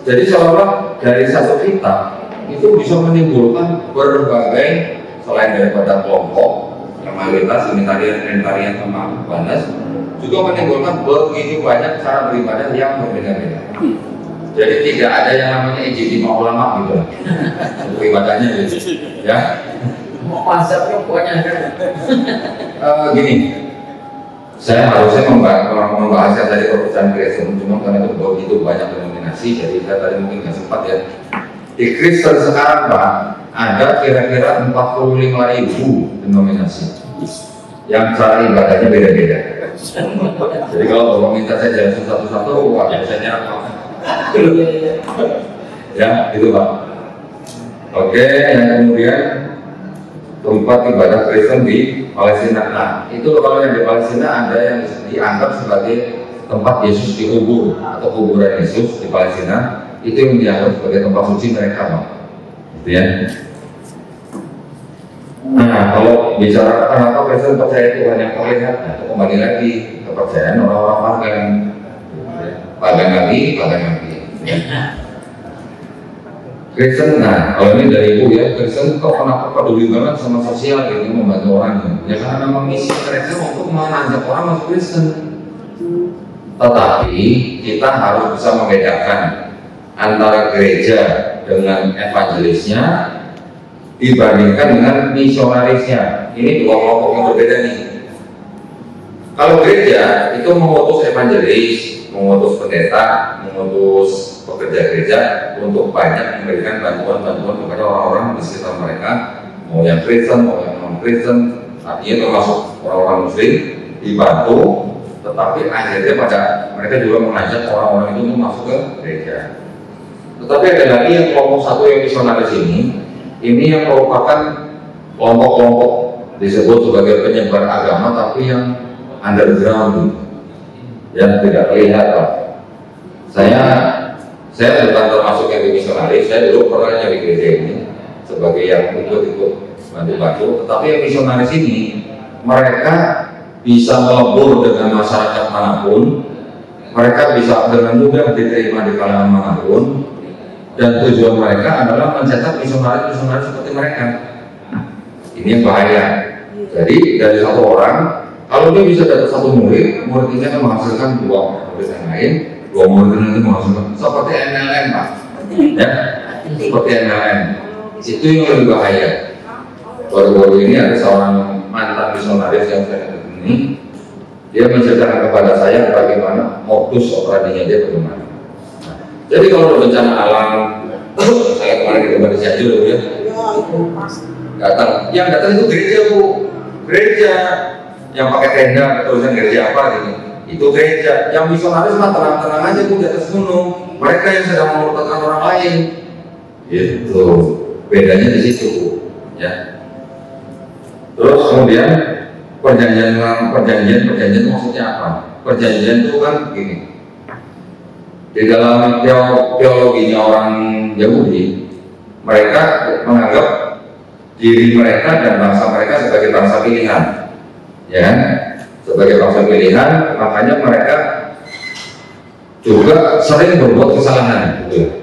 A: jadi seolah dari satu kitab itu bisa menimbulkan berbagai selain daripada kelompok yang mayoritas Unitarian sama Oneness, juga menimbulkan begitu banyak cara beribadah yang berbeda-beda. Jadi tidak ada yang namanya ijtima ulama gitu lah untuk ibadahnya gitu. Ya.
B: Mazhabnya banyak kan?
A: Gini, saya harusnya membahas yang tadi kepercayaan Kristen, cuma karena itu begitu banyak denominasi, jadi saya tadi mungkin nggak sempat ya. Di Kristen sekarang Pak, ada kira-kira 45.000 denominasi yang cara ibadahnya beda-beda. Jadi kalau Bapak minta saya jelasin satu-satu, wah saya nyerah Pak. Ya, itu Pak. Oke, yang kemudian tempat ibadah Kristen di Palestina. Nah, itu kalau yang di Palestina ada yang dianggap sebagai tempat Yesus dikubur atau kuburan Yesus di Palestina. Itu yang dianggap sebagai tempat suci mereka, Pak. Gitu ya. Nah, kalau bicara kenapa Kristen percaya Tuhan yang terlihat, nah, kembali lagi kepercayaan orang-orang pagan lagi. Kristen, nah kalau ini dari ibu ya, Kristen kok kenapa peduli banget sama sosial gitu, membantu orang ya karena memang misi mereka untuk mengajak orang masuk Kristen. Tetapi kita harus bisa membedakan antara gereja dengan evangelisnya dibandingkan dengan misionarisnya. Ini dua kelompok yang berbeda nih. Kalau gereja itu mengutus evangelis, mengutus pendeta, mengutus pekerja gereja untuk banyak memberikan bantuan-bantuan kepada orang-orang di sekitar mereka, mau yang Kristen, mau yang non-Kristen, artinya termasuk orang-orang Muslim dibantu, tetapi akhirnya pada mereka juga mengajak orang-orang itu untuk masuk ke gereja. Tetapi ada lagi yang kelompok satu yang misionaris ini yang merupakan kelompok-kelompok disebut sebagai penyebar agama tapi yang underground, yang tidak kelihatan. Saya bukan termasuk yang di misionaris, saya dulu pernah di gereja ini sebagai yang ikut-ikut bantu-bantu. Tetapi yang misionaris ini mereka bisa melebur dengan masyarakat manapun, mereka bisa dengan mudah diterima di kalangan manapun, dan tujuan mereka adalah mencetak misionaris-misionaris seperti mereka. Ini yang bahaya. Jadi dari satu orang, kalau dia bisa dapat satu murid ini akan menghasilkan dua murid yang lain, dua murid nanti menghasilkan seperti MLM Pak, ya, seperti MLM. Itu yang lebih bahaya. Baru-baru ini ada seorang mantan misionaris yang saya ketemu ini, dia menceritakan kepada saya bagaimana modus operandinya dia bagaimana. Jadi kalau ada bencana alam, saya kemarin di tempat di Cianjur ya, datang, yang datang itu gereja Bu, gereja yang pakai tenda, tulisan gereja apa gitu, itu gereja. Yang misionaris mah tenang-tenang aja Bu di atas gunung, mereka yang sedang memurtadkan orang lain, gitu. Bedanya di situ Bu, ya. Terus kemudian perjanjian maksudnya apa? Perjanjian itu kan gini. Di dalam teologinya orang Yahudi, mereka menganggap diri mereka dan bangsa mereka sebagai bangsa pilihan, ya, sebagai bangsa pilihan. Makanya mereka juga sering berbuat kesalahan, gitu.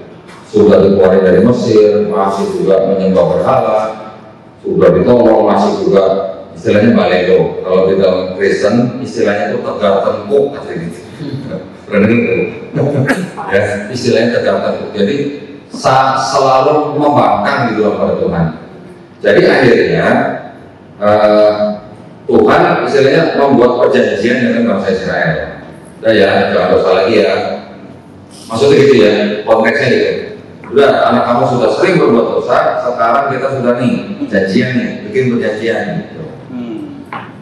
A: Sudah dikeluarkan dari Mesir, masih juga menyembah berhala, sudah ditolong, masih juga istilahnya balelo. Kalau di dalam Kristen istilahnya itu tegar tengkuk, ya, istilahnya tegar tengkuk. Jadi selalu membangkang di dalam pada Tuhan. Jadi akhirnya Tuhan istilahnya membuat perjanjian dengan bangsa Israel. Nah ya, jangan dosa lagi ya. Maksudnya gitu ya, konteksnya gitu. Udah, anak kamu sudah sering berbuat dosa, sekarang kita sudah nih janjian nih, bikin perjanjian gitu.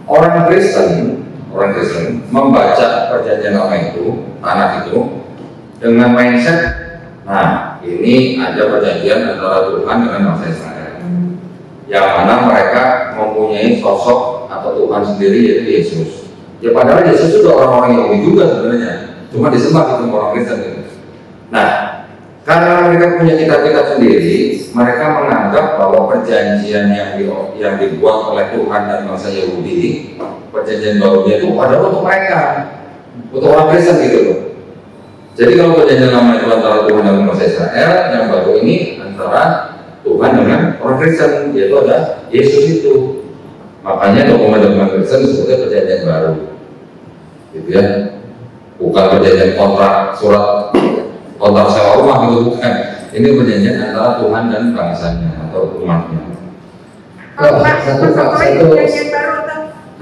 A: Orang Kristen membaca perjanjian lama itu, tanah itu, dengan mindset, nah ini ada perjanjian antara Tuhan dengan bangsa Israel, yang mana mereka mempunyai sosok atau Tuhan sendiri yaitu Yesus. Ya padahal Yesus itu orang-orang Yahudi juga sebenarnya, cuma disembah itu orang Kristen gitu. Nah, karena mereka punya kitab-kitab sendiri, mereka menganggap bahwa perjanjian yang dibuat oleh Tuhan dan bangsa Yahudi, perjanjian barunya itu adalah untuk mereka, untuk orang Kristen gitu loh. Jadi kalau perjanjian lama itu antara Tuhan dan bangsa Israel, yang baru ini antara Tuhan dengan orang Kristen, yaitu ada Yesus itu. Makanya dokumen-dokumen Kristen disebutnya perjanjian baru, gitu ya. Bukan perjanjian kontrak, surat kontrak sewa rumah gitu, bukan. Ini perjanjian antara Tuhan dan bangsanya atau umatnya.
F: Kalau perjanjian baru itu,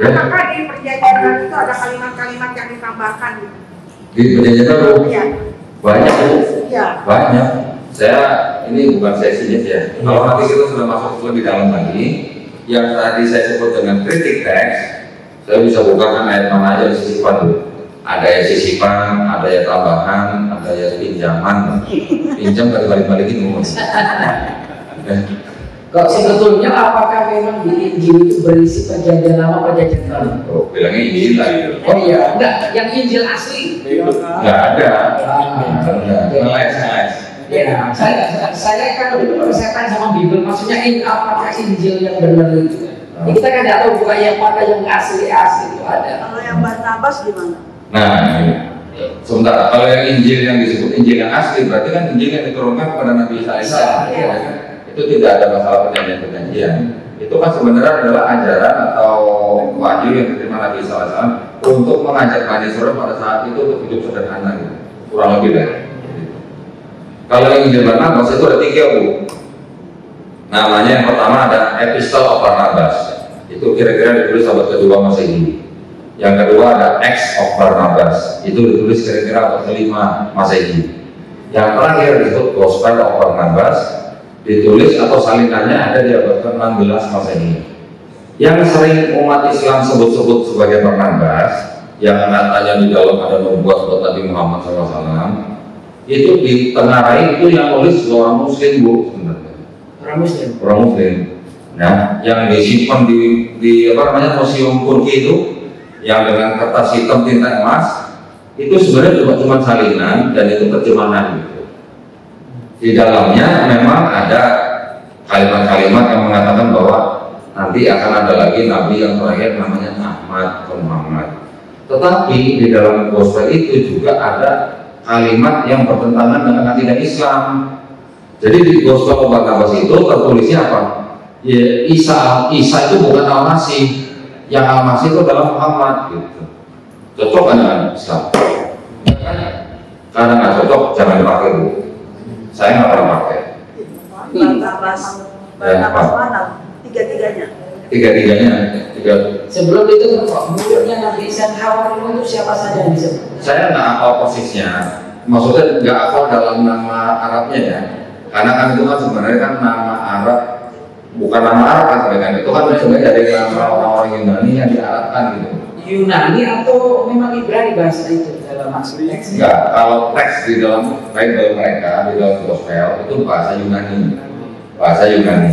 F: apakah di perjanjian baru itu ada kalimat-kalimat yang ditambahkan?
A: Di perjanjian baru?
F: Iya.
A: Banyak Bu.
F: Iya.
A: Banyak. Ini bukan sesinya ya. Kalau nanti kita sudah masuk lebih dalam lagi, yang tadi saya sebut dengan kritik teks, saya bisa bukakan ayat mana aja di sisipan Bu. Ada yang sisipan, ada yang tambahan, ada yang pinjaman. Pinjam kali balik-balikin Bu.
B: Kok sebetulnya apakah memang di Injil itu berisi perjanjian lama, perjanjian baru?
A: Oh, bilangnya Injil lagi.
B: Oh iya, enggak, yang Injil asli.
A: Enggak ada. Ngeles.
B: Ya, saya kan persetan sama Bible, maksudnya apakah Injil yang benar itu? Ya, kita kan nggak tahu bukan yang mana yang asli itu ada.
D: Kalau yang Barnabas gimana?
A: Nah, Sementara kalau yang Injil yang disebut Injil yang asli berarti kan Injil yang diturunkan kepada Nabi Isa. Itu tidak ada masalah perjanjian. Itu kan sebenarnya adalah ajaran atau wahyu yang diterima Nabi Isa untuk mengajak Bani Israil pada saat itu untuk hidup sederhana, gitu. Kurang lebih lah. Kalau yang Injil Barnabas itu ada 3 Bu. Namanya yang pertama ada Epistle of Barnabas. Itu kira-kira ditulis abad kedua Masehi. Yang kedua ada Acts of Barnabas. Itu ditulis kira-kira abad kelima Masehi. Yang terakhir disebut Gospel of Barnabas. Ditulis atau salinannya ada di abad ke-16 Masehi. Yang sering umat Islam sebut-sebut sebagai Barnabas, yang katanya di dalam ada nubuat buat Nabi Muhammad SAW, itu ditengarai itu yang nulis orang Muslim Bu sebenarnya. Orang Muslim. Nah, yang disimpan di apa namanya museum Turki itu, yang dengan kertas hitam tinta emas, itu sebenarnya cuma salinan dan itu terjemahan gitu. Di dalamnya memang ada kalimat-kalimat yang mengatakan bahwa nanti akan ada lagi Nabi yang terakhir namanya Ahmad atau Muhammad. Tetapi di dalam gospel itu juga ada kalimat yang bertentangan dengan akidah Islam. Jadi di gospel Barnabas itu tertulisnya apa? Ya, Isa itu bukan Al-Masih. Yang Al-Masih itu adalah Muhammad gitu. Cocok kan dengan Islam? Karena nggak cocok jangan dipakai Bu. Saya nggak pernah pakai.
D: Barnabas mana? Tiga-tiganya.
B: Sebelum itu mulutnya Nabi Isa Hawari itu siapa saja yang disebut?
A: Saya nggak hafal persisnya. Maksudnya nggak hafal dalam nama Arabnya ya. Karena kan itu kan sebenarnya kan nama Arab, bukan nama Arab kan, itu kan sebenarnya dari nama orang-orang Yunani yang diarabkan gitu.
B: Yunani atau memang Ibrani bahasa itu dalam maksud teks?
A: Enggak, kalau teks di dalam Bible mereka, di dalam Gospel itu bahasa Yunani.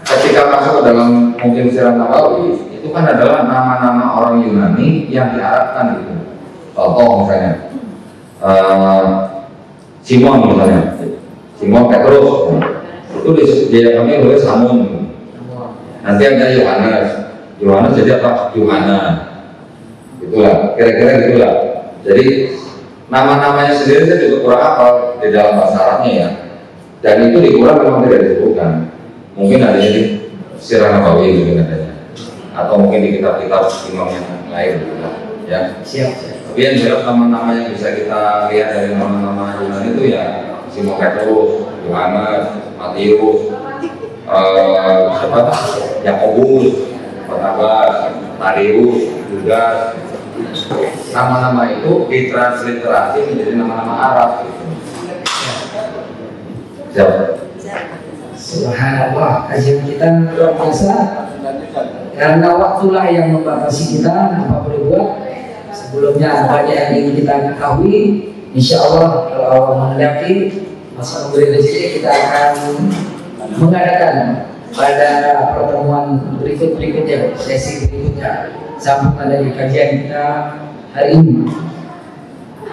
A: Ketika masuk ke dalam mungkin Sirah Nabawi, itu kan adalah nama-nama orang Yunani yang diarabkan gitu. Contoh misalnya Simon misalnya, Simon Petrus itu dia kami tulis Samun. Nanti ada Yohanes jadi apa? Yohana. Itulah, kira-kira gitulah. Jadi nama-namanya sendiri saya juga kurang hafal di dalam bahasa Arabnya ya. Dan itu di Quran memang tidak disebutkan. Mungkin adanya di Sirah Nabawi mungkin adanya, atau mungkin di kitab-kitab imam yang lain ya. Siap. Tapi yang jelas nama-nama yang bisa kita lihat dari nama-nama Yunani itu ya Simon Petrus, Yohanes, Matius, Yakobus, Barnabas, Tadeus, Yudas. Nama-nama itu ditransliterasi menjadi nama-nama Arab gitu. Siap.
B: Subhanallah, kajian kita luar biasa. Karena waktulah yang membatasi kita, apa boleh buat. Sebelumnya banyak yang ingin kita ketahui. Insya Allah kalau Allah menghendaki masa memberi rezeki kita akan mengadakan pada pertemuan berikutnya, sesi berikutnya, sambungan dari kajian kita hari ini.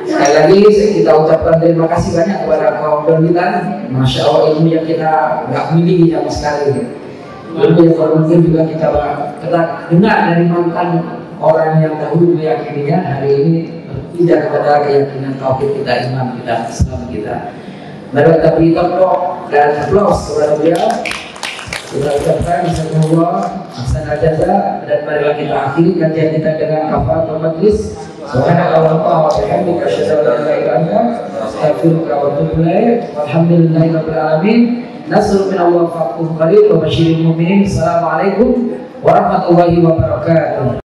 B: Sekali lagi kita ucapkan terima kasih banyak kepada kaum kita. Masya Allah ilmu yang kita nggak miliki sama sekali. Ilmu yang mungkin juga kita dengar dari mantan orang yang dahulu meyakininya, hari ini tidak kepada keyakinan tauhid kita, iman kita, Islam kita. Mari kita beri tepuk dan aplaus kepada beliau. Kita ucapkan insyaallah ahsan al-jaza, dan marilah kita akhiri kajian kita dengan kafaratul majlis. Subhanallah wa bihamdika asyhadu an la ilaha illa anta astaghfiruka wa atubu ilaik. Walhamdulillahirabbil alamin. Nasrun min Allah faqul qarib wa basyiril mu'minin. Assalamualaikum warahmatullahi wabarakatuh.